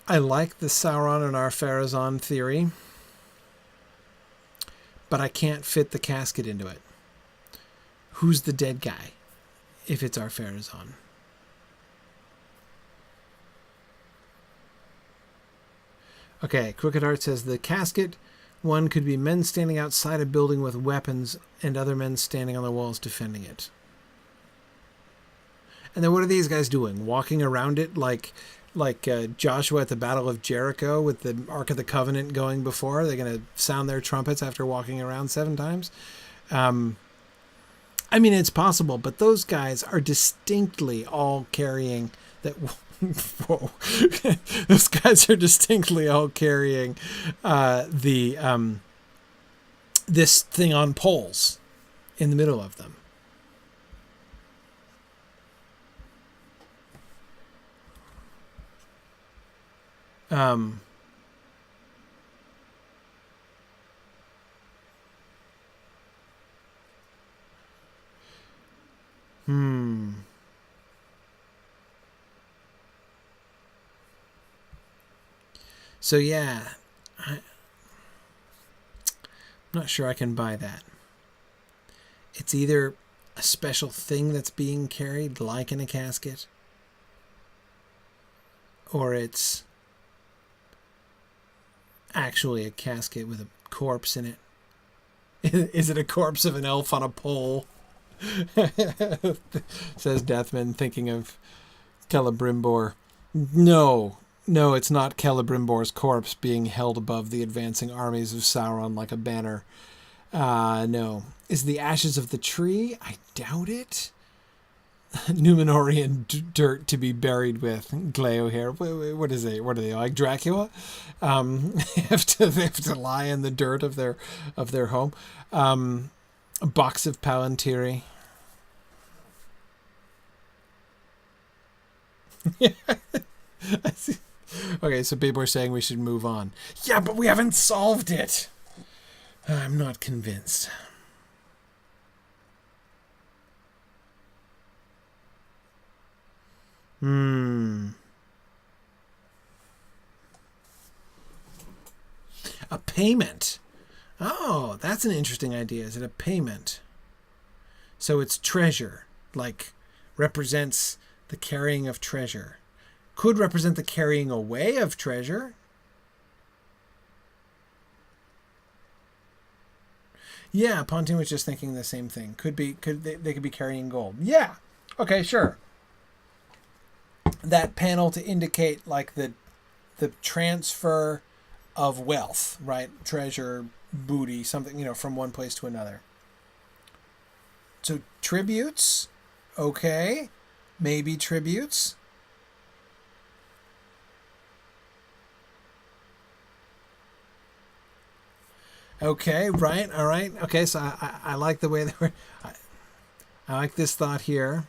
I like the Sauron and Ar-Pharazôn theory, but I can't fit the casket into it. Who's the dead guy if it's Ar-Pharazôn? Okay, Crooked Heart says the casket one could be men standing outside a building with weapons and other men standing on the walls defending it. And then what are these guys doing? Walking around it like Joshua at the Battle of Jericho with the Ark of the Covenant going before? Are they going to sound their trumpets after walking around 7 times? I mean, it's possible, but those guys are distinctly all carrying that. Whoa. Those guys are distinctly all carrying this thing on poles in the middle of them. So yeah, I'm not sure I can buy that. It's either a special thing that's being carried like in a casket, or it's actually a casket with a corpse in it. Is it a corpse of an elf on a pole? Says Deathman, thinking of Celebrimbor. No, it's not Celebrimbor's corpse being held above the advancing armies of Sauron like a banner. No. Is the ashes of the tree? I doubt it. Numenorian dirt to be buried with. Gleo here. What is it? What are they like? Dracula? They have to lie in the dirt of their home. A box of Palantiri. I see. Okay, so people are saying we should move on. Yeah, but we haven't solved it. I'm not convinced. A payment. Oh, that's an interesting idea. Is it a payment? So it's treasure, like represents the carrying of treasure. Could represent the carrying away of treasure. Yeah, Pontoon was just thinking the same thing. They could be carrying gold. Yeah. Okay, sure. That panel to indicate like the transfer of wealth, right? Treasure, booty, something, from one place to another. So tributes, okay. Maybe tributes. Okay, right, all right. Okay, so I like the way they were. I like this thought here.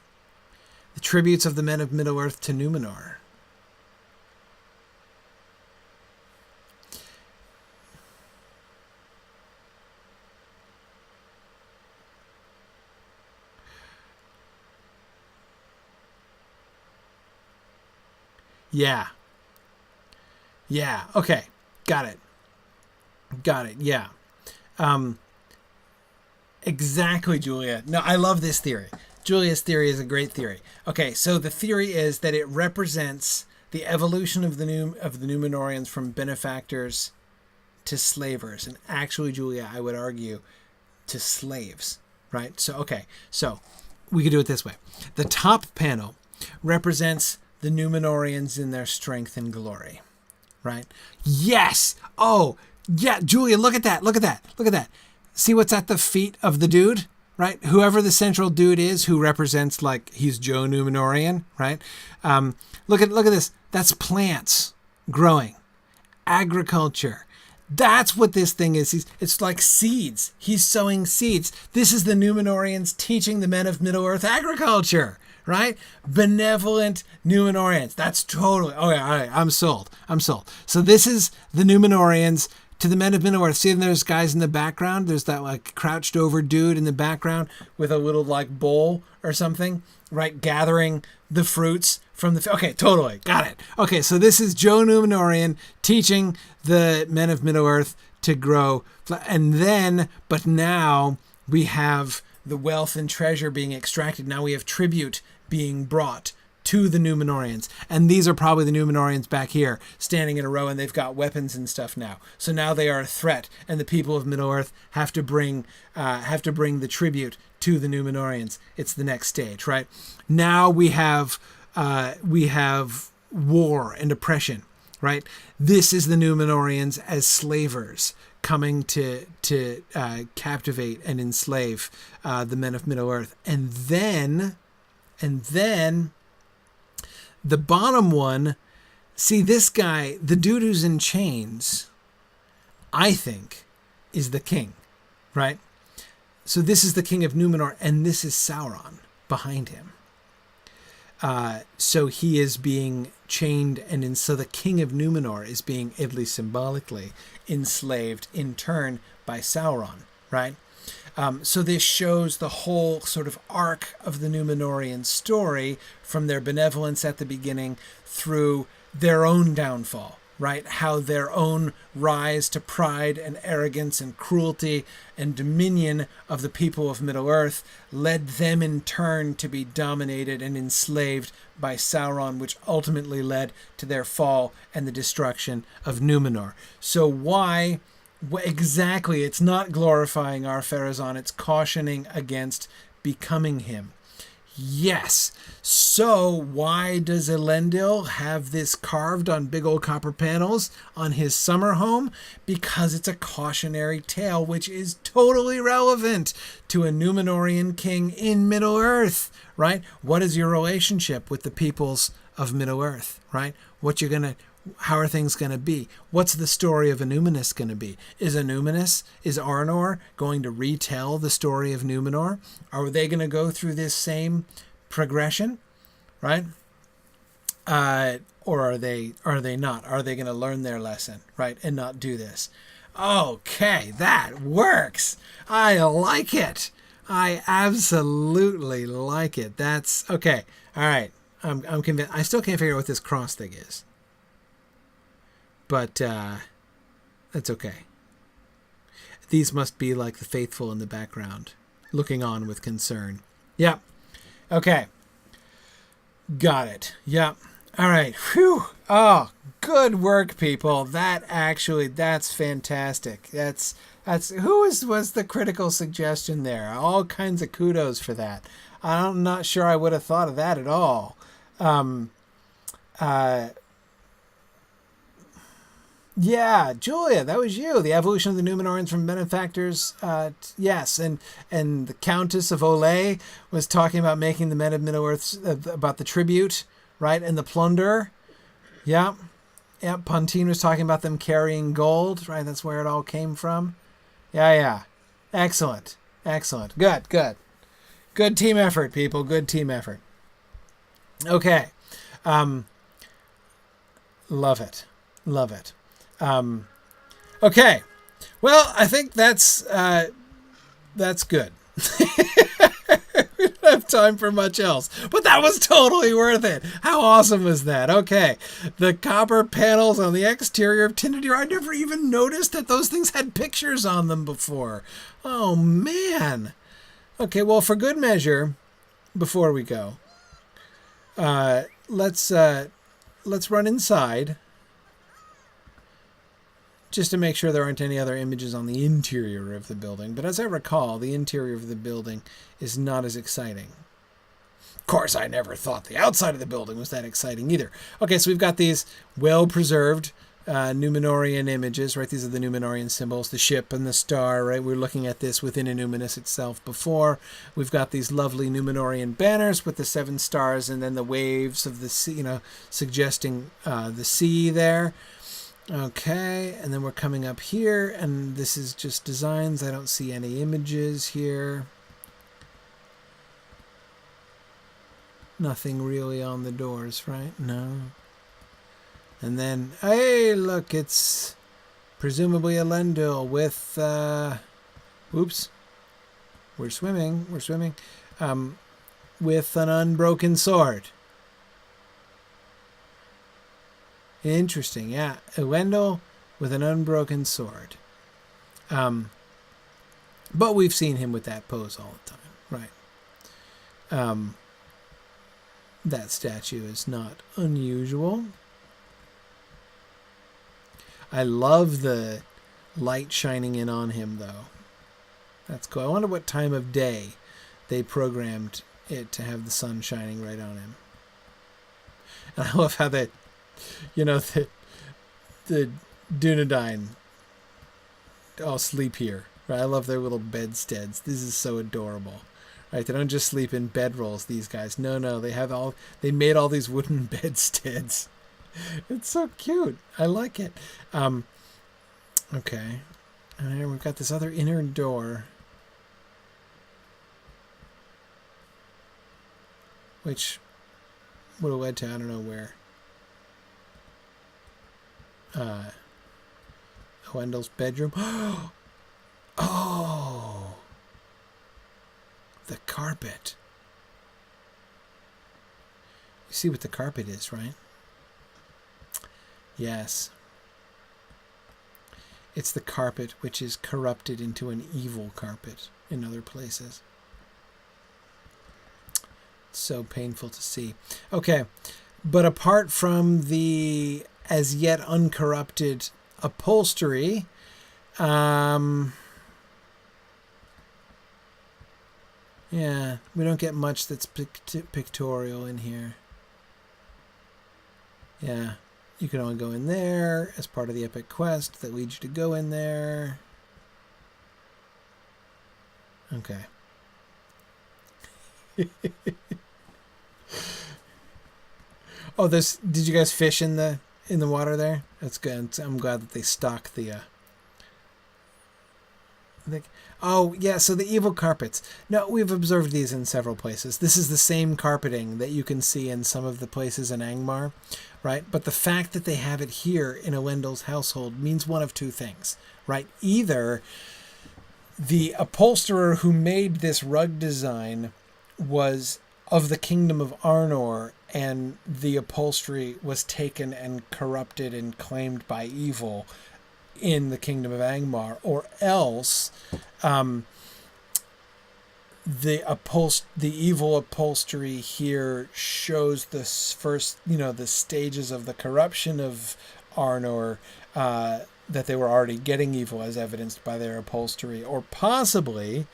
The tributes of the men of Middle-earth to Numenor. Yeah. Yeah, okay. Got it. Yeah. Exactly, Julia. No, I love this theory. Julia's theory is a great theory. Okay, so the theory is that it represents the evolution of the Numenorians from benefactors to slavers, and actually, Julia, I would argue, to slaves. Right? So we could do it this way. The top panel represents the Numenorians in their strength and glory. Right? Yes. Oh, yeah, Julia, look at that. See what's at the feet of the dude, right? Whoever the central dude is, who represents like he's Joe Numenorian, right? Look at this. That's plants growing, agriculture. That's what this thing is. It's like seeds. He's sowing seeds. This is the Numenorians teaching the men of Middle-earth agriculture, right? Benevolent Numenorians. That's totally. Oh yeah, all right. I'm sold. So this is the Numenorians to the men of Middle-earth. See, there's guys in the background. There's that like crouched over dude in the background with a little like bowl or something, right? Gathering the fruits from the. Okay, totally got it. Okay, so this is Joe Numenorian teaching the men of Middle-earth to grow, but now we have the wealth and treasure being extracted. Now we have tribute being brought to the Numenorians. And these are probably the Numenorians back here standing in a row, and they've got weapons and stuff now. So now they are a threat, and the people of Middle-earth have to bring the tribute to the Numenorians. It's the next stage, right? Now we have war and oppression, right? This is the Numenorians as slavers coming to captivate and enslave the men of Middle-earth. And then the bottom one, see this guy, the dude who's in chains, I think, is the king, right? So this is the king of Numenor, and this is Sauron behind him. So he is being chained, and so the king of Numenor is being, at least symbolically, enslaved in turn by Sauron, right? So this shows the whole sort of arc of the Numenorian story from their benevolence at the beginning through their own downfall, right? How their own rise to pride and arrogance and cruelty and dominion of the people of Middle-earth led them in turn to be dominated and enslaved by Sauron, which ultimately led to their fall and the destruction of Numenor. So why... Exactly, it's not glorifying Ar-Pharazôn, it's cautioning against becoming him. Yes, so why does Elendil have this carved on big old copper panels on his summer home? Because it's a cautionary tale, which is totally relevant to a Numenorian king in Middle-earth, right? What is your relationship with the peoples of Middle-earth, right? How are things going to be? What's the story of Numenor going to be? Is Arnor going to retell the story of Numenor? Are they going to go through this same progression, right? Or are they not? Are they going to learn their lesson, right, and not do this? Okay, that works. I like it. I absolutely like it. That's okay. All right. I'm convinced. I still can't figure out what this cross thing is. But that's okay. These must be like the faithful in the background, looking on with concern. Yep. Okay. Got it. Yep. All right. Whew. Oh, good work, people. That's fantastic. That's Was the critical suggestion there? All kinds of kudos for that. I'm not sure I would have thought of that at all. Yeah, Julia, that was you. The evolution of the Numenorians from benefactors. Yes, and the Countess of Olay was talking about making the men of Middle-earth, about the tribute, right, and the plunder. Yeah. Yeah, Pontine was talking about them carrying gold, right? That's where it all came from. Yeah. Excellent. Good. Good team effort, people. Good team effort. Okay. Love it. Okay. Well, I think that's good. We don't have time for much else, but that was totally worth it. How awesome was that? Okay. The copper panels on the exterior of Tindadir. I never even noticed that those things had pictures on them before. Oh, man. Okay, well, for good measure, before we go, let's run inside just to make sure there aren't any other images on the interior of the building. But as I recall, the interior of the building is not as exciting. Of course, I never thought the outside of the building was that exciting either. Okay, so we've got these well-preserved Numenorian images, right? These are the Numenorian symbols, the ship and the star, right? We were looking at this within Numinous itself before. We've got these lovely Numenorian banners with the 7 stars and then the waves of the sea, suggesting the sea there. Okay, and then we're coming up here, and this is just designs. I don't see any images here. Nothing really on the doors, right? No. And then, hey, look, it's presumably Elendil with, oops, we're swimming, with an unbroken sword. Interesting, yeah. Elendil with an unbroken sword. But we've seen him with that pose all the time, right? That statue is not unusual. I love the light shining in on him, though. That's cool. I wonder what time of day they programmed it to have the sun shining right on him. And I love how that, the Dunedain all sleep here. Right? I love their little bedsteads. This is so adorable. Right? They don't just sleep in bedrolls, these guys. No, they made all these wooden bedsteads. It's so cute. I like it. Okay. And here we've got this other inner door, which would have led to I don't know where. Wendell's bedroom. Oh, the carpet. You see what the carpet is, right? Yes. It's the carpet which is corrupted into an evil carpet in other places. So painful to see. Okay, but apart from the as yet uncorrupted upholstery, yeah, we don't get much that's pictorial in here. Yeah, you can only go in there as part of the epic quest that leads you to go in there. Okay. Oh, did you guys fish in the water there? That's good. I'm glad that they stocked the oh, yeah, so the evil carpets. No, we've observed these in several places. This is the same carpeting that you can see in some of the places in Angmar, right? But the fact that they have it here in Elendil's household means one of two things, right? Either the upholsterer who made this rug design was of the kingdom of Arnor, and the upholstery was taken and corrupted and claimed by evil in the kingdom of Angmar, or else the evil upholstery here shows the first, the stages of the corruption of Arnor, that they were already getting evil, as evidenced by their upholstery, or possibly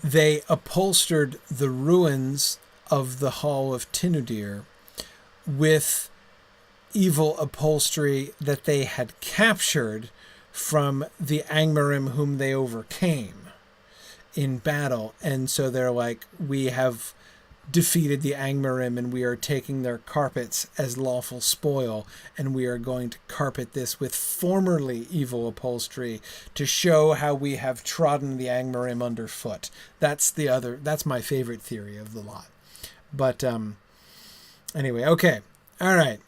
they upholstered the ruins of the Hall of Tinudir with evil upholstery that they had captured from the Angmarim whom they overcame in battle. And so they're like, we have defeated the Angmarim and we are taking their carpets as lawful spoil, and we are going to carpet this with formerly evil upholstery to show how we have trodden the Angmarim underfoot. That's my favorite theory of the lot. But anyway, okay. All right.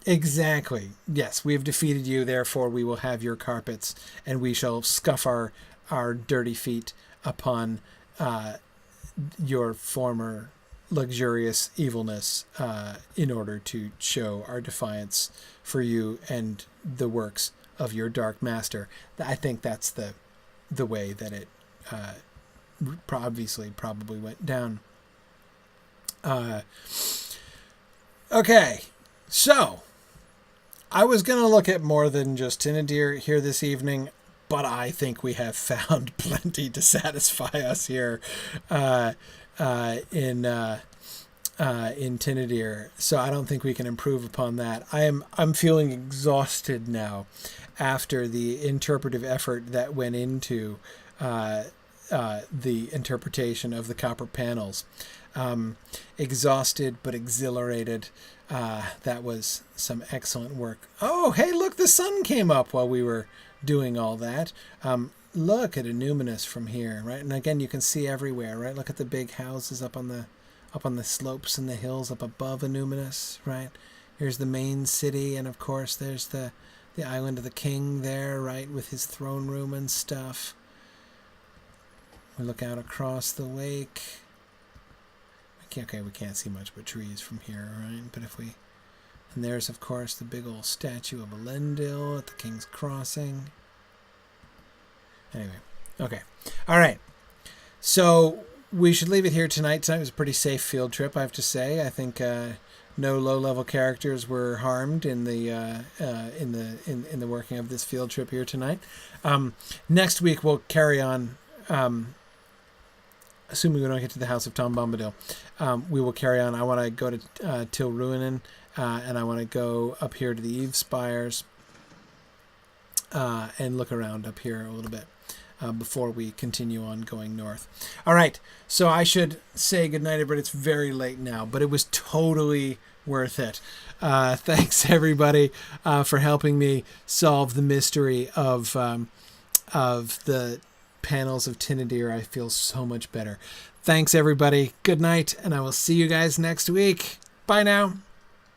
Exactly. Yes, we have defeated you, therefore we will have your carpets, and we shall scuff our dirty feet upon your former luxurious evilness in order to show our defiance for you and the works of your dark master. I think that's the way that it probably went down. Okay, so I was going to look at more than just Tinudir here this evening, but I think we have found plenty to satisfy us here in Tinudir. So I don't think we can improve upon that. I'm feeling exhausted now after the interpretive effort that went into the interpretation of the copper panels. Exhausted but exhilarated. That was some excellent work. Oh, hey, look, the sun came up while we were doing all that. Look at Illuminous from here, right? And again, you can see everywhere, right? Look at the big houses up on the slopes and the hills up above Illuminous, right? Here's the main city, and of course there's the island of the king there, right, with his throne room and stuff. We look out across the lake. Okay, we can't see much but trees from here, right? But and there's, of course, the big old statue of Elendil at the King's Crossing. Anyway, okay. All right. So we should leave it here tonight. Tonight was a pretty safe field trip, I have to say. I think no low-level characters were harmed in the working of this field trip here tonight. Next week we'll carry on. Assuming we don't get to the House of Tom Bombadil, we will carry on. I want to go to Til Ruinen, and I want to go up here to the Eve Spires and look around up here a little bit before we continue on going north. All right, so I should say goodnight, everybody. It's very late now, but it was totally worth it. Thanks, everybody, for helping me solve the mystery of the panels of Tinudir. I feel so much better. Thanks, everybody. Good night, and I will see you guys next week. Bye now.